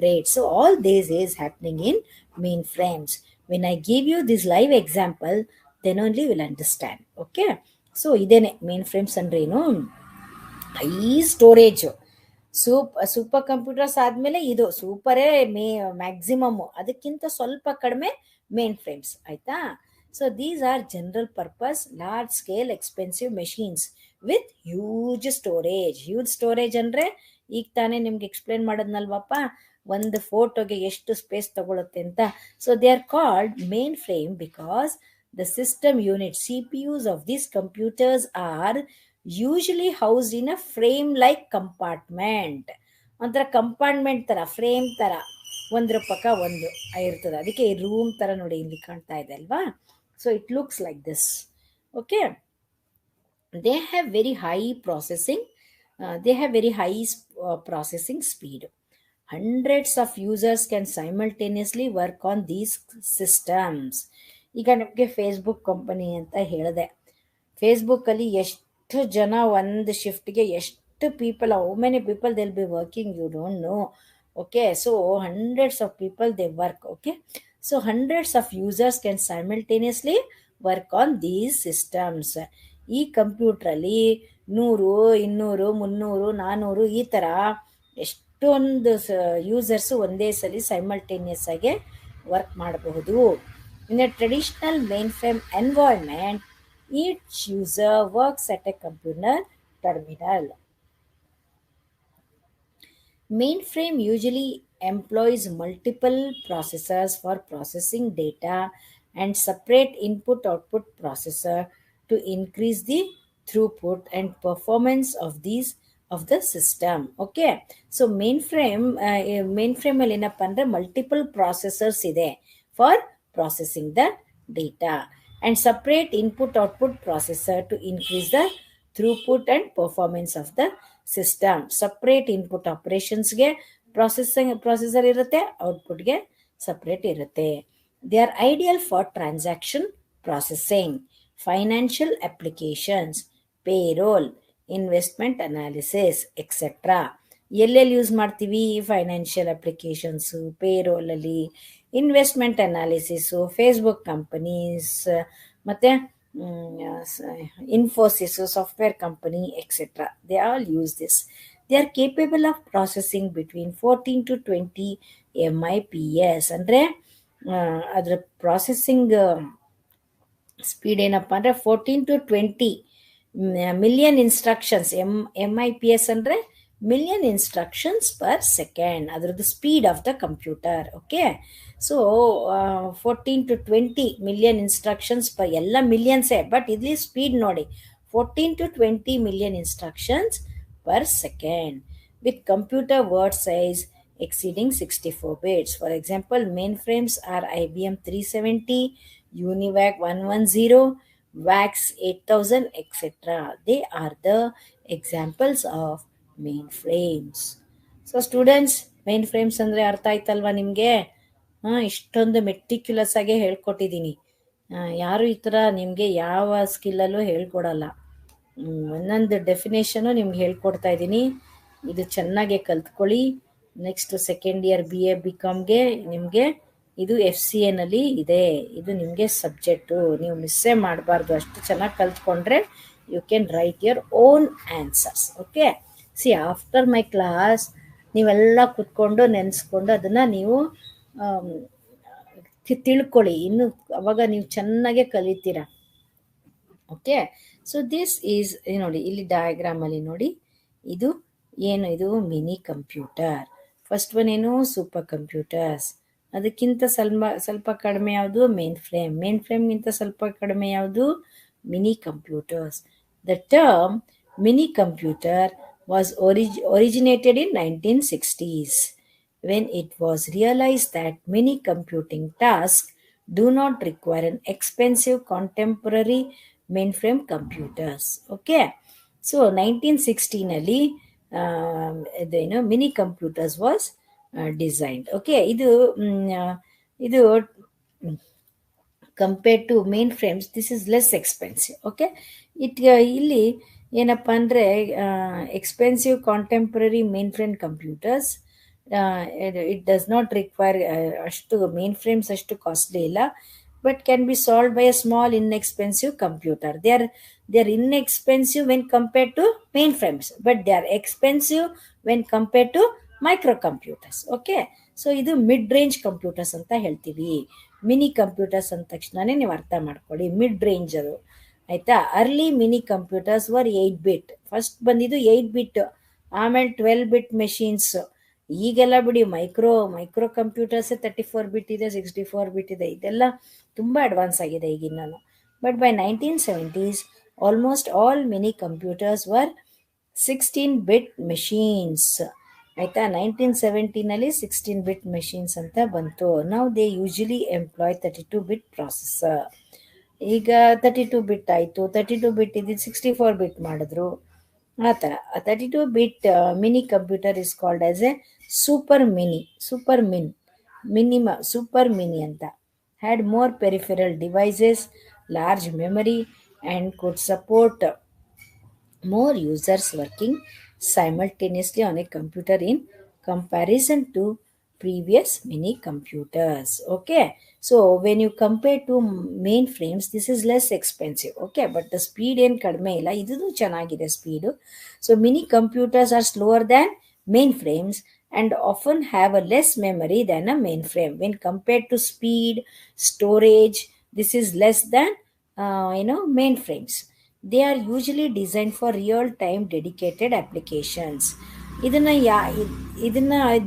rate. So all this is happening in mainframes. When I give you this live example, then only will understand. Okay, so ಇದೇನೆ ಮೇನ್ ಫ್ರೇಮ್ಸ್ ಅಂದ್ರೆ ಏನು. ಹೈ ಸ್ಟೋರೇಜ್, ಸೂಪರ್ ಕಂಪ್ಯೂಟರ್ಸ್ ಆದಮೇಲೆ ಇದು ಸೂಪರೇ ಮ್ಯಾಕ್ಸಿಮಮ್, ಅದಕ್ಕಿಂತ ಸ್ವಲ್ಪ ಕಡಿಮೆ ಮೇನ್ ಫ್ರೇಮ್ಸ್, ಆಯ್ತಾ? So these R general purpose large scale expensive ಮೆಷೀನ್ಸ್ with huge storage ಅಂದರೆ ಈಗ ತಾನೇ ನಿಮ್ಗೆ ಎಕ್ಸ್ಪ್ಲೇನ್ ಮಾಡೋದ್ನಲ್ವಪ್ಪ, ಒಂದು ಫೋಟೋಗೆ ಎಷ್ಟು ಸ್ಪೇಸ್ ತಗೊಳುತ್ತೆ ಅಂತ. So they are called main frame because the system units, CPUs of these computers are usually housed in a frame-like compartment. ಒಂಥರ ಕಂಪಾರ್ಟ್ಮೆಂಟ್ ಥರ, ಫ್ರೇಮ್ ಥರ, ಒಂದ್ರ ಪಕ್ಕ ಒಂದು ಇರ್ತದೆ. ಅದಕ್ಕೆ ರೂಮ್ ಥರ ನೋಡಿ ಇಲ್ಲಿ ಕಾಣ್ತಾ ಇದೆ ಅಲ್ವಾ? So it looks like this. Okay, they have very high processing speed. Hundreds of users can simultaneously work on these systems. ಈಗ ನಮಗೆ ಫೇಸ್ಬುಕ್ ಕಂಪನಿ ಅಂತ ಹೇಳಿದೆ. ಫೇಸ್ಬುಕ್ಕಲ್ಲಿ ಎಷ್ಟು ಜನ ಒಂದು ಶಿಫ್ಟ್ಗೆ ಎಷ್ಟು people, how many people they will be working, you don't know. Okay, so hundreds of people they work. Okay, so hundreds of users can simultaneously work on these systems. ಈ ಕಂಪ್ಯೂಟ್ರಲ್ಲಿ 100, 200, 300, 400 ಈ ಥರ ಎಷ್ಟೊಂದು ಯೂಸರ್ಸು ಒಂದೇ ಸಲ ಸೈಮಲ್ಟೇನಿಯಸ್ ಆಗಿ ವರ್ಕ್ ಮಾಡಬಹುದು. In a traditional mainframe environment, each user works at a computer terminal. Mainframe usually employs multiple processors for processing data and separate input-output processor to increase the throughput and performance of the system. Okay, so mainframe ಅಲ್ಲಿ ಏನಪ್ಪ ಅಂದರೆ ಮಲ್ಟಿಪಲ್ ಪ್ರಾಸೆಸರ್ಸ್ ಇದೆ for processing the data and separate input-output processor to increase the throughput and performance of the system. Separate input operationsಗೆ processor ಇರುತ್ತೆ, ಔಟ್ಪುಟ್ಗೆ ಸಪ್ರೇಟ್ ಇರುತ್ತೆ. They are ideal for transaction processing, financial applications, payroll, investment analysis, etc. ಎಲ್ಲೆಲ್ಲಿ ಯೂಸ್ ಮಾಡ್ತೀವಿ? ಫೈನಾನ್ಷಿಯಲ್ ಅಪ್ಲಿಕೇಶನ್ಸು, ಪೇರೋಲಲ್ಲಿ, ಇನ್ವೆಸ್ಟ್ಮೆಂಟ್ ಅನಾಲಿಸಿಸು, ಫೇಸ್ಬುಕ್ ಕಂಪನೀಸ್, ಮತ್ತು Infosys, software company, etcetera. They all use this. They are capable of processing between 14 to 20 MIPS. ಅಂದರೆ ಅದರ ಪ್ರಾಸೆಸಿಂಗ್ ಸ್ಪೀಡ್ ಏನಪ್ಪ ಅಂದರೆ 14 to 20 ಮಿಲಿಯನ್ ಇನ್ಸ್ಟ್ರಕ್ಷನ್ಸ್. MIPS ಅಂದರೆ ಮಿಲಿಯನ್ ಇನ್ಸ್ಟ್ರಕ್ಷನ್ಸ್ ಪರ್ ಸೆಕೆಂಡ್, ಅದರದ್ದು speed of the computer. Okay, so 14 to 20 million instructions per, ಎಲ್ಲ ಮಿಲಿಯನ್ಸೇ, ಬಟ್ ಇಲ್ಲಿ ಸ್ಪೀಡ್ ನೋಡಿ, 14 to 20 million instructions per second, with computer word size exceeding 64 bits. For example, mainframes are IBM 370, UNIVAC 110, VAX 8000, etc. They are the examples of mainframes. So students, mainframes ಅಂದರೆ ಅರ್ಥ ಆಯ್ತಲ್ವಾ ನಿಮಗೆ? ಇಷ್ಟೊಂದು ಮೆಟಿಕ್ಯುಲಸ್ ಆಗಿ ಹೇಳ್ಕೊಟ್ಟಿದ್ದೀನಿ. ಯಾರು ಈ ಥರ ನಿಮಗೆ ಯಾವ ಸ್ಕಿಲ್ಲಲ್ಲೂ ಹೇಳ್ಕೊಡಲ್ಲ. ಒಂದೊಂದು ಡೆಫಿನೇಷನು ನಿಮ್ಗೆ ಹೇಳ್ಕೊಡ್ತಾ ಇದ್ದೀನಿ. ಇದು ಚೆನ್ನಾಗೆ ಕಲ್ತ್ಕೊಳ್ಳಿ. ನೆಕ್ಸ್ಟ್ ಸೆಕೆಂಡ್ ಇಯರ್ BA BComಗೆ ನಿಮಗೆ ಇದು FCA ನಲ್ಲಿ ಇದೆ. ಇದು ನಿಮಗೆ ಸಬ್ಜೆಕ್ಟು, ನೀವು ಮಿಸ್ಸೇ ಮಾಡಬಾರ್ದು. ಅಷ್ಟು ಚೆನ್ನಾಗಿ ಕಲ್ತ್ಕೊಂಡ್ರೆ you can write your own answers. Okay, see after my class ನೀವೆಲ್ಲ ಕೂತ್ಕೊಂಡು ನೆನೆಸ್ಕೊಂಡು ಅದನ್ನು ನೀವು ತಿಳ್ಕೊಳ್ಳಿ. ಇನ್ನು ಅವಾಗ ನೀವು ಚೆನ್ನಾಗೆ ಕಲಿತೀರ. ಓಕೆ, ಸೊ ದಿಸ್ ಈಸ್, ನೋಡಿ ಇಲ್ಲಿ ಡಯಾಗ್ರಾಮಲ್ಲಿ ನೋಡಿ, ಇದು ಏನು, ಇದು ಮಿನಿ ಕಂಪ್ಯೂಟರ್. ಫಸ್ಟ್ ಒನ್ ಏನು, ಸೂಪರ್ ಕಂಪ್ಯೂಟರ್ಸ್. ಅದಕ್ಕಿಂತ ಸ್ವಲ್ಪ ಕಡಿಮೆ ಯಾವುದು, ಮೇನ್ ಫ್ರೇಮ್ಗಿಂತ ಸ್ವಲ್ಪ ಕಡಿಮೆ ಯಾವುದು, mini computers. The term mini computer was originated in 1960s when it was realized that many computing tasks do not require an expensive contemporary mainframe computers. Okay, so 1960 ನಲ್ಲಿ ಇದೇನು mini computers was designed. Okay, ಇದು compared to mainframes this is less expensive. Okay, ಇಲ್ಲಿ ಏನಪ್ಪ ಅಂದರೆ expensive contemporary mainframe computers, it does not require ಅಷ್ಟು ಮೇನ್ ಫ್ರೇಮ್ಸ್ ಅಷ್ಟು ಕಾಸ್ಟ್ಲಿ ಇಲ್ಲ, but can be solve by a small inexpensive computer. They are inexpensive when compared to mainframes, but they are expensive when compared to micro computers. Okay, so ಇದು ಮಿಡ್ ರೇಂಜ್ ಕಂಪ್ಯೂಟರ್ಸ್ ಅಂತ ಹೇಳ್ತೀವಿ. ಮಿನಿ ಕಂಪ್ಯೂಟರ್ಸ್ ಅಂದ ತಕ್ಷಣನೇ ನೀವು ಅರ್ಥ ಮಾಡ್ಕೊಳ್ಳಿ, ಮಿಡ್ ರೇಂಜ್ ಅದು. ಆಯಿತಾ? Early mini computers var 8 bit. First ಬಂದಿದ್ದು 8 bit, ಆಮೇಲೆ 12 bit ಮೆಷಿನ್ಸ್. ಈಗೆಲ್ಲ ಬಿಡಿ ಮೈಕ್ರೋ ಕಂಪ್ಯೂಟರ್ಸೇ 34 bit ಇದೆ, 64 bit ಇದೆ. ಇದೆಲ್ಲ ತುಂಬ ಅಡ್ವಾನ್ಸ್ ಆಗಿದೆ ಈಗಿನ್ನೂ. But by 1970s almost all mini computers were 16 bit machines. ಆಯಿತಾ? 1970ನಲ್ಲಿ 16 bit ಮೆಷೀನ್ಸ್ ಅಂತ ಬಂತು. ನಾವು they usually employ 32 bit processor. ಈಗ 32 bit ಆಯಿತು, 32 bit ಇದ್ದಿದ್ದು 64 bit ಮಾಡಿದ್ರು. ಆ ಥರ 32 bit mini computer is called as a super mini ಅಂತ. Had more peripheral devices, large memory and could support more users working simultaneously on a computer in comparison to previous mini computers. Okay, so when you compare to mainframes, this is less expensive. Okay, but the speed ಏನು ಕಡಿಮೆ ಇಲ್ಲ, ಇದು ಚೆನ್ನಾಗಿದೆ speed. So mini computers R slower than mainframes and often have a less memory than a mainframe. When compared to speed, storage, this is less than mainframes. They are usually designed for real-time dedicated applications.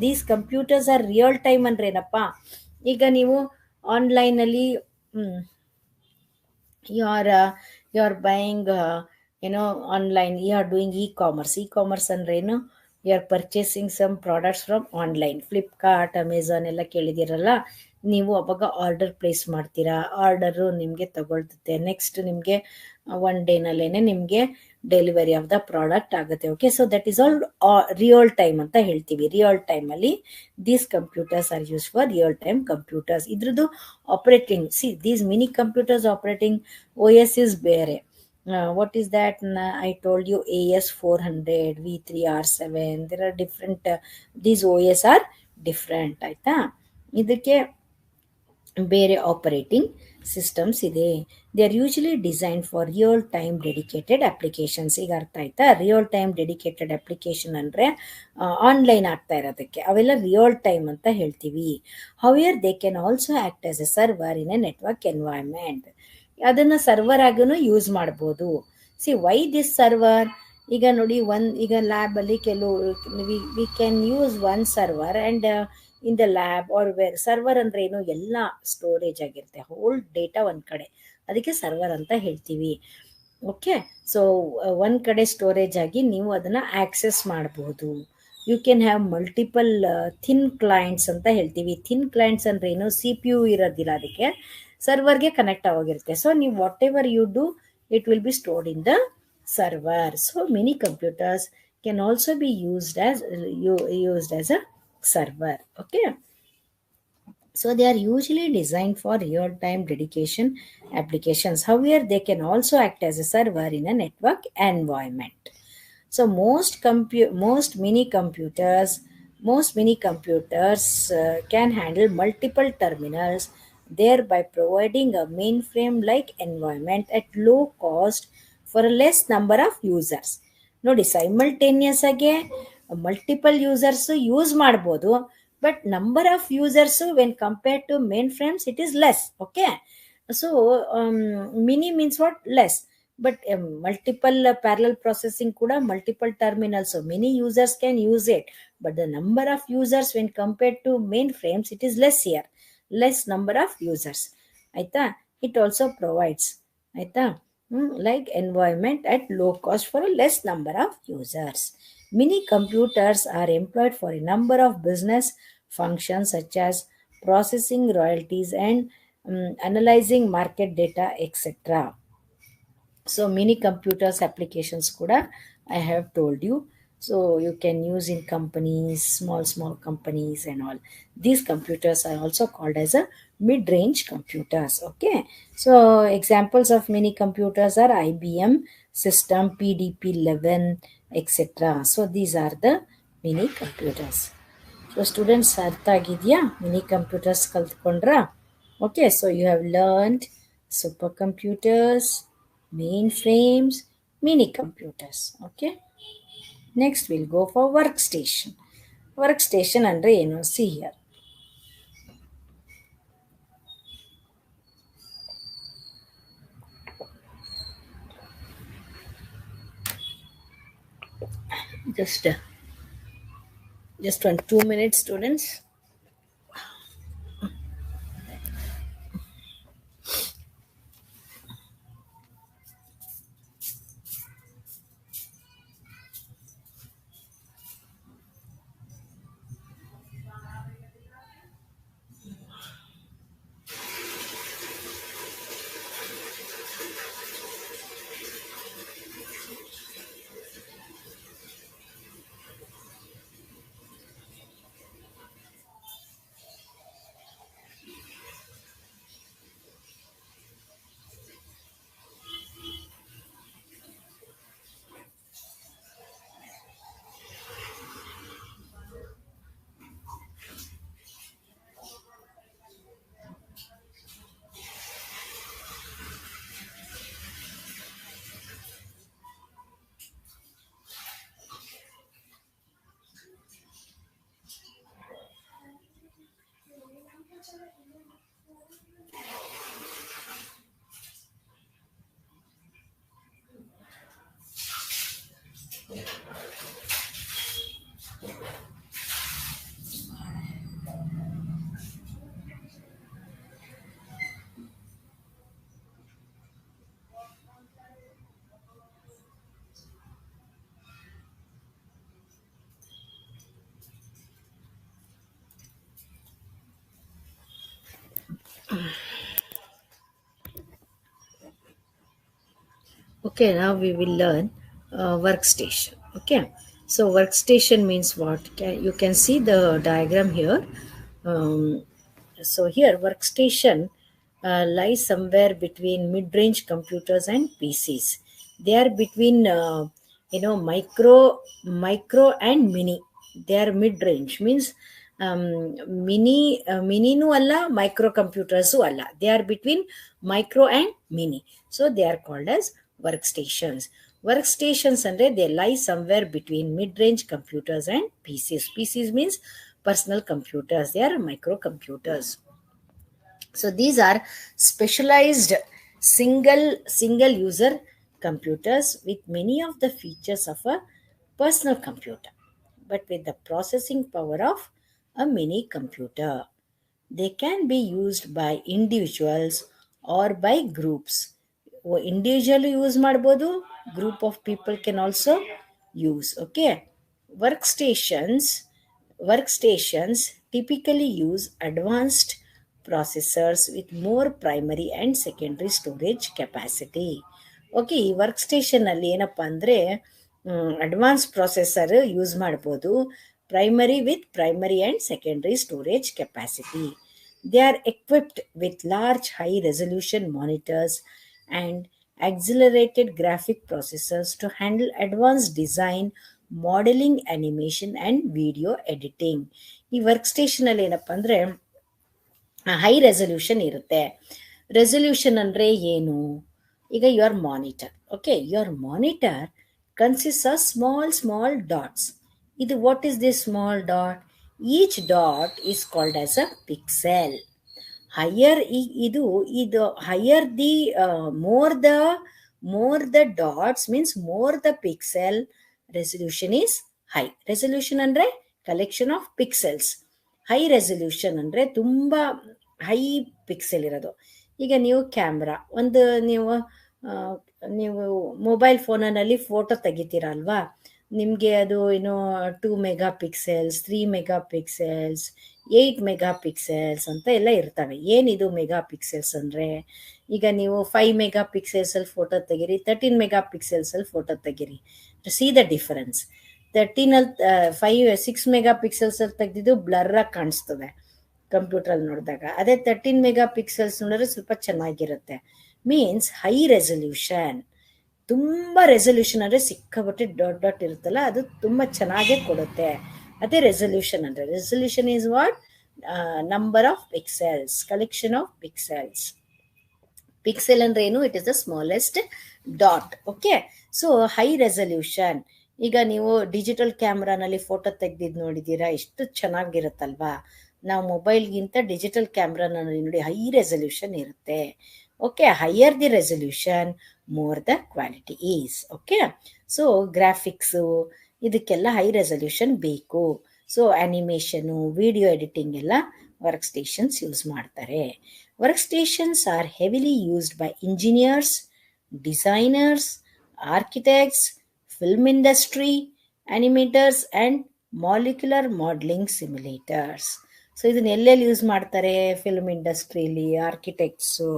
These computers are real-time ಅಂದ್ರೆ ಏನಪ್ಪ? ಈಗ ನೀವು ಆನ್ಲೈನಲ್ಲಿ you are buying online, you are doing e-commerce ಅಂದ್ರೆ ಏನು? You are purchasing some products from online, Flipkart, Amazon ಎಲ್ಲ ಕೇಳಿದಿರಲ್ಲ. ನೀವು ಅವಾಗ ಆರ್ಡರ್ ಪ್ಲೇಸ್ ಮಾಡ್ತೀರಾ, ಆರ್ಡರು ನಿಮಗೆ ತಗೊಳ್ತದೆ. ನೆಕ್ಸ್ಟ್ ನಿಮಗೆ 1 ಡೇನಲ್ಲೇ ನಿಮಗೆ ಡೆಲಿವರಿ ಆಫ್ ದ ಪ್ರಾಡಕ್ಟ್ ಆಗುತ್ತೆ. Okay, so that is all real time ಅಂತ ಹೇಳ್ತೀವಿ. ರಿಯಲ್ ಟೈಮಲ್ಲಿ these computers are use for real time computers. ಇದ್ರದ್ದು operating, these mini computers operating OS is ಬೇರೆ. What is that? I told you AS400, V3R7. There are different, these OS are different. ಆಯ್ತಾ ಇದಕ್ಕೆ ಬೇರೆ ಆಪರೇಟಿಂಗ್ ಸಿಸ್ಟಮ್ಸ್ ಇದೆ. They are usually design for real time dedicated applications. ಈಗ ಅರ್ಥ ಆಯ್ತಾ? ರಿಯಲ್ ಟೈಮ್ ಡೆಡಿಕೇಟೆಡ್ ಅಪ್ಲಿಕೇಶನ್ ಅಂದರೆ ಆನ್ಲೈನ್ ಆಗ್ತಾ ಇರೋದಕ್ಕೆ ಅವೆಲ್ಲ ರಿಯಲ್ ಟೈಮ್ ಅಂತ ಹೇಳ್ತೀವಿ. However they can also act as a server in a network environment. ಅದನ್ನು ಸರ್ವರ್ ಆಗೂ ಯೂಸ್ ಮಾಡ್ಬೋದು. See why this server? ಈಗ ನೋಡಿ, ಈಗ ಲ್ಯಾಬಲ್ಲಿ ಕೆಲವು we can use one server and in the lab are where. Server ಅಂದ್ರೆ ಏನು? ಎಲ್ಲ ಸ್ಟೋರೇಜ್ ಆಗಿರುತ್ತೆ, ಹೋಲ್ ಡೇಟಾ ಒಂದು ಕಡೆ, ಅದಕ್ಕೆ ಸರ್ವರ್ ಅಂತ ಹೇಳ್ತೀವಿ. ಓಕೆ, ಸೊ ಒಂದು ಕಡೆ ಸ್ಟೋರೇಜ್ ಆಗಿ ನೀವು ಅದನ್ನು ಆಕ್ಸೆಸ್ ಮಾಡಬಹುದು. You can have multiple thin clients ಅಂತ ಹೇಳ್ತೀವಿ. ಥಿನ್ ಕ್ಲೈಂಟ್ಸ್ ಅಂದ್ರೆ ಏನು? ಸಿ ಪಿ ಯು ಇರೋದಿಲ್ಲ, ಅದಕ್ಕೆ ಸರ್ವರ್ಗೆ ಕನೆಕ್ಟ್ ಆಗೋಗಿರುತ್ತೆ. ಸೊ ನೀವು whatever you do, it will be stored in the server. So mini computers can also be used as a server. Okay, so they are usually designed for real-time dedication applications. However, they can also act as a server in a network environment. So most mini computers can handle multiple terminals, thereby providing a mainframe-like environment at low cost for a less number of users. ನೋಡಿ, ಸೈಮಲ್ಟೇನಿಯಸ್ ಆಗಿ ಮಲ್ಟಿಪಲ್ ಯೂಸರ್ಸ್ ಯೂಸ್ ಮಾಡ್ಬೋದು, but number of users when compared to mainframes it is less. Okay, so mini means what? Less. But multiple parallel processing ಕೂಡ multiple terminals, many users can use it, but the number of users when compared to mainframes it is less here, less number of users. ಆಯ್ತಾ? ಇಟ್ ಆಲ್ಸೋ ಪ್ರೊವೈಡ್ಸ್, ಆಯ್ತಾ, like environment at low cost for a less number of users. Mini computers are employed for a number of business functions such as processing royalties and analyzing market data, etc. So mini computers applications kuda I have told you. So you can use in companies, small companies and all. These computers are also called as a mid-range computers. Okay, so examples of mini computers are IBM system, PDP-11, etc. So these are the mini computers. So students, ಅರ್ಥ ಆಗಿದೆಯಾ? ಮಿನಿ ಕಂಪ್ಯೂಟರ್ಸ್ ಕಲ್ತ್ಕೊಂಡ್ರಾ? Okay, so you have learned supercomputers, mainframes, mini computers. Okay, next we'll go for workstation. Workstation andre ಏನು? See here. Just 2 minutes, students. Okay, now we will learn workstation. Okay, so workstation means what? You can see the diagram here. So here workstation lies somewhere between mid-range computers and PCs. They are between micro and mini. They are mid range, means mininu alla, micro computers alla. They are between micro and mini. So they are called as workstations. Workstations andre they lie somewhere between mid-range computers and PCs. PCs means personal computers. They are microcomputers. So these are specialized single user computers with many of the features of a personal computer, but with the processing power of a mini computer. They can be used by individuals or by groups. Individually use ಮಾಡಬಹುದು, group of people can also use. Okay, workstations workstations typically use advanced processors with more primary and secondary storage capacity. Okay, ಈ ವರ್ಕ್ ಸ್ಟೇಷನಲ್ಲಿ ಏನಪ್ಪ ಅಂದರೆ ಅಡ್ವಾನ್ಸ್ ಪ್ರೊಸೆಸರ್ ಯೂಸ್ ಮಾಡ್ಬೋದು, primary with primary and secondary storage capacity. They are equipped with large high resolution monitors and accelerated graphic processors to handle advanced design, modeling, animation and video editing. ಈ ವರ್ಕ್ ಸ್ಟೇಷನಲ್ಲಿ ಏನಪ್ಪ ಅಂದರೆ ಹೈ ರೆಸಲ್ಯೂಷನ್ ಇರುತ್ತೆ. ರೆಸಲ್ಯೂಷನ್ ಅಂದರೆ ಏನು? ಈಗ your monitor, okay, your monitor consist of small dots. ಇದು what is this small dot? Each dot is called as a pixel. Higher ಇದು higher the more the dots means more the pixel, resolution is high. resolution ಅಂದ್ರೆ collection of pixels. High resolution ಅಂದರೆ ತುಂಬ ಹೈ ಪಿಕ್ಸೆಲ್ ಇರೋದು. ಈಗ ನೀವು ಕ್ಯಾಮ್ರಾ ನೀವು ಮೊಬೈಲ್ ಫೋನಲ್ಲಿ ಫೋಟೋ ತೆಗಿತೀರ ಅಲ್ವಾ, ನಿಮಗೆ ಅದು 2 mega pixels, 3 mega pixels, 8 mega pixels ಅಂತ ಎಲ್ಲ ಇರ್ತವೆ. ಏನಿದು ಮೆಗಾ ಪಿಕ್ಸೆಲ್ಸ್ ಅಂದರೆ, ಈಗ ನೀವು 5 ಮೆಗಾ ಪಿಕ್ಸೆಲ್ಸಲ್ಲಿ ಫೋಟೋ ತೆಗೀರಿ, 13 ಮೆಗಾ ಪಿಕ್ಸೆಲ್ಸಲ್ಲಿ ಫೋಟೋ ತೆಗೀರಿ, ಸಿ ದ ಡಿಫರೆನ್ಸ್. 6 ಮೆಗಾ ಪಿಕ್ಸೆಲ್ಸಲ್ಲಿ ತೆಗೆದಿದ್ದು ಬ್ಲರ್ರಾಗಿ ಕಾಣಿಸ್ತದೆ ಕಂಪ್ಯೂಟ್ರಲ್ಲಿ ನೋಡಿದಾಗ. ಅದೇ 13 ಮೆಗಾ ಪಿಕ್ಸೆಲ್ಸ್ ನೋಡಿದ್ರೆ ಸ್ವಲ್ಪ ಚೆನ್ನಾಗಿರುತ್ತೆ. ಮೀನ್ಸ್ ಹೈ ರೆಸಲ್ಯೂಷನ್, ತುಂಬ ರೆಸಲ್ಯೂಷನ್ ಅಂದರೆ ಸಿಕ್ಕಾಪಟ್ಟೆ ಡಾಟ್ ಇರುತ್ತಲ್ಲ, ಅದು ತುಂಬ ಚೆನ್ನಾಗೇ ಕೊಡುತ್ತೆ. ಅದೇ ರೆಸಲ್ಯೂಷನ್ ಅಂದರೆ. Resolution is what? Number of pixels, collection of pixels. Pixel ಅಂದ್ರೆ ಏನು? It is the smallest dot. Okay, so high resolution. ಈಗ ನೀವು ಡಿಜಿಟಲ್ ಕ್ಯಾಮ್ರಾನಲ್ಲಿ ಫೋಟೋ ತೆಗ್ದಿದ್ದು ನೋಡಿದ್ದೀರಾ, ಎಷ್ಟು ಚೆನ್ನಾಗಿರುತ್ತಲ್ವಾ? ನಾವು ಮೊಬೈಲ್ಗಿಂತ ಡಿಜಿಟಲ್ ಕ್ಯಾಮ್ರಾನಲ್ಲಿ ನೋಡಿ ಹೈ ರೆಸಲ್ಯೂಷನ್ ಇರುತ್ತೆ. Okay, higher the resolution more the quality is. Okay, so graphics ಇದಕ್ಕೆಲ್ಲ ಹೈ ರೆಸಲ್ಯೂಷನ್ ಬೇಕು. ಸೊ ಆನಿಮೇಷನು, ವಿಡಿಯೋ ಎಡಿಟಿಂಗ್ ಎಲ್ಲ ವರ್ಕ್ ಸ್ಟೇಷನ್ಸ್ ಯೂಸ್ ಮಾಡ್ತಾರೆ. Work stations are heavily used by engineers, designers, architects, film industry, animators and molecular modeling simulators. ಸೊ ಇದನ್ನ ಎಲ್ಲೆಲ್ಲಿ ಯೂಸ್ ಮಾಡ್ತಾರೆ? ಫಿಲ್ಮ್ ಇಂಡಸ್ಟ್ರಿಲಿ, ಆರ್ಕಿಟೆಕ್ಟ್ಸು,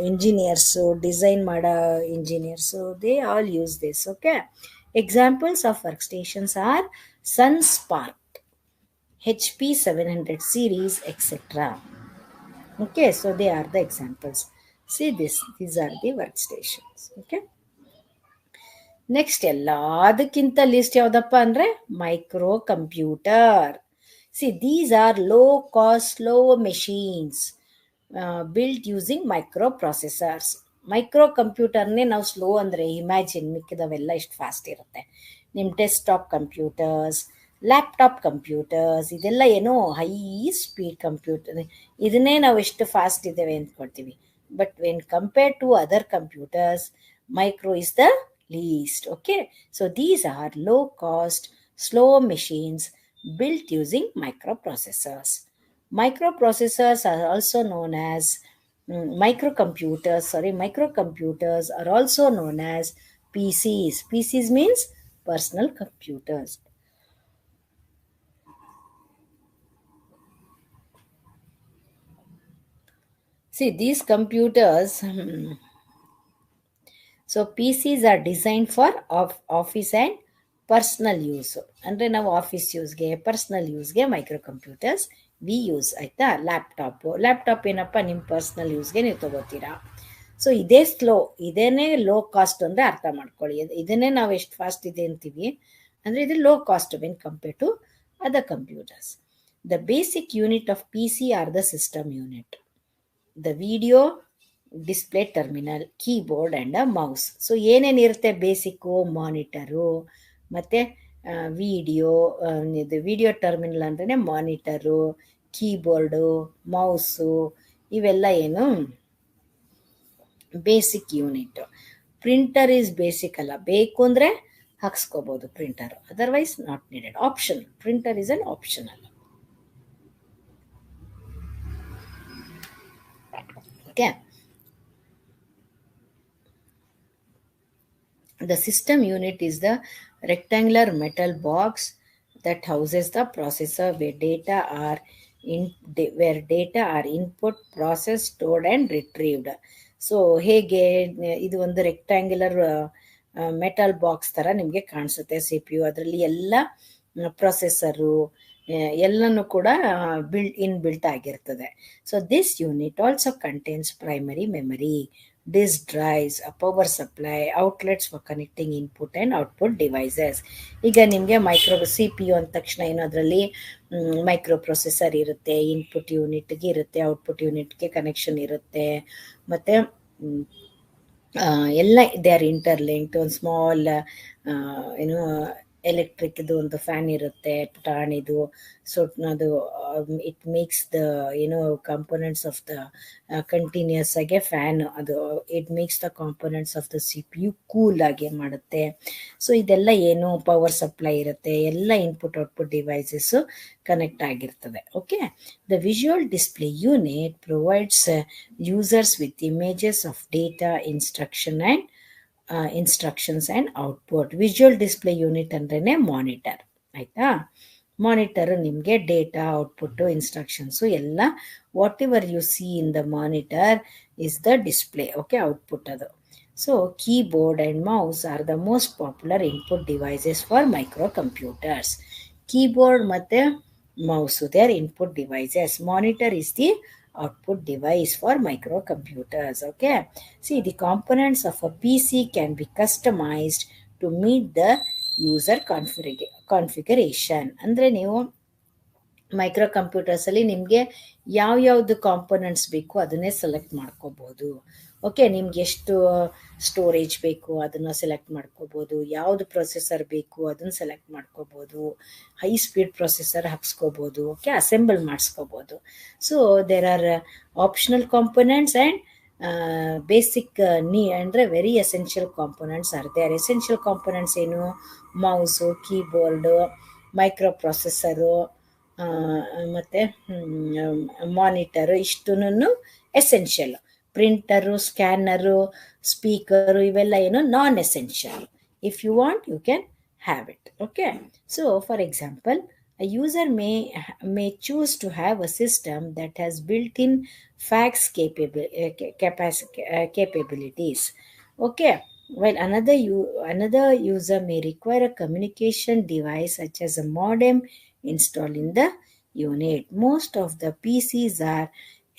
ಇಂಜಿನಿಯರ್ಸು, ಡಿಸೈನ್ ಮಾಡೋ engineers, they all use this. Okay, examples of work stations are SunSpark, HP 700 series, etc. Okay, so they are the examples. See this, these are the workstations. Okay, next ಎಲ್ಲದಕ್ಕಿಂತ ಲೀಸ್ಟ್ ಯಾವುದಪ್ಪ ಅಂದರೆ micro computer. See these are low cost slow machines built using micro processors. Micro ಕಂಪ್ಯೂಟರ್ನೇ ನಾವು ಸ್ಲೋ ಅಂದರೆ ಇಮ್ಯಾಜಿನ್, ಮಿಕ್ಕಿದವೆಲ್ಲ ಇಷ್ಟು ಫಾಸ್ಟ್ ಇರುತ್ತೆ. ನಿಮ್ಮ ಡೆಸ್ಕ್ಟಾಪ್ ಕಂಪ್ಯೂಟರ್ಸ್, ಲ್ಯಾಪ್ಟಾಪ್ ಕಂಪ್ಯೂಟರ್ಸ್, ಇದೆಲ್ಲ ಏನೋ ಹೈ ಸ್ಪೀಡ್ ಕಂಪ್ಯೂಟರ್, ಇದನ್ನೇ ನಾವು ಎಷ್ಟು ಫಾಸ್ಟ್ ಇದ್ದೇವೆ ಅಂದ್ಕೊಳ್ತೀವಿ. But when compared to other computers, micro is the least. Okay, so these are low cost slow machines built using microprocessors. Microprocessors are also known as microcomputers are also known as PCs. PCs means personal computers. See, these computers, so PCs are design for office and personal use. ಅಂದರೆ ನಾವು ಆಫೀಸ್ ಯೂಸ್ಗೆ, ಪರ್ಸ್ನಲ್ ಯೂಸ್ಗೆ ಮೈಕ್ರೋ ಕಂಪ್ಯೂಟರ್ಸ್ ವಿ ಯೂಸ್. ಆಯಿತಾ? ಲ್ಯಾಪ್ಟಾಪ್ ಏನಪ್ಪ ನಿಮ್ಮ ಪರ್ಸ್ನಲ್ ಯೂಸ್ಗೆ ನೀವು ತೊಗೋತೀರಾ. ಸೊ ಇದೇ ಸ್ಲೋ, ಇದೇನೇ ಲೋ ಕಾಸ್ಟ್ ಅಂದರೆ ಅರ್ಥ ಮಾಡ್ಕೊಳ್ಳಿ. ಇದನ್ನೇ ನಾವು ಎಷ್ಟು ಫಾಸ್ಟ್ ಇದೆ ಅಂತೀವಿ ಅಂದರೆ ಇದು low cost when compare to other computers. The basic unit of PC are the system unit, the video display terminal, keyboard and a mouse. So ಏನೇನಿರುತ್ತೆ ಬೇಸಿಕ್ಕು, ಮಾನಿಟರು ಮತ್ತು ಇದು ವಿಡಿಯೋ ಟರ್ಮಿನಲ್ ಅಂದ್ರೆ ಮಾನಿಟರು, ಕೀಬೋರ್ಡು, ಮೌಸು, ಇವೆಲ್ಲ ಏನು basic unit. Printer is basic ಅಲ್ಲ, ಬೇಕು ಅಂದರೆ ಹಾಕ್ಸ್ಕೋಬೋದು printer, otherwise not needed. Optional, printer is an optional. Okay. The system unit is the rectangular metal box that houses the processor where data are input, processed, stored and retrieved. So ಹೇಗೆ ಇದು ಒಂದು ರೆಕ್ಟ್ಯಾಂಗ್ಯುಲರ್ ಮೆಟಲ್ ಬಾಕ್ಸ್ ಥರ ನಿಮಗೆ ಕಾಣಿಸುತ್ತೆ CPU. ಅದರಲ್ಲಿ ಎಲ್ಲ ಪ್ರೊಸೆಸರು ಎಲ್ಲನೂ ಕೂಡ ಬಿಲ್ಟ್ ಆಗಿರ್ತದೆ. So this unit also contains primary memory, disk drives, a power supply, outlets for connecting input and output devices. ಈಗ ನಿಮಗೆ CPU ಅಂದ ತಕ್ಷಣ ಏನು ಅದರಲ್ಲಿ ಮೈಕ್ರೋ ಪ್ರೊಸೆಸರ್ ಇರುತ್ತೆ, ಇನ್ಪುಟ್ ಯೂನಿಟ್ಗೆ ಇರುತ್ತೆ, ಔಟ್ಪುಟ್ ಯೂನಿಟ್ಗೆ ಕನೆಕ್ಷನ್ ಇರುತ್ತೆ, ಮತ್ತು ಎಲ್ಲ ದೇ ಆರ್ ಇಂಟರ್ಲಿಂಕ್ಡ್. ಒಂದು ಸ್ಮಾಲ್ ಏನು ಎಲೆಕ್ಟ್ರಿಕ್ದು ಒಂದು ಫ್ಯಾನ್ ಇರುತ್ತೆ, ಪುಟಾಣಿದು. ಸೊ ಅದು it makes the components of the continuous ಆಗಿ ಫ್ಯಾನ್, ಅದು it makes the components of the CPU cool ಆಗಿ ಮಾಡುತ್ತೆ. ಸೊ ಇದೆಲ್ಲ ಏನು ಪವರ್ ಸಪ್ಲೈ ಇರುತ್ತೆ, ಎಲ್ಲ ಇನ್ಪುಟ್ ಔಟ್ಪುಟ್ ಡಿವೈಸಸ್ಸು ಕನೆಕ್ಟ್ ಆಗಿರ್ತದೆ. Okay. The visual display unit provides users with images of data, instructions and output. Visual display unit ಅಂದ್ರೇ ಮಾನಿಟರ್, ಆಯಿತಾ. ಮಾನಿಟರ್ ನಿಮಗೆ ಡೇಟಾ, ಔಟ್ಪುಟ್ಟು, ಇನ್ಸ್ಟ್ರಕ್ಷನ್ಸು ಎಲ್ಲ whatever you see in the monitor is the display. Okay, output ಅದು. So keyboard and mouse are the most popular input devices for micro computers. Keyboard ಮತ್ತು mouse they are input devices. Monitor is the output device for microcomputers. Okay, see, the components of a PC can be customized to meet the user configuration. ಅಂದರೆ ನೀವು ಮೈಕ್ರೋ ಕಂಪ್ಯೂಟರ್ಸಲ್ಲಿ ನಿಮಗೆ ಯಾವ್ಯಾವುದು ಕಾಂಪೊನೆಂಟ್ಸ್ ಬೇಕು ಅದನ್ನೇ ಸೆಲೆಕ್ಟ್ ಮಾಡ್ಕೋಬೋದು. ಓಕೆ, ನಿಮ್ಗೆ ಎಷ್ಟು ಸ್ಟೋರೇಜ್ ಬೇಕು ಅದನ್ನು ಸೆಲೆಕ್ಟ್ ಮಾಡ್ಕೋಬೋದು, ಯಾವುದು ಪ್ರೊಸೆಸರ್ ಬೇಕು ಅದನ್ನು ಸೆಲೆಕ್ಟ್ ಮಾಡ್ಕೋಬೋದು, ಹೈ ಸ್ಪೀಡ್ ಪ್ರೊಸೆಸರ್ ಹಾಕ್ಸ್ಕೋಬೋದು. ಓಕೆ, ಅಸೆಂಬಲ್ ಮಾಡಿಸ್ಕೋಬೋದು. So there are optional components and basic ಅಂದರೆ very essential components are there. Essential components ಏನು? ಮೌಸು, ಕೀಬೋರ್ಡು, ಮೈಕ್ರೋ ಪ್ರೊಸೆಸರು ಮತ್ತು ಮಾನಿಟರು, ಇಷ್ಟೂ ಎಸೆನ್ಷಿಯಲ್. ಪ್ರಿಂಟರು, ಸ್ಕ್ಯಾನರು, ಸ್ಪೀಕರು ಇವೆಲ್ಲ ಏನು non essential. If you want you can have it. Okay, so for example a user may choose to have a system that has built-in fax capabilities. Okay, while another user may require a communication device such as a modem installed in the unit. Most of the PCs are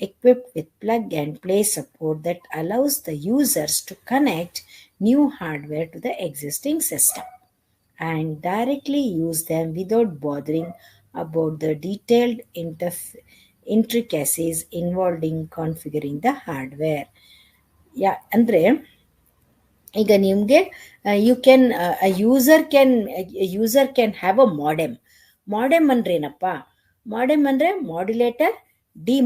equipped with plug-and-play support that allows the users to connect new hardware to the existing system and directly use them without bothering about the detailed intricacies involved in configuring the hardware. ಅಂದರೆ ಈಗ ನಿಮಗೆ user can have a modem. Modem ಅಂದ್ರೆ ಏನಪ್ಪ? ಮಾಡೆಮ್ ಅಂದರೆ ಮಾಡ್ಯುಲೇಟರ್ ಡಿ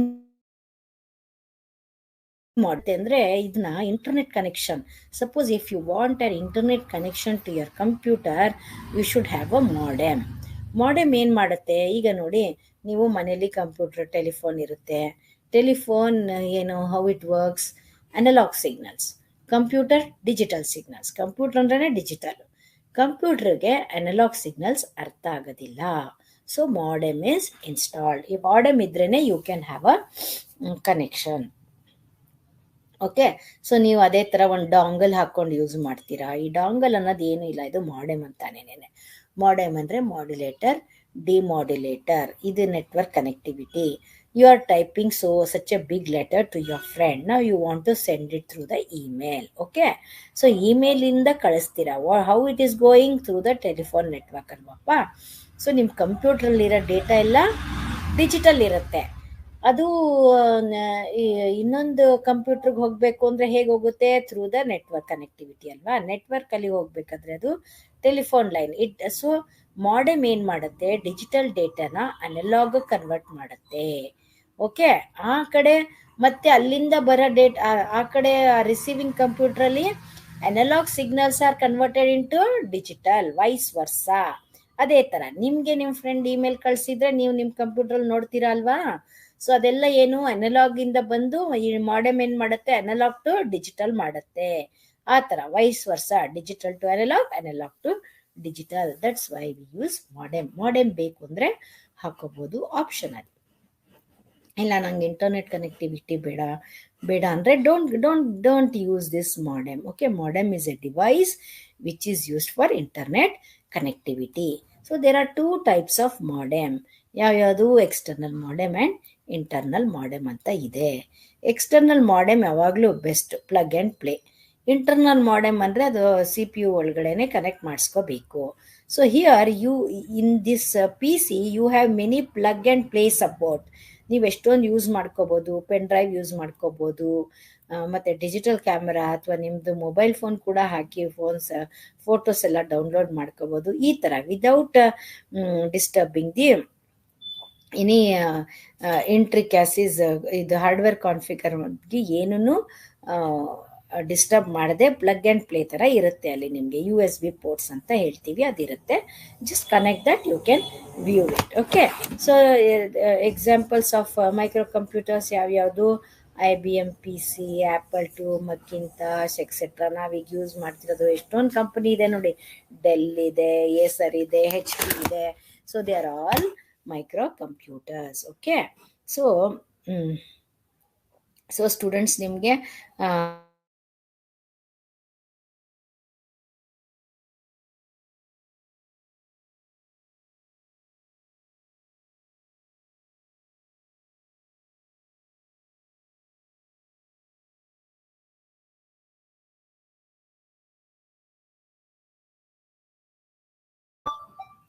ಮಾಡುತ್ತೆ. ಅಂದರೆ ಇದನ್ನ internet connection. Suppose if you want an internet connection to your computer you should have a modem. Modem ಏನು ಮಾಡುತ್ತೆ? ಈಗ ನೋಡಿ, ನೀವು ಮನೇಲಿ ಕಂಪ್ಯೂಟರ್, ಟೆಲಿಫೋನ್ ಇರುತ್ತೆ. ಟೆಲಿಫೋನ್ ಏನು, how it works? Analog signals. Computer digital signals. Computer ಅಂದ್ರೆ ಡಿಜಿಟಲ್. ಕಂಪ್ಯೂಟರ್ಗೆ ಅನಲಾಗ್ ಸಿಗ್ನಲ್ಸ್ ಅರ್ಥ ಆಗೋದಿಲ್ಲ. So modem is installed. ಈ ಮಾಡೆಮ್ ಇದ್ರೇ you can have a connection. Okay, so ನೀವು ಅದೇ ಥರ ಒಂದು ಡಾಂಗಲ್ ಹಾಕ್ಕೊಂಡು ಯೂಸ್ ಮಾಡ್ತೀರಾ. ಈ ಡಾಂಗಲ್ ಅನ್ನೋದು ಏನೂ ಇಲ್ಲ, ಇದು ಮಾಡೆಮ್ ಅಂತಾನೇನೆ. ಮಾಡೆಮ್ ಅಂದರೆ ಮಾಡ್ಯುಲೇಟರ್, ಡಿಮಾಡ್ಯುಲೇಟರ್. ಇದು network connectivity. you are typing such a big letter to your friend. Now you want to send it through the email. Okay, so email ಇಂದ ಕಳಿಸ್ತೀರಾ. How it is going through the telephone network ಅಲ್ವಪ್ಪ. ಸೊ ನಿಮ್ಮ ಕಂಪ್ಯೂಟ್ರಲ್ಲಿರೋ ಡೇಟಾ ಎಲ್ಲ ಡಿಜಿಟಲ್ ಇರುತ್ತೆ. ಅದು ಇನ್ನೊಂದು ಕಂಪ್ಯೂಟರ್ಗೆ ಹೋಗಬೇಕು ಅಂದರೆ ಹೇಗೆ ಹೋಗುತ್ತೆ? ಥ್ರೂ ದ ನೆಟ್ವರ್ಕ್ ಕನೆಕ್ಟಿವಿಟಿ ಅಲ್ವಾ. ನೆಟ್ವರ್ಕಲ್ಲಿ ಹೋಗ್ಬೇಕಾದ್ರೆ ಅದು ಟೆಲಿಫೋನ್ ಲೈನ್. ಸೊ ಮಾಡೆಮ್ ಏನು ಮಾಡುತ್ತೆ? ಡಿಜಿಟಲ್ ಡೇಟಾನ ಅನಲಾಗ್ ಕನ್ವರ್ಟ್ ಮಾಡುತ್ತೆ. ಓಕೆ, ಆ ಕಡೆ ಮತ್ತೆ ಅಲ್ಲಿಂದ ಬರೋ ಆ ಕಡೆ ರಿಸೀವಿಂಗ್ ಕಂಪ್ಯೂಟ್ರಲ್ಲಿ analog signals are converted into digital, vice versa. ಅದೇ ಥರ ನಿಮಗೆ ನಿಮ್ಮ ಫ್ರೆಂಡ್ ಇಮೇಲ್ ಕಳಿಸಿದ್ರೆ ನೀವು ನಿಮ್ಮ ಕಂಪ್ಯೂಟ್ರಲ್ಲಿ ನೋಡ್ತೀರಾ ಅಲ್ವಾ. ಸೊ ಅದೆಲ್ಲ ಏನು ಅನಲಾಗ್ ಇಂದ ಬಂದು ಈ ಮಾಡೆಮ್ ಏನು ಮಾಡುತ್ತೆ? ಅನಲಾಗ್ ಟು ಡಿಜಿಟಲ್ ಮಾಡುತ್ತೆ. ಆ ಥರ vice versa, digital to analog, analog to digital. That's why we use modem. Modem ಬೇಕು ಅಂದರೆ ಹಾಕೋಬೋದು ಆಪ್ಷನಲ್. ಇಲ್ಲ ನಂಗೆ ಇಂಟರ್ನೆಟ್ ಕನೆಕ್ಟಿವಿಟಿ ಬೇಡ ಅಂದರೆ don't use this modem. Okay, modem is a device which is used for internet connectivity. So there are 2 types of modem. ಯಾವ್ಯಾವುದು? External modem and internal modem ಅಂತ ಇದೆ. ಎಕ್ಸ್ಟರ್ನಲ್ ಮಾಡೆಮ್ ಯಾವಾಗಲೂ best, plug and play. Internal modem ಅಂದರೆ ಅದು ಸಿ ಪಿ ಯು ಒಳಗಡೆನೆ ಕನೆಕ್ಟ್ ಮಾಡಿಸ್ಕೋಬೇಕು. So here in this P C you have many plug and play support. ನೀವು ಎಷ್ಟೊಂದು ಯೂಸ್ ಮಾಡ್ಕೋಬೋದು. ಪೆನ್ ಡ್ರೈವ್ ಯೂಸ್ ಮಾಡ್ಕೋಬೋದು, ಮತ್ತು ಡಿಜಿಟಲ್ ಕ್ಯಾಮ್ರಾ ಅಥವಾ ನಿಮ್ಮದು ಮೊಬೈಲ್ ಫೋನ್ ಕೂಡ ಹಾಕಿ ಫೋಟೋಸ್ ಎಲ್ಲ ಡೌನ್ಲೋಡ್ ಮಾಡ್ಕೋಬೋದು. ಈ ಥರ ವಿದೌಟ್ ಡಿಸ್ಟರ್ಬಿಂಗ್ ದಿ ಎನಿ ಇಂಟ್ರಿಕ್ಯಾಸಿಸ್. ಇದು ಹಾರ್ಡ್ವೇರ್ ಕಾನ್ಫಿಗರ್ಗೆ ಏನೂ ಡಿಸ್ಟರ್ಬ್ ಮಾಡದೆ ಪ್ಲಗ್ ಆ್ಯಂಡ್ ಪ್ಲೇ ಥರ ಇರುತ್ತೆ. ಅಲ್ಲಿ ನಿಮಗೆ USB ಪೋರ್ಟ್ಸ್ ಅಂತ ಹೇಳ್ತೀವಿ, ಅದಿರುತ್ತೆ. Just connect that, you can view it. Okay, so examples of micro computers ಯಾವ್ಯಾವುದು? IBM PC, Apple II, Macintosh etcetera. ನಾವೀಗ ಯೂಸ್ ಮಾಡ್ತಿರೋದು ಎಷ್ಟೊಂದು ಕಂಪನಿ ಇದೆ ನೋಡಿ. ಡೆಲ್ ಇದೆ, ಏಸರ್ ಇದೆ, HP ಇದೆ. So they are all micro computers. Okay, so students ನಿಮಗೆ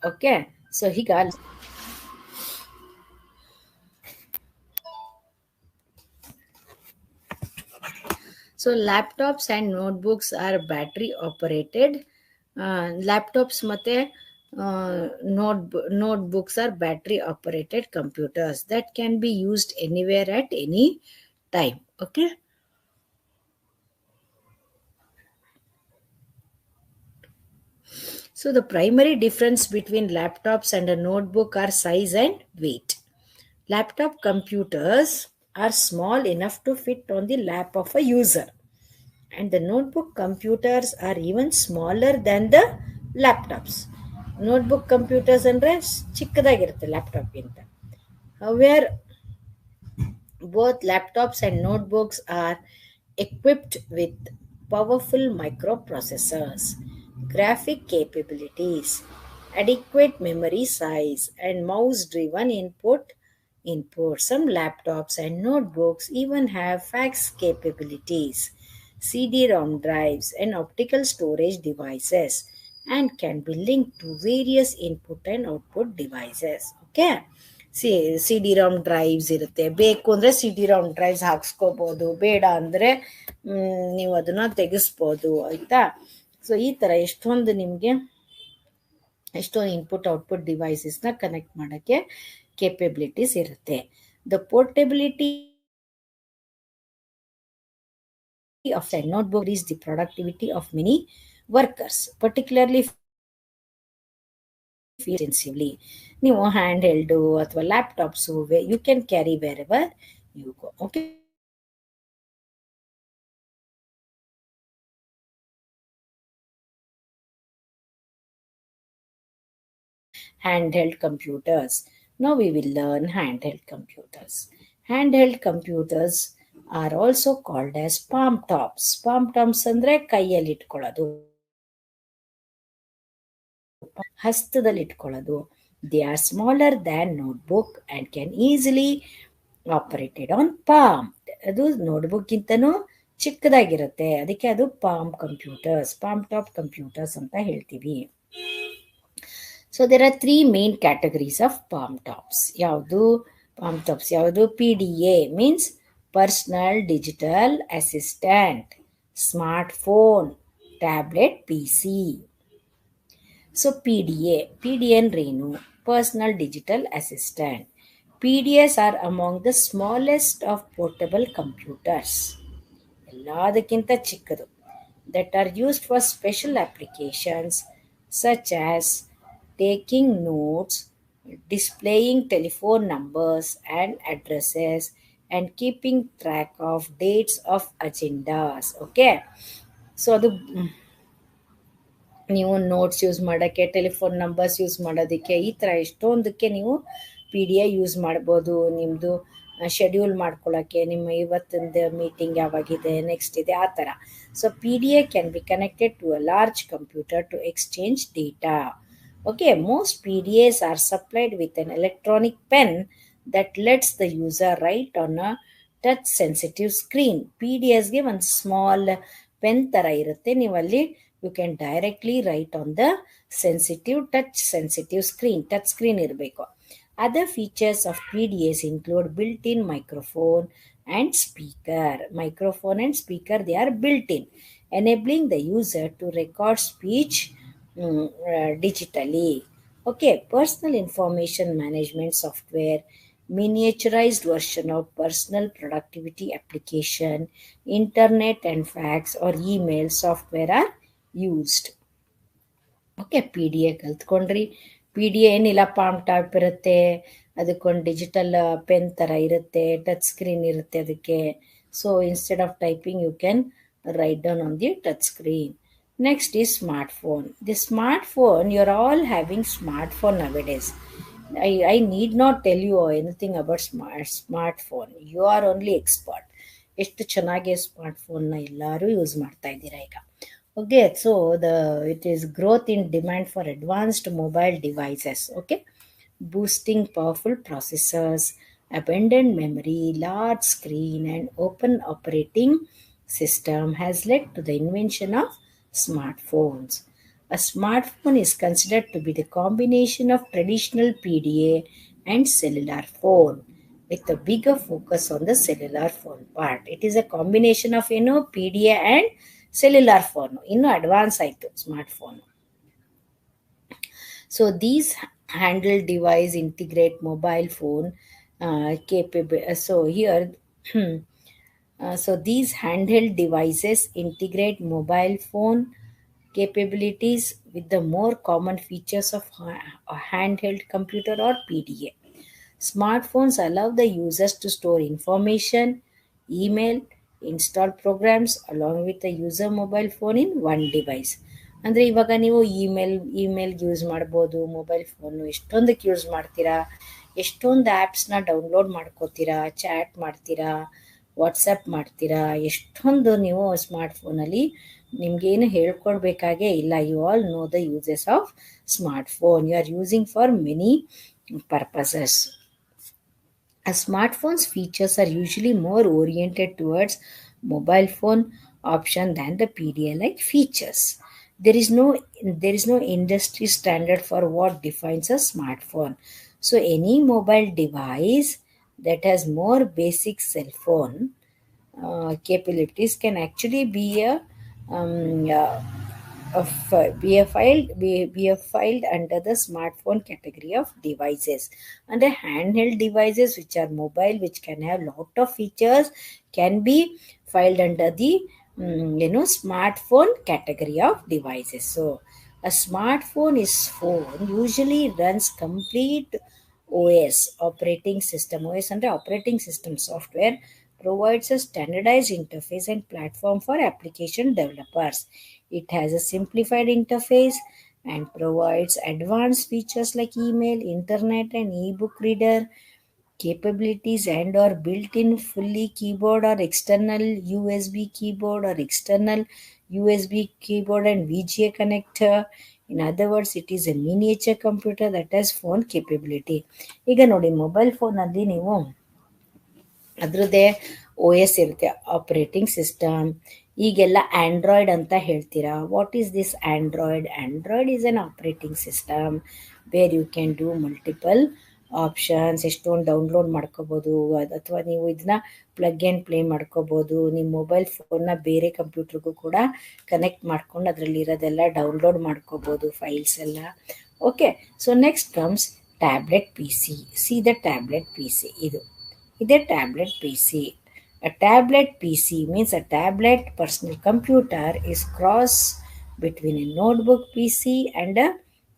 ಓಕೆ, ಸೊ ಈಗ so laptops and notebooks are battery operated. Laptops ಮತ್ತು notebooks are battery operated computers that can be used anywhere at any time. Okay, so the primary difference between laptops and a notebook are size and weight. Laptop computers are small enough to fit on the lap of a user, and the notebook computers are even smaller than the laptops. Notebook computers ಅಂದ್ರೆ ಚಿಕ್ಕದಾಗಿರುತ್ತೆ ಲ್ಯಾಪ್ಟಾಪ್ಗಿಂತ. Where both laptops and notebooks are equipped with powerful microprocessors, graphic capabilities, adequate memory size, and mouse-driven input. Some laptops and notebooks even have fax capabilities, CD-ROM drives, and optical storage devices, and can be linked to various input and output devices. Okay. CD-ROM drives ಇರುತ್ತೆ. ಬೇಕು ಅಂದರೆ CD-ROM ಡ್ರೈವ್ಸ್ ಹಾಕ್ಸ್ಕೋಬೋದು, ಬೇಡ ಅಂದರೆ ನೀವು ಅದನ್ನು ತೆಗೆಸ್ಬೋದು, ಆಯಿತಾ. ಸೊ ಈ ಥರ ಎಷ್ಟೊಂದು ಇನ್ಪುಟ್ ಔಟ್ಪುಟ್ ಡಿವೈಸಸ್ನ ಕನೆಕ್ಟ್ ಮಾಡೋಕ್ಕೆ ಕೇಪಬಿಲಿಟೀಸ್ ಇರುತ್ತೆ. The portability of a notebook is the productivity of many workers, particularly extensively. ನೀವು ಹ್ಯಾಂಡ್ ಹೆಲ್ಡು ಅಥವಾ laptops you can carry wherever you go. Okay, handheld computers. Now we will learn handheld computers. Handheld computers are also called as palm tops. Palm tops ಅಂದ್ರೆ ಕೈಯಲ್ಲಿ ಇಟ್ಕೊಳ್ಳೋದು, ಹಸ್ತದಲ್ಲಿ ಇಟ್ಕೊಳ್ಳೋದು. They are smaller than notebook and can easily operated on palm. ಅದು ನೋಟ್ಬುಕ್ಗಿಂತನೂ ಚಿಕ್ಕದಾಗಿರುತ್ತೆ, ಅದಕ್ಕೆ ಅದು palm computers, palm top computers ಅಂತ ಹೇಳ್ತೀವಿ. So there are 3 main categories of palm tops. ಯಾವುದು ಪಾಮ್ ಟಾಪ್ಸ್? ಯಾವುದು? PDA ಮೀನ್ಸ್ personal digital assistant, smart phone, tablet, PC. ಸೊ PDA ಅಂದ್ರೇನು? Personal digital assistant. PDAs are among the smallest of portable computers. ಎಲ್ಲದಕ್ಕಿಂತ ಚಿಕ್ಕದು. That are used for special applications such as taking notes, displaying telephone numbers and addresses, and keeping track of dates of agendas. Okay. So ಅದು ನೀವು ನೋಟ್ಸ್ ಯೂಸ್ ಮಾಡೋಕ್ಕೆ, ಟೆಲಿಫೋನ್ ನಂಬರ್ಸ್ ಯೂಸ್ ಮಾಡೋದಕ್ಕೆ, ಈ ಥರ ಎಷ್ಟೊಂದಕ್ಕೆ ನೀವು PDA ಯೂಸ್ ಮಾಡ್ಬೋದು. ನಿಮ್ಮದು ಶೆಡ್ಯೂಲ್ ಮಾಡ್ಕೊಳ್ಳೋಕ್ಕೆ, ನಿಮ್ಮ ಇವತ್ತಿಂದ ಮೀಟಿಂಗ್ ಯಾವಾಗಿದೆ, ನೆಕ್ಸ್ಟ್ ಇದೆ, ಆ ಥರ. So PDA can be connected to a large computer to exchange data. Okay, most PDAs are supplied with an electronic pen that lets the user write on a touch sensitive screen. PDAsಗೆ ಒಂದು ಸ್ಮಾಲ್ ಪೆನ್ ಥರ ಇರುತ್ತೆ, ನೀವಲ್ಲಿ you can directly write on the touch sensitive screen. Touch screen ಇರಬೇಕು. Other features of PDAs include built-in microphone and speaker. Microphone and speaker, they are built-in, enabling the user to record speech digitally. Okay, personal information management software, miniaturized version of personal productivity application, internet and fax or email software are used. Okay, PDA ಕಲ್ತ್ಕೊಂಡ್ರಿ. PDA ಏನಿಲ್ಲ, ಪಾಮ್ ಟಾಪ್ ಇರುತ್ತೆ, ಅದಕ್ಕೊಂದು ಡಿಜಿಟಲ್ ಪೆನ್ ಥರ ಇರುತ್ತೆ, ಟಚ್ ಸ್ಕ್ರೀನ್ ಇರುತ್ತೆ ಅದಕ್ಕೆ. So instead of typing you can write down on the touch screen. Next is smartphone. The smartphone, you're all having smartphone nowadays. I need not tell you anything about smartphone. You are only expert. ಎಷ್ಟು ಚೆನ್ನಾಗಿ ಸ್ಮಾರ್ಟ್ಫೋನ್ನ ಎಲ್ಲರೂ ಯೂಸ್ ಮಾಡ್ತಾ ಇದ್ದೀರಾ ಈಗ. Okay, so it is growth in demand for advanced mobile devices. Okay, boosting powerful processors, abundant memory, large screen, and open operating system has led to the invention of smartphones. A smartphone is considered to be the combination of traditional PDA and cellular phone, with a bigger focus on the cellular phone part. It is a combination of PDA and cellular phone. Advance ಆಯಿತು smartphone. So these handheld device integrate mobile phone capable. So here, so these handheld devices integrate mobile phone capabilities with the more common features of a handheld computer or PDA. Smartphones allow the users to store information, email, install programs along with the user mobile phone in one device. ಅಂದರೆ ಇವಾಗ ನೀವು ಇಮೇಲ್ಗೆ ಯೂಸ್ ಮಾಡ್ಬೋದು, ಮೊಬೈಲ್ ಫೋನು ಎಷ್ಟೊಂದಕ್ಕೆ ಯೂಸ್ ಮಾಡ್ತೀರಾ, ಎಷ್ಟೊಂದು ಆ್ಯಪ್ಸ್ನ ಡೌನ್ಲೋಡ್ ಮಾಡ್ಕೋತೀರಾ, ಚಾಟ್ ಮಾಡ್ತೀರಾ, ವಾಟ್ಸಪ್ ಮಾಡ್ತೀರಾ, ಎಷ್ಟೊಂದು ನೀವು ಸ್ಮಾರ್ಟ್ಫೋನಲ್ಲಿ ನಿಮಗೇನು ಹೇಳ್ಕೊಡ್ಬೇಕಾಗೇ ಇಲ್ಲ. You all know the uses of smartphone. You are using for many purposes. A smartphone's features are usually more oriented towards mobile phone option than the PDA-like features. There is no industry standard for what defines a smartphone. So any mobile device that has more basic cell phone capabilities can actually be filed under the smartphone category of devices. And the handheld devices which are mobile, which can have lot of features, can be filed under the smartphone category of devices. So a smartphone usually runs complete OS, operating system. OS under operating system software provides a standardized interface and platform for application developers. It has a simplified interface and provides advanced features like email, internet, and e-book reader capabilities, and or built-in fully keyboard or external USB keyboard or external USB keyboard and VGA connector. In other words, it is a miniature computer that has phone capability. ಈಗ ನೋಡಿ, ಮೊಬೈಲ್ ಫೋನಲ್ಲಿ ನೀವು ಅದ್ರದ್ದೇ ಓ ಎಸ್ ಇರುತ್ತೆ, ಆಪರೇಟಿಂಗ್ ಸಿಸ್ಟಮ್. ಈಗೆಲ್ಲ ಆಂಡ್ರಾಯ್ಡ್ ಅಂತ ಹೇಳ್ತೀರಾ. What is this Android? Android is an operating system where you can do multiple options. ಎಷ್ಟೊಂದು ಡೌನ್ಲೋಡ್ ಮಾಡ್ಕೋಬೋದು, ಅಥವಾ ನೀವು ಇದನ್ನ ಪ್ಲಗ್ ಆ್ಯಂಡ್ ಪ್ಲೇ ಮಾಡ್ಕೋಬೋದು. ನಿಮ್ಮ ಮೊಬೈಲ್ ಫೋನ್ನ ಬೇರೆ ಕಂಪ್ಯೂಟ್ರಿಗೂ ಕೂಡ ಕನೆಕ್ಟ್ ಮಾಡ್ಕೊಂಡು ಅದರಲ್ಲಿ ಇರೋದೆಲ್ಲ ಡೌನ್ಲೋಡ್ ಮಾಡ್ಕೋಬೋದು, ಫೈಲ್ಸ್ ಎಲ್ಲ. Okay, so next comes tablet P C. See the tablet P C. ಇದೆ tablet P C. A tablet PC means a tablet personal computer is cross between a notebook PC and a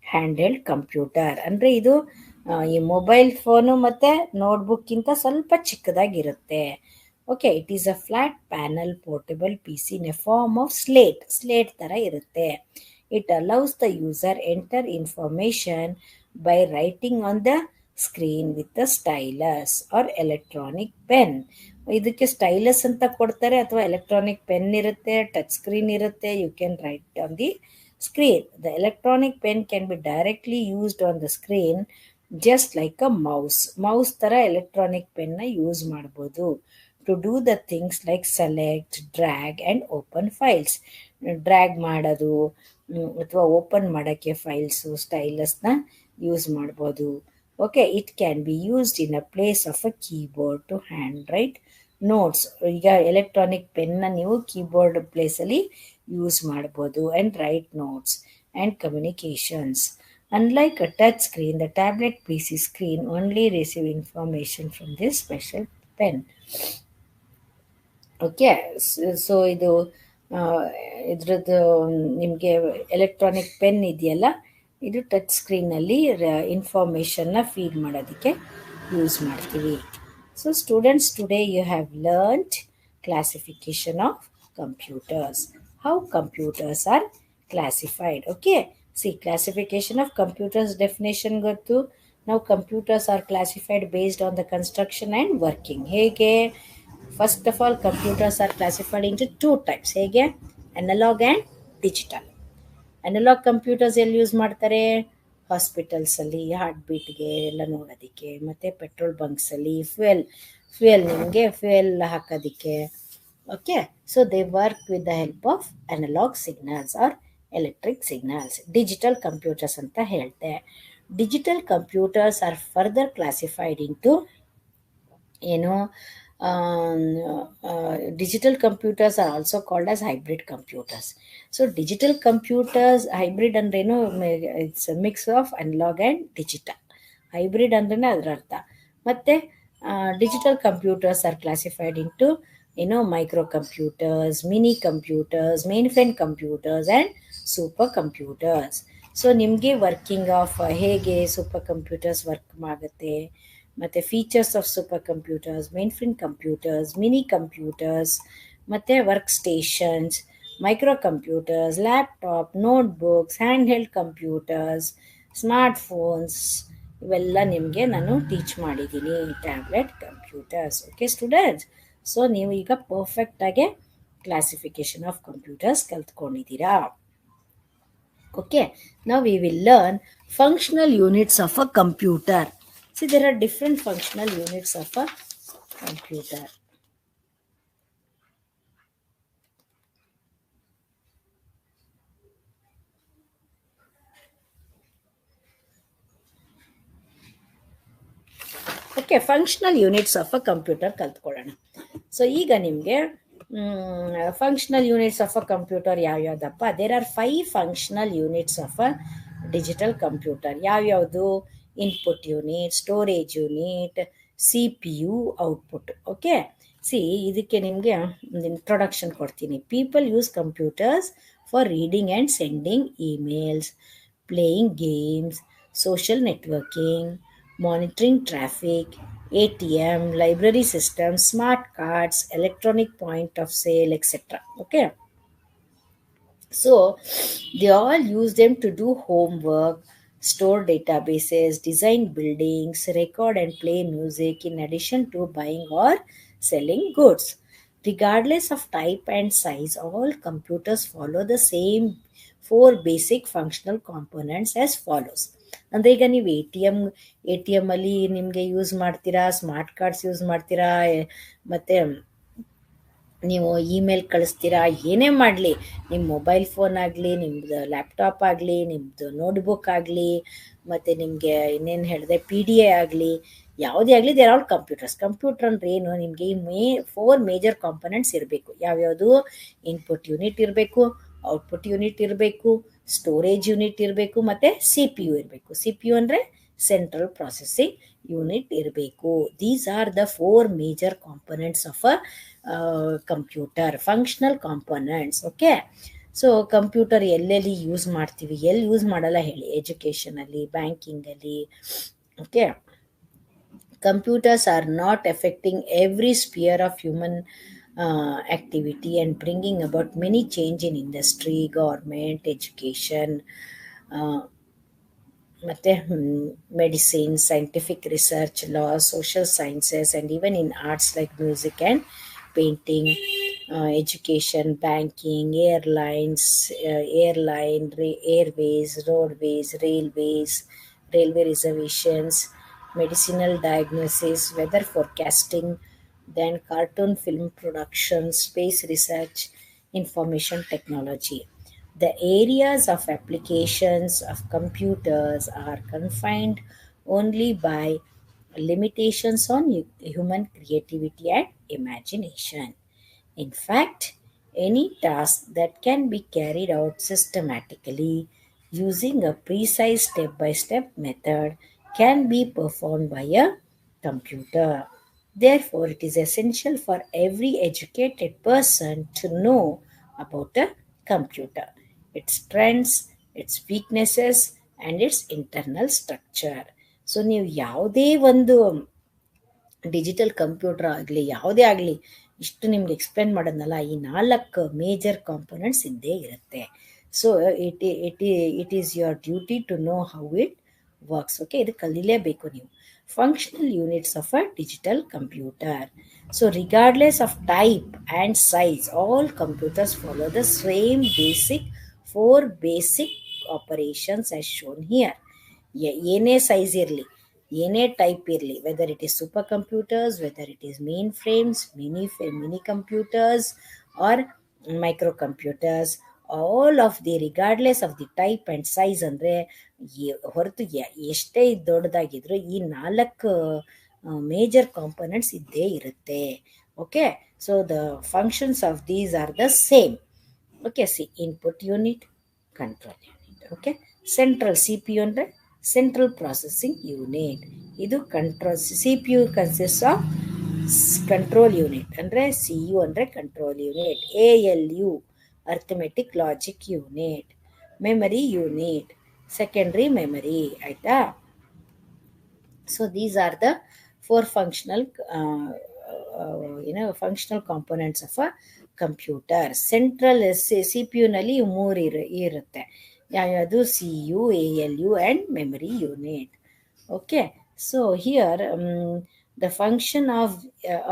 handheld computer. ಅಂದರೆ ಇದು ಈ ಮೊಬೈಲ್ ಫೋನು ಮತ್ತು ನೋಟ್ಬುಕ್ಕಿಂತ ಸ್ವಲ್ಪ ಚಿಕ್ಕದಾಗಿರುತ್ತೆ. Okay, it is a flat panel portable P C in a form of slate ಥರ ಇರುತ್ತೆ. It allows the user enter information by writing on the screen with the stylus or electronic pen. ಇದಕ್ಕೆ ಸ್ಟೈಲಸ್ ಅಂತ ಕೊಡ್ತಾರೆ, ಅಥವಾ ಎಲೆಕ್ಟ್ರಾನಿಕ್ ಪೆನ್ ಇರುತ್ತೆ, ಟಚ್ ಸ್ಕ್ರೀನ್ ಇರುತ್ತೆ. You can write on the screen. The electronic pen can be directly used on the screen just like a mouse ಥರ ಎಲೆಕ್ಟ್ರಾನಿಕ್ ಪೆನ್ನ ಯೂಸ್ ಮಾಡ್ಬೋದು to do the things like select, drag and open files. Drag ಮಾಡೋದು ಅಥವಾ ಓಪನ್ ಮಾಡೋಕ್ಕೆ ಫೈಲ್ಸು ಸ್ಟೈಲಸ್ನ ಯೂಸ್ ಮಾಡ್ಬೋದು. Okay, it can be used in a place of a keyboard to hand write notes. ಈಗ ಎಲೆಕ್ಟ್ರಾನಿಕ್ ಪೆನ್ನ ನೀವು ಕೀಬೋರ್ಡ್ ಪ್ಲೇಸಲ್ಲಿ ಯೂಸ್ ಮಾಡ್ಬೋದು and write notes and communications. Unlike a touch screen, the tablet PC screen only receive information from this special pen. Okay, so ಇದು ಇದ್ರದ್ದು ನಿಮಗೆ ಎಲೆಕ್ಟ್ರಾನಿಕ್ ಪೆನ್ ಇದೆಯಲ್ಲ, ಇದು ಟಚ್ ಸ್ಕ್ರೀನಲ್ಲಿ ಇನ್ಫಾರ್ಮೇಷನ್ನ ಫೀಡ್ ಮಾಡೋದಕ್ಕೆ ಯೂಸ್ ಮಾಡ್ತೀವಿ. So students, today you have learned classification of computers, how computers are classified. Okay, see, classification of computers definition ಗೊತ್ತು. Now computers are classified based on the construction and working. ಹೇಗೆ? First of all, computers are classified into two types. ಹೇಗೆ? Analog and digital. Analog computers ಎಲ್ಲಿ ಯೂಸ್ ಮಾಡ್ತಾರೆ? ಹಾಸ್ಪಿಟಲ್ಸಲ್ಲಿ ಹಾರ್ಟ್ ಬೀಟ್ಗೆ ಎಲ್ಲ ನೋಡೋದಕ್ಕೆ, ಮತ್ತು ಪೆಟ್ರೋಲ್ ಬಂಕ್ಸಲ್ಲಿ ಫ್ಯೂಯಲ್ ನಿಮಗೆ ಫ್ಯೂಯಲ್ ಹಾಕೋದಕ್ಕೆ. Okay, so they work with the help of analog signals or electric signals. Digital computers ಅಂತ ಹೇಳ್ತೆ. Digital computers are further classified into ಏನು, digital computers are also called as hybrid computers. So digital computers, hybrid ಅಂದ್ರೇನು, it's a mix of analog and digital. hybrid ಅಂದ್ರೇನೆ ಅದರ ಅರ್ಥ. ಮತ್ತು digital computers are classified into micro computers, mini computers, mainframe computers and super computers. So ನಿಮಗೆ ವರ್ಕಿಂಗ್ ಆಫ್ ಹೇಗೆ ಸೂಪರ್ ಕಂಪ್ಯೂಟರ್ಸ್ ವರ್ಕ್ ಆಗುತ್ತೆ, ಮತ್ತು features of super computers, mainframe computers, mini computers, ಮತ್ತು workstations, micro computers, laptop, notebooks, handheld computers, smartphones, ಇವೆಲ್ಲ ನಿಮಗೆ ನಾನು ಟೀಚ್ ಮಾಡಿದ್ದೀನಿ, tablet computers. Okay students, so ನೀವು ಈಗ ಪರ್ಫೆಕ್ಟಾಗೆ ಕ್ಲಾಸಿಫಿಕೇಶನ್ ಆಫ್ ಕಂಪ್ಯೂಟರ್ಸ್ ಕಲ್ತ್ಕೊಂಡಿದ್ದೀರಾ. Okay, now we will learn functional units of a computer. See, there are different functional units of a computer. Okay, functional units of a computer ಕಲ್ತ್ಕೊಳ್ಳೋಣ. ಸೊ ಈಗ ನಿಮಗೆ functional units of a computer ಯಾವ್ಯಾವುದಪ್ಪ? There are 5 functional units of a digital computer. ಯಾವ್ಯಾವುದು? Input unit, storage unit, C P U, output. Okay, ಇದಕ್ಕೆ ನಿಮಗೆ ಒಂದು ಇಂಟ್ರೊಡಕ್ಷನ್ ಕೊಡ್ತೀನಿ. People use computers for reading and sending emails, playing games, social networking, monitoring traffic, ATM, library systems, smart cards, electronic point of sale, etc. Okay, so they all use them to do homework, store databases, design buildings, record and play music, in addition to buying or selling goods. Regardless of type and size, all computers follow the same 4 basic functional components as follows. ಅಂದರೆ ಈಗ ನೀವು ಎ ಟಿ ಎಮ್ಮಲ್ಲಿ ನಿಮಗೆ ಯೂಸ್ ಮಾಡ್ತೀರಾ, ಸ್ಮಾರ್ಟ್ ಕಾರ್ಡ್ಸ್ ಯೂಸ್ ಮಾಡ್ತೀರಾ, ಮತ್ತು ನೀವು ಇಮೇಲ್ ಕಳಿಸ್ತೀರಾ, ಏನೇ ಮಾಡಲಿ, ನಿಮ್ಮ ಮೊಬೈಲ್ ಫೋನ್ ಆಗಲಿ, ನಿಮ್ಮದು ಲ್ಯಾಪ್ಟಾಪ್ ಆಗಲಿ, ನಿಮ್ಮದು ನೋಟ್ಬುಕ್ ಆಗಲಿ, ಮತ್ತು ನಿಮಗೆ ಇನ್ನೇನು ಹೇಳಿದೆ PDA ಆಗಲಿ, ಯಾವುದೇ ಆಗಲಿ, ದೇರ್ ಆಲ್ ಕಂಪ್ಯೂಟರ್ಸ್. ಕಂಪ್ಯೂಟರ್ ಅಂದ್ರೆ ಏನು? ನಿಮಗೆ ಈ 4 ಮೇಜರ್ ಕಾಂಪೊನೆಂಟ್ಸ್ ಇರಬೇಕು. ಯಾವ್ಯಾವುದು? ಇನ್ಪುಟ್ ಯೂನಿಟ್ ಇರಬೇಕು, ಔಟ್ಪುಟ್ ಯೂನಿಟ್ ಇರಬೇಕು, ಸ್ಟೋರೇಜ್ ಯೂನಿಟ್ ಇರಬೇಕು, ಮತ್ತು CPU ಇರಬೇಕು. CPU ಅಂದರೆ ಸೆಂಟ್ರಲ್ ಪ್ರೊಸೆಸಿಂಗ್ ಯೂನಿಟ್ ಇರಬೇಕು. These are the 4 major components of a computer, functional components. Okay, so computer ಎಲ್ಲೆಲ್ಲಿ ಯೂಸ್ ಮಾಡ್ತೀವಿ, ಎಲ್ಲಿ ಯೂಸ್ ಮಾಡಲ್ಲ ಹೇಳಿ? ಎಜುಕೇಷನಲ್ಲಿ, ಬ್ಯಾಂಕಿಂಗಲ್ಲಿ. Okay, computers are not affecting every sphere of human activity and bringing about many change in industry, government, education, ಮತ್ತೆ medicine, scientific research, law, social sciences, and even in arts like music and painting, education, banking, Airways, roadways, railway reservations, medicinal diagnosis, weather forecasting, then cartoon film production, space research, information technology. The areas of applications of computers are confined only by limitations on human creativity and imagination. In fact, any task that can be carried out systematically using a precise step-by-step method can be performed by a computer. Therefore, it is essential for every educated person to know about a computer, its strengths, its weaknesses, and its internal structure. So ನೀವು ಯಾವುದೇ ಒಂದು ಡಿಜಿಟಲ್ ಕಂಪ್ಯೂಟರ್ ಆಗಲಿ, ಯಾವುದೇ ಆಗಲಿ, ಇಷ್ಟು ನಿಮ್ಗೆ ಎಕ್ಸ್ಪ್ಲೇನ್ ಮಾಡೋದ್ನಲ್ಲ, ಈ 4 ಮೇಜರ್ ಕಾಂಪೊನೆಂಟ್ಸ್ ಇದ್ದೇ ಇರುತ್ತೆ. So it is your duty to know how it works. Okay, ಇದು ಕಲೀಲೇಬೇಕು ನೀವು. Functional units of a digital computer. So regardless of type and size, all computers follow the same four basic operations as shown here. ಏನೇ ಸೈಜ್ ಇರಲಿ, ಏನೇ ಟೈಪ್ ಇರಲಿ, whether it is super computers, whether it is mainframes, mini computers or micro computers, all of the regardless of the type and size, ಅಂದರೆ ಹೊರತು ಎಷ್ಟೇ ದೊಡ್ಡದಾಗಿದ್ರು ಈ 4 ಮೇಜರ್ ಕಾಂಪೊನೆಂಟ್ಸ್ ಇದ್ದೇ ಇರುತ್ತೆ. Okay, so the functions of these are the same. Okay, input unit, control unit. Okay, central CPU ಅಂದರೆ ಸೆಂಟ್ರಲ್ ಪ್ರೊಸೆಸಿಂಗ್ ಯೂನಿಟ್. ಇದು control. CPU consist of control unit, ಅಂದರೆ CU ಅಂದರೆ control unit, ALU arithmetic logic unit, memory unit, secondary memory. ಆಯಿತಾ? So these are the 4 functional components of a computer. Central CPU-ನಲ್ಲಿ 3 ಇರುತ್ತೆ. ಯಾವ್ಯಾವುದು? CU, ALU and memory unit. Okay, so here the function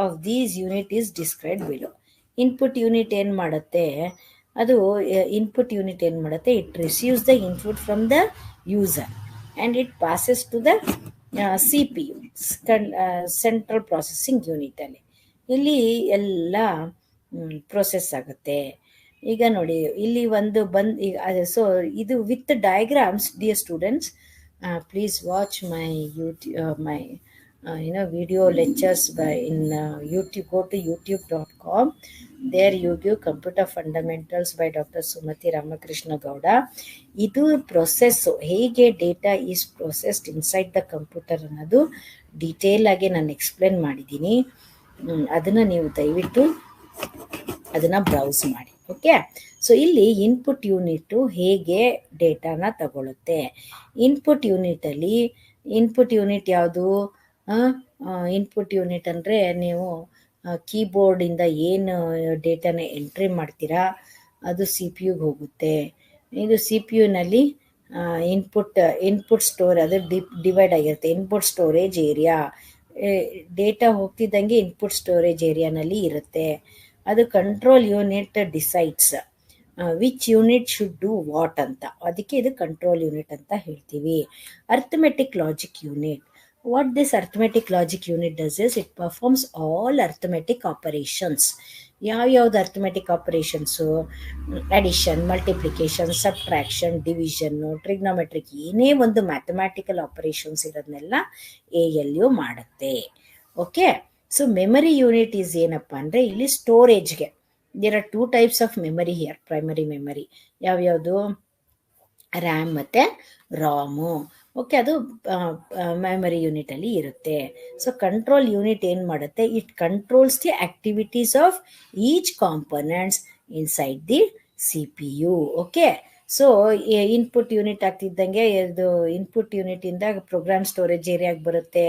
of these unit is described below. Input unit ಏನು ಮಾಡುತ್ತೆ? ಇನ್ಪುಟ್ ಯೂನಿಟ್ ಏನು ಮಾಡುತ್ತೆ? It receives the input from the user and it passes to the CPU, central processing ಯೂನಿಟಲ್ಲಿ. ಇಲ್ಲಿ ಎಲ್ಲ ಪ್ರೊಸೆಸ್ ಆಗುತ್ತೆ. ಈಗ ನೋಡಿ, ಇಲ್ಲಿ ಒಂದು ಸೊ ಇದು with diagrams. Dear students, please watch my video lectures in YouTube. Go to youtube.com. There you give Computer Fundamentals by Dr. Sumati Ramakrishna Gowda. ಇದು ಪ್ರೊಸೆಸ್ಸು, ಹೇಗೆ data is processed inside the computer ಅನ್ನೋದು ಡೀಟೇಲ್ ಆಗಿ ನಾನು ಎಕ್ಸ್ಪ್ಲೇನ್ ಮಾಡಿದ್ದೀನಿ. ಅದನ್ನು ನೀವು ದಯವಿಟ್ಟು ಅದನ್ನು ಬ್ರೌಸ್ ಮಾಡಿ. ಓಕೆ, ಸೊ ಇಲ್ಲಿ ಇನ್ಪುಟ್ ಯೂನಿಟ್ಟು ಹೇಗೆ ಡೇಟಾನ ತಗೊಳುತ್ತೆ. ಇನ್ಪುಟ್ ಯೂನಿಟ್ ಯಾವುದು? ಇನ್ಪುಟ್ ಯೂನಿಟ್ ಅಂದರೆ ನೀವು ಕೀಬೋರ್ಡಿಂದ ಏನು ಡೇಟಾನ ಎಂಟ್ರಿ ಮಾಡ್ತೀರಾ ಅದು CPU-ಗೆ ಹೋಗುತ್ತೆ. ಇದು CPU-ನಲ್ಲಿ ಇನ್ಪುಟ್ ಸ್ಟೋರ್, ಅದು ಡಿವೈಡ್ ಆಗಿರುತ್ತೆ. ಇನ್ಪುಟ್ ಸ್ಟೋರೇಜ್ ಏರಿಯಾ, ಡೇಟಾ ಹೋಗ್ತಿದ್ದಂಗೆ ಇನ್ಪುಟ್ ಸ್ಟೋರೇಜ್ ಏರಿಯಾನಲ್ಲಿ ಇರುತ್ತೆ. ಅದು control unit decides which unit should do what ಅಂತ, ಅದಕ್ಕೆ ಇದು ಕಂಟ್ರೋಲ್ ಯೂನಿಟ್ ಅಂತ ಹೇಳ್ತೀವಿ. Arithmetic logic unit, what this arithmetic logic unit does is it performs all arithmetic operations. ಯಾವ್ಯಾವ್ದು arithmetic operations? Addition, multiplication, subtraction, division, trigonometric, ಏನೇ ಒಂದು ಮ್ಯಾಥಮ್ಯಾಟಿಕಲ್ ಆಪರೇಷನ್ಸ್ ಇರೋದನ್ನೆಲ್ಲ ALU ಮಾಡುತ್ತೆ. Okay, so memory unit is ಏನಪ್ಪ ಅಂದರೆ ಇಲ್ಲಿ ಸ್ಟೋರೇಜ್ಗೆ. There are 2 types of memory here. Primary memory ಯಾವ್ಯಾವುದು? ರ್ಯಾಮ್ ಮತ್ತು ರಾಮು. ಓಕೆ, ಅದು ಮೆಮರಿ ಯೂನಿಟಲ್ಲಿ ಇರುತ್ತೆ. ಸೊ ಕಂಟ್ರೋಲ್ ಯೂನಿಟ್ ಏನು ಮಾಡುತ್ತೆ? It controls the activities of each components inside the CPU. Okay, so input unit ಆಗ್ತಿದ್ದಂಗೆ ಇದು ಇನ್ಪುಟ್ ಯೂನಿಟಿಂದ ಪ್ರೋಗ್ರಾಮ್ ಸ್ಟೋರೇಜ್ ಏರಿಯಾಗೆ ಬರುತ್ತೆ.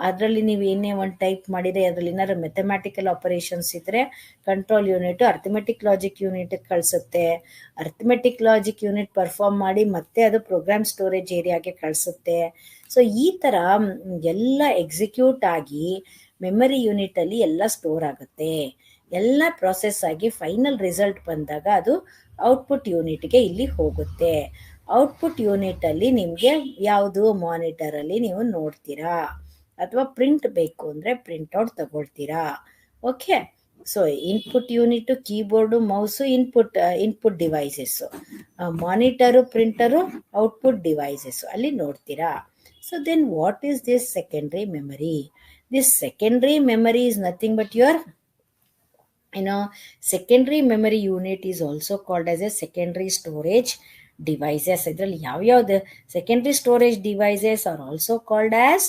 ಅದರಲ್ಲಿ ನೀವು ಏನೇ ಒಂದು ಟೈಪ್ ಮಾಡಿದರೆ ಅದರಲ್ಲಿ ಏನಾದ್ರು ಮೆಥಮ್ಯಾಟಿಕಲ್ ಆಪರೇಷನ್ಸ್ ಇದ್ದರೆ ಕಂಟ್ರೋಲ್ ಯೂನಿಟು ಅರ್ಥಮೆಟಿಕ್ ಲಾಜಿಕ್ ಯೂನಿಟ್ಗೆ ಕಳಿಸುತ್ತೆ. ಅರ್ಥಮೆಟಿಕ್ ಲಾಜಿಕ್ ಯೂನಿಟ್ ಪರ್ಫಾರ್ಮ್ ಮಾಡಿ ಮತ್ತೆ ಅದು ಪ್ರೋಗ್ರಾಮ್ ಸ್ಟೋರೇಜ್ ಏರಿಯಾಗೆ ಕಳಿಸುತ್ತೆ. ಸೊ ಈ ಥರ ಎಲ್ಲ ಎಕ್ಸಿಕ್ಯೂಟ್ ಆಗಿ ಮೆಮರಿ ಯೂನಿಟಲ್ಲಿ ಎಲ್ಲ ಸ್ಟೋರ್ ಆಗುತ್ತೆ. ಎಲ್ಲ ಪ್ರಾಸೆಸ್ ಆಗಿ ಫೈನಲ್ ರಿಸಲ್ಟ್ ಬಂದಾಗ ಅದು ಔಟ್ಪುಟ್ ಯೂನಿಟ್ಗೆ ಇಲ್ಲಿ ಹೋಗುತ್ತೆ. ಔಟ್ಪುಟ್ ಯೂನಿಟಲ್ಲಿ ನಿಮಗೆ ಯಾವುದು ಮಾನಿಟರಲ್ಲಿ ನೀವು ನೋಡ್ತೀರಾ, ಅಥವಾ ಪ್ರಿಂಟ್ ಬೇಕು ಅಂದರೆ ಪ್ರಿಂಟ್ಔಟ್ ತಗೊಳ್ತೀರಾ. Okay, so input unit keyboard, mouse input devices, monitor, printer output devices ಅಲ್ಲಿ ನೋಡ್ತೀರಾ. So then what is this secondary memory? This secondary memory is nothing but your secondary memory unit is also called as a secondary storage devices. ಇದರಲ್ಲಿ ಯಾವ್ಯಾವ್ದು secondary storage devices are also called as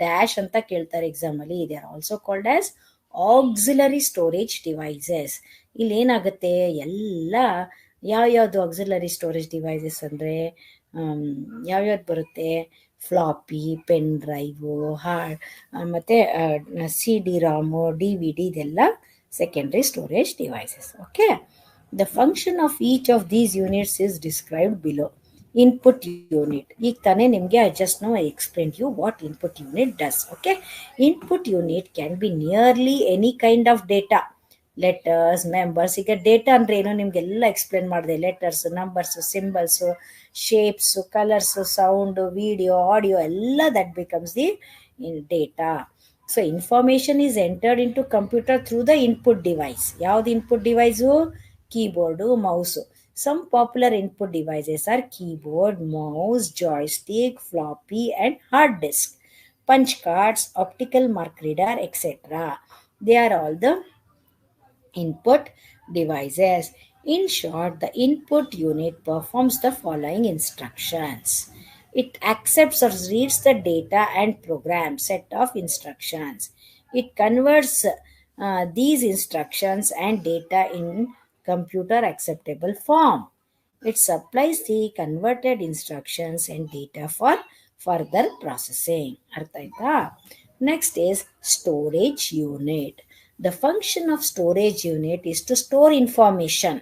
dash ಅಂತ ಕೇಳ್ತಾರೆ ಎಕ್ಸಾಮಲ್ಲಿ. they are also called as auxiliary storage devices. ಇಲ್ಲಿ ಏನಾಗುತ್ತೆ, ಎಲ್ಲ ಯಾವ್ಯಾವ್ದು auxiliary storage devices ಅಂದರೆ ಯಾವ್ಯಾವ್ದು ಬರುತ್ತೆ? ಫ್ಲಾಪಿ, ಪೆನ್ ಡ್ರೈವು, ಮತ್ತು CD ರಾಮು, DVD, ಇದೆಲ್ಲ secondary storage devices. Okay, the function of each of these units is described below. Input unit, ಈಗ ತಾನೇ ನಿಮಗೆ I just now I explained you what input unit does. Okay, input unit can be nearly any kind of data, letters, numbers. ಈಗ ಡೇಟಾ ಅಂದರೆ ಏನೋ ನಿಮಗೆಲ್ಲ ಎಕ್ಸ್ಪ್ಲೇನ್ ಮಾಡಿದೆ. Letters, numbers, symbols, shapes, colours, sound, video, audio ಎಲ್ಲ that becomes the data. So information is entered into computer through the input device. ಯಾವ್ದು input device? Keyboard, mouse. Some popular input devices are keyboard, mouse, joystick, floppy and hard disk, punch cards, optical mark reader, etc. They are all the input devices. In short, the input unit performs the following instructions. It accepts or reads the data and programs set of instructions. It converts these instructions and data in computer acceptable form. It supplies the converted instructions and data for further processing. ಅರ್ಥ ಆಯ್ತಾ? Next is storage unit. The function of storage unit is to store information.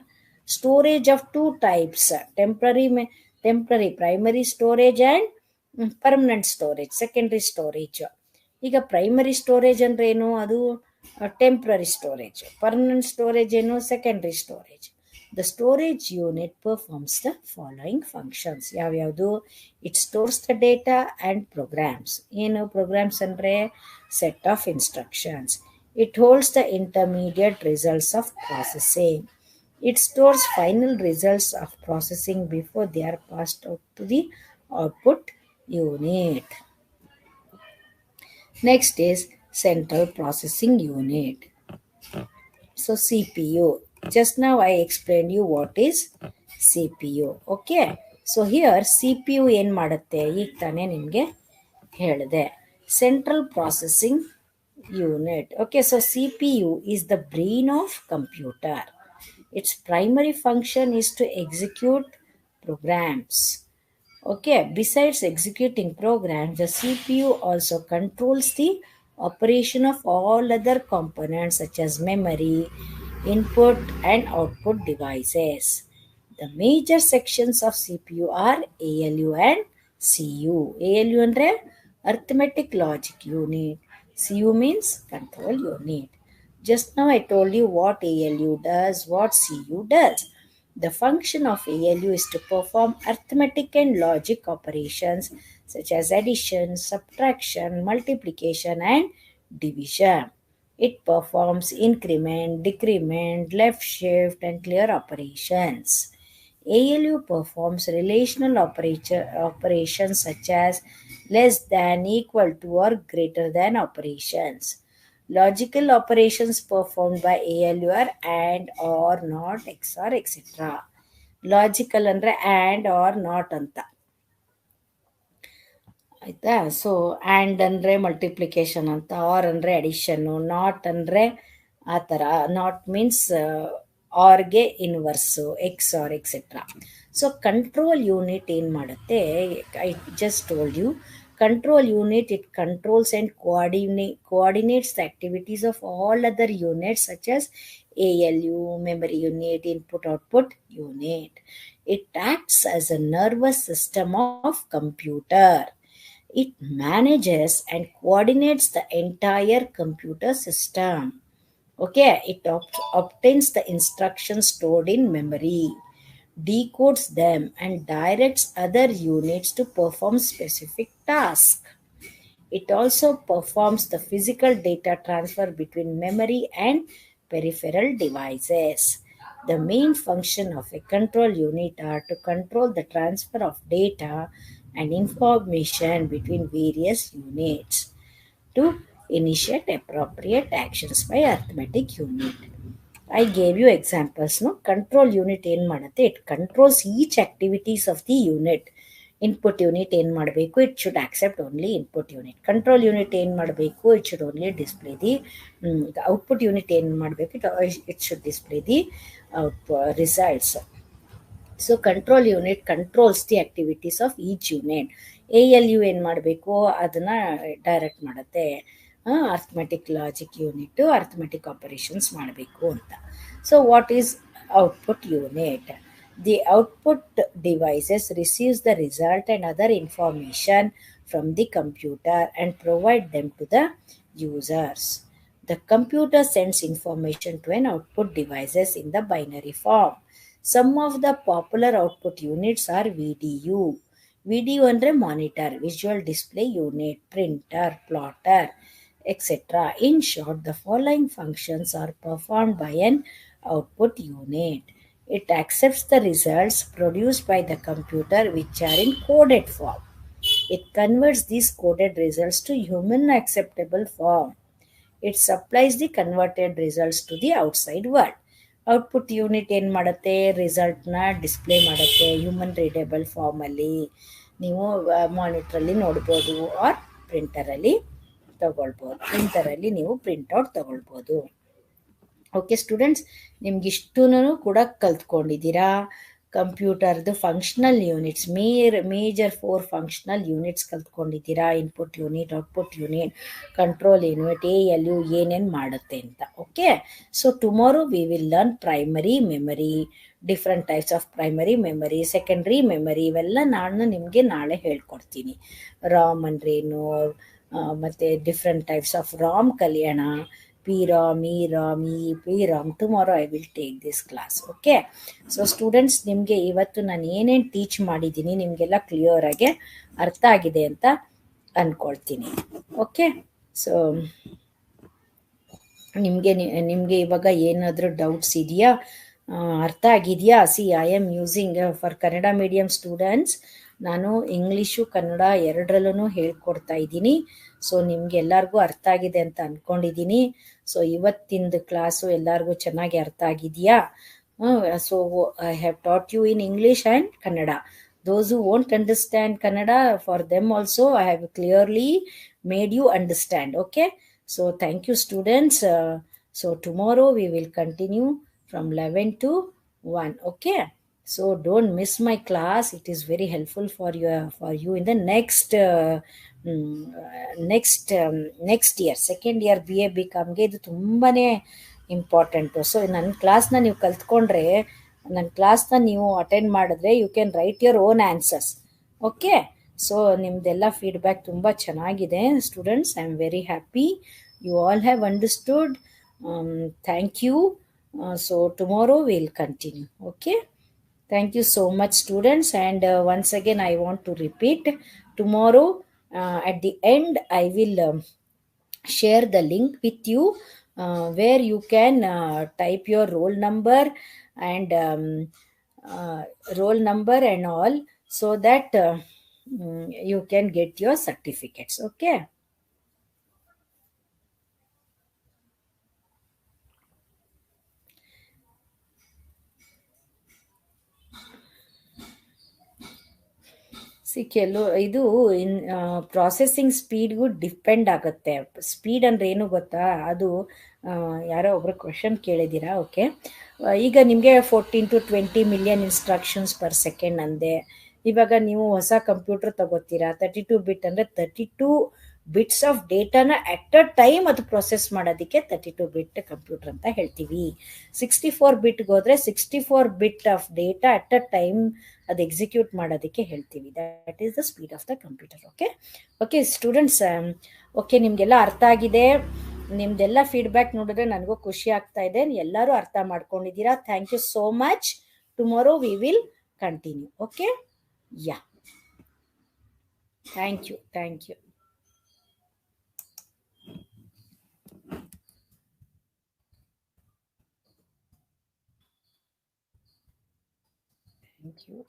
Storage of 2 types, temporary primary storage and permanent storage, secondary storage. ಈಗ ಪ್ರೈಮರಿ ಸ್ಟೋರೇಜ್ ಅಂದ್ರೆ ಏನು? ಅದು ಟೆಂಪ್ರರಿ ಸ್ಟೋರೇಜ್. ಪರ್ಮನೆಂಟ್ ಸ್ಟೋರೇಜ್ ಏನು? Secondary storage. The storage unit performs the following functions. ಯಾವ್ಯಾವುದು? It stores the data and programs. ಏನು ಪ್ರೋಗ್ರಾಮ್ಸ್ ಅಂದರೆ? Set of instructions. It holds the intermediate results of processing. It stores final results of processing before they are passed out to the output unit. Next is central processing unit. So CPU. Just now I explained you what is CPU. Okay. So here CPU ಏನು ಮಾಡುತ್ತೆ? ಈಗ ತಾನೇ ನಿಮಗೆ ಹೇಳಿದೆ. Central processing unit. Okay, so CPU is the brain of computer. Its primary function is to execute programs. Okay, besides executing programs, the CPU also controls the operation of all other components such as memory, input and output devices. The major sections of CPU are ALU and CU. ALU andre arithmetic logic unit. CU means control unit. Just now I told you what ALU does, what CU does. The function of ALU is to perform arithmetic and logic operations such as addition, subtraction, multiplication, and division. It performs increment, decrement, left shift, and clear operations. ALU performs relational operations such as less than, equal to, or greater than operations. Logical operations performed by ALU are and, or, not, XOR, etc. Logical ಅಂದರೆ ಆ್ಯಂಡ್ ಆರ್ ನಾಟ್ ಅಂತ ಆಯಿತಾ. ಸೊ ಆ್ಯಂಡ್ ಅಂದರೆ ಮಲ್ಟಿಪ್ಲಿಕೇಶನ್ ಅಂತ, ಆರ್ ಅಂದರೆ ಅಡಿಷನ್ನು, ನಾಟ್ ಅಂದರೆ ಆ ಥರ. ನಾಟ್ ಮೀನ್ಸ್ ಆರ್ಗೆ inverse, XOR etcetera. So control unit ಏನು ಮಾಡುತ್ತೆ, I just told you. Control unit, it controls and coordinates the activities of all other units such as ALU, memory unit, input-output unit. It acts as a nervous system of computer. It manages and coordinates the entire computer system. Okay, it obtains the instructions stored in memory, decodes them, and directs other units to perform specific tasks. It also performs the physical data transfer between memory and peripheral devices. The main function of a control unit are to control the transfer of data and information between various units, to initiate appropriate actions by arithmetic unit. I gave you examples. No, control unit ಏನು ಮಾಡುತ್ತೆ, it controls each activities of the unit. Input unit ಏನು ಮಾಡಬೇಕು, it should accept only input unit. Control unit ಏನು ಮಾಡಬೇಕು, it should only display the output unit ಏನು ಮಾಡಬೇಕು, it should display the results. So control unit controls the activities of each unit. ALU ಏನು ಮಾಡಬೇಕು, ಅದನ್ನ ಡೈರೆಕ್ಟ್ ಮಾಡುತ್ತೆ. Arithmetic logic unit arithmetic operations ಮಾಡಬೇಕು ಅಂತ. So what is output unit? The output devices receives the result and other information from the computer and provide them to the users. The computer sends information to an output devices in the binary form. Some of the popular output units are VDU. VDU andre monitor, visual display unit, printer, plotter, etc. In short, the following functions are performed by an output unit. It accepts the results produced by the computer which are in coded form. It converts these coded results to human acceptable form. It supplies the converted results to the outside world. Output unit ಏನು ಮಾಡುತ್ತೆ, ರಿಸಲ್ಟ್ನ ಡಿಸ್ಪ್ಲೇ ಮಾಡುತ್ತೆ ಹ್ಯೂಮನ್ ರೀಡೇಬಲ್ ಫಾರ್ಮಲ್ಲಿ. ನೀವು ಮಾನಿಟ್ರಲ್ಲಿ ನೋಡ್ಬೋದು ಆರ್ ಪ್ರಿಂಟರಲ್ಲಿ ತಗೊಳ್ಬೋದು. ಪ್ರಿಂಟರಲ್ಲಿ ನೀವು ಪ್ರಿಂಟ್ಔಟ್ ತಗೊಳ್ಬೋದು. ಓಕೆ ಸ್ಟೂಡೆಂಟ್ಸ್, ನಿಮ್ಗಿಷ್ಟೂ ಕೂಡ ಕಲ್ತ್ಕೊಂಡಿದ್ದೀರಾ. ಕಂಪ್ಯೂಟರ್ದು functional units, major 4 functional units ಕಲ್ತ್ಕೊಂಡಿದ್ದೀರಾ. Input unit, output unit, control unit, ALU ಏನೇನು ಮಾಡುತ್ತೆ ಅಂತ. Okay, so tomorrow we will learn primary memory, different types of primary memory, secondary memory, ಇವೆಲ್ಲ ನಾನು ನಿಮಗೆ ನಾಳೆ ಹೇಳ್ಕೊಡ್ತೀನಿ. ರಾಮ್ ಅಂದ್ರೇನು, ಮತ್ತು ಡಿಫ್ರೆಂಟ್ ಟೈಪ್ಸ್ ಆಫ್ ರಾಮ್ ಕಲಿಯೋಣ. PROM, EROM, EEPROM. Tomorrow I will take this class. Okay, so students, ನಿಮಗೆ ಇವತ್ತು ನಾನು ಏನೇನು ಟೀಚ್ ಮಾಡಿದ್ದೀನಿ ನಿಮಗೆಲ್ಲ ಕ್ಲಿಯರ್ ಆಗಿ ಅರ್ಥ ಆಗಿದೆ ಅಂತ ಅಂದ್ಕೊಳ್ತೀನಿ. ಓಕೆ, ಸೊ ನಿಮಗೆ ಇವಾಗ ಏನಾದರೂ ಡೌಟ್ಸ್ ಇದೆಯಾ, ಅರ್ಥ ಆಗಿದೆಯಾ? I am using for Kannada medium students. ನಾನು ಇಂಗ್ಲೀಷು ಕನ್ನಡ ಎರಡರಲ್ಲೂ ಹೇಳ್ಕೊಡ್ತಾ ಇದ್ದೀನಿ. ಸೊ ನಿಮ್ಗೆಲ್ಲರಿಗೂ ಅರ್ಥ ಆಗಿದೆ ಅಂತ ಅಂದ್ಕೊಂಡಿದ್ದೀನಿ. ಸೊ ಇವತ್ತಿಂದು ಕ್ಲಾಸು ಎಲ್ಲರಿಗೂ ಚೆನ್ನಾಗಿ ಅರ್ಥ ಆಗಿದೆಯಾ? So I have taught you in English and Kannada. Those who won't understand Kannada, for them also I have clearly made you understand. Okay, so thank you students. So tomorrow we will continue from 11 to 1. Okay, so don't miss my class. It is very helpful for you in the next year, second year BA BCom ಗೆ ಇದು ತುಂಬಾನೇ ಇಂಪಾರ್ಟೆಂಟು. ಸೊ ನನ್ನ ಕ್ಲಾಸ್ನ ನೀವು ಕಲ್ತ್ಕೊಂಡ್ರೆ, ನನ್ನ ಕ್ಲಾಸ್ನ ನೀವು ಅಟೆಂಡ್ ಮಾಡಿದ್ರೆ, you can write your own answers. Okay, so ನಿಮ್ದೆಲ್ಲ ಫೀಡ್ಬ್ಯಾಕ್ ತುಂಬ ಚೆನ್ನಾಗಿದೆ students. I am very happy you all have understood. Thank you. So tomorrow will continue. Okay. Thank you so much, students. And once again, I want to repeat, tomorrow at the end, I will share the link with you, where you can type your roll number and uh, roll number and all, so that you can get your certificates. Okay. C ಇದು ಇನ್ ಪ್ರಾಸೆಸಿಂಗ್ ಸ್ಪೀಡ್ಗೂ ಡಿಪೆಂಡ್ ಆಗುತ್ತೆ. ಸ್ಪೀಡ್ ಅಂದ್ರೆ ಏನು ಗೊತ್ತಾ, ಅದು ಯಾರೋ ಒಬ್ರು ಕ್ವಶನ್ ಕೇಳಿದ್ದೀರಾ. ಓಕೆ, ಈಗ ನಿಮಗೆ 14 to 20 million instructions per second ಅಂದೆ. ಇವಾಗ ನೀವು ಹೊಸ ಕಂಪ್ಯೂಟರ್ ತಗೋತೀರಾ, 32 ಬಿಟ್ ಅಂದರೆ 32 ಬಿಟ್ಸ್ ಆಫ್ ಡೇಟಾನ ಅಟ್ ಅ ಟೈಮ್ ಅದು ಪ್ರೊಸೆಸ್ ಮಾಡೋದಕ್ಕೆ 32 ಬಿಟ್ ಕಂಪ್ಯೂಟರ್ ಅಂತ ಹೇಳ್ತೀವಿ. 64 ಬಿಟ್ಗೆ ಹೋದರೆ 64 bit of data at a time ಅದು ಎಕ್ಸಿಕ್ಯೂಟ್ ಮಾಡೋದಕ್ಕೆ ಹೇಳ್ತೀವಿ. That is the speed of the computer. Okay. Okay students, okay ನಿಮಗೆಲ್ಲ ಅರ್ಥ ಆಗಿದೆ. ನಿಮ್ದೆಲ್ಲ ಫೀಡ್ಬ್ಯಾಕ್ ನೋಡಿದ್ರೆ ನನಗೂ ಖುಷಿ ಆಗ್ತಾ ಇದೆ. ಎಲ್ಲರೂ ಅರ್ಥ ಮಾಡ್ಕೊಂಡಿದ್ದೀರಾ. Thank you so much. Tomorrow we will continue. Okay, yeah, thank you, thank you. Thank you.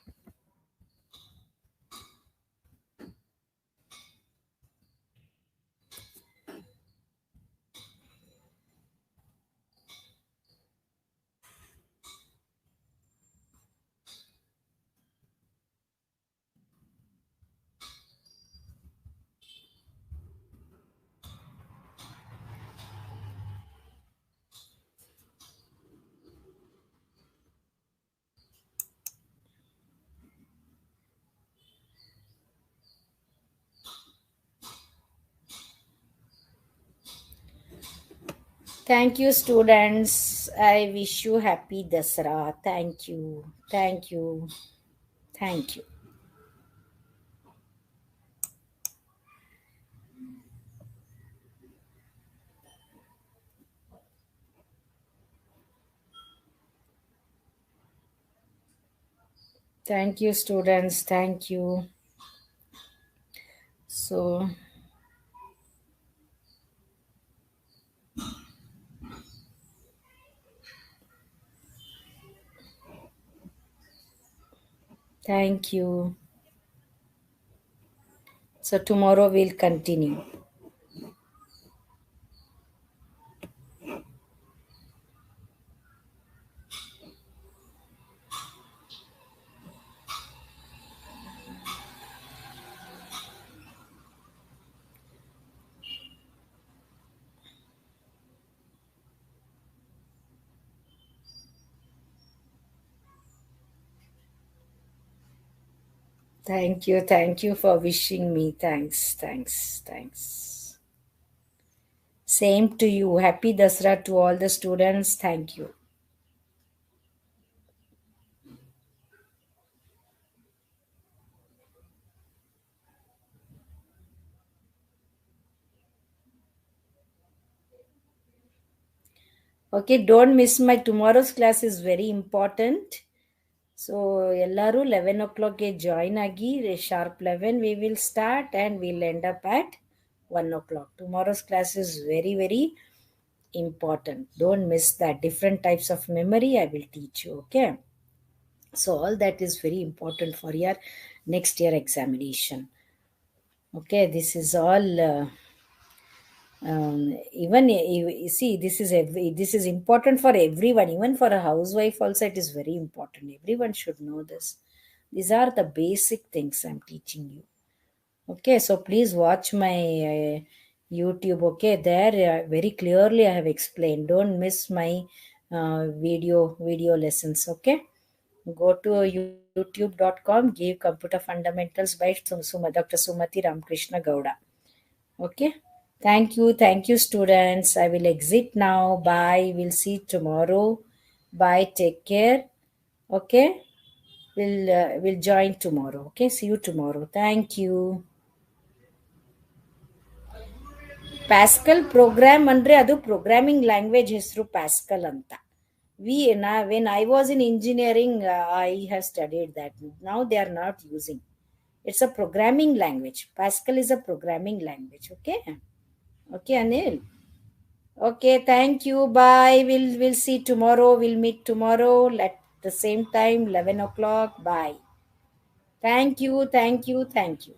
Thank you, students. I wish you happy Dasara. Thank you. Thank you. Thank you. Thank you, students. Thank you. So, thank you. So, tomorrow we'll continue. Thank you. Thank you for wishing me. Thanks. Thanks. Thanks. Same to you. Happy Dasra to all the students. Thank you. Okay, don't miss my tomorrow's class is very important. So, ಎಲ್ಲರೂ 11 o'clock join agi. Sharp 11 we will start and we'll end up at 1 o'clock. Tomorrow's class is very, very important. Don't miss that. Different types of memory I will teach you. Okay. So, all that is very important for your next year examination. Okay, this is all. Even you see, this is important for everyone. Even for a housewife also, it is very important. Everyone should know this. These are the basic things I'm teaching you. Okay, so please watch my YouTube. Okay, there very clearly I have explained. Don't miss my video lessons. Okay, go to youtube.com, give computer fundamentals by Dr. Sumati Ramakrishna Gowda. Okay, thank you students. I will exit now. Bye, we'll see tomorrow. Bye, take care. Okay, we'll join tomorrow. Okay, see you tomorrow. Thank you. Pascal program ಅಂದರೆ ಅದು ಪ್ರೋಗ್ರಾಮಿಂಗ್ ಲ್ಯಾಂಗ್ವೇಜ್ ಹೆಸರು ಪ್ಯಾಸ್ಕಲ್ ಅಂತ. When I was in engineering, I have studied that. Now they are not using. It's a programming language. Pascal is a programming language. Okay. Okay, Anil. Okay, thank you. Bye. We'll see tomorrow. We'll meet tomorrow at the same time, 11 o'clock. Bye. Thank you. Thank you. Thank you.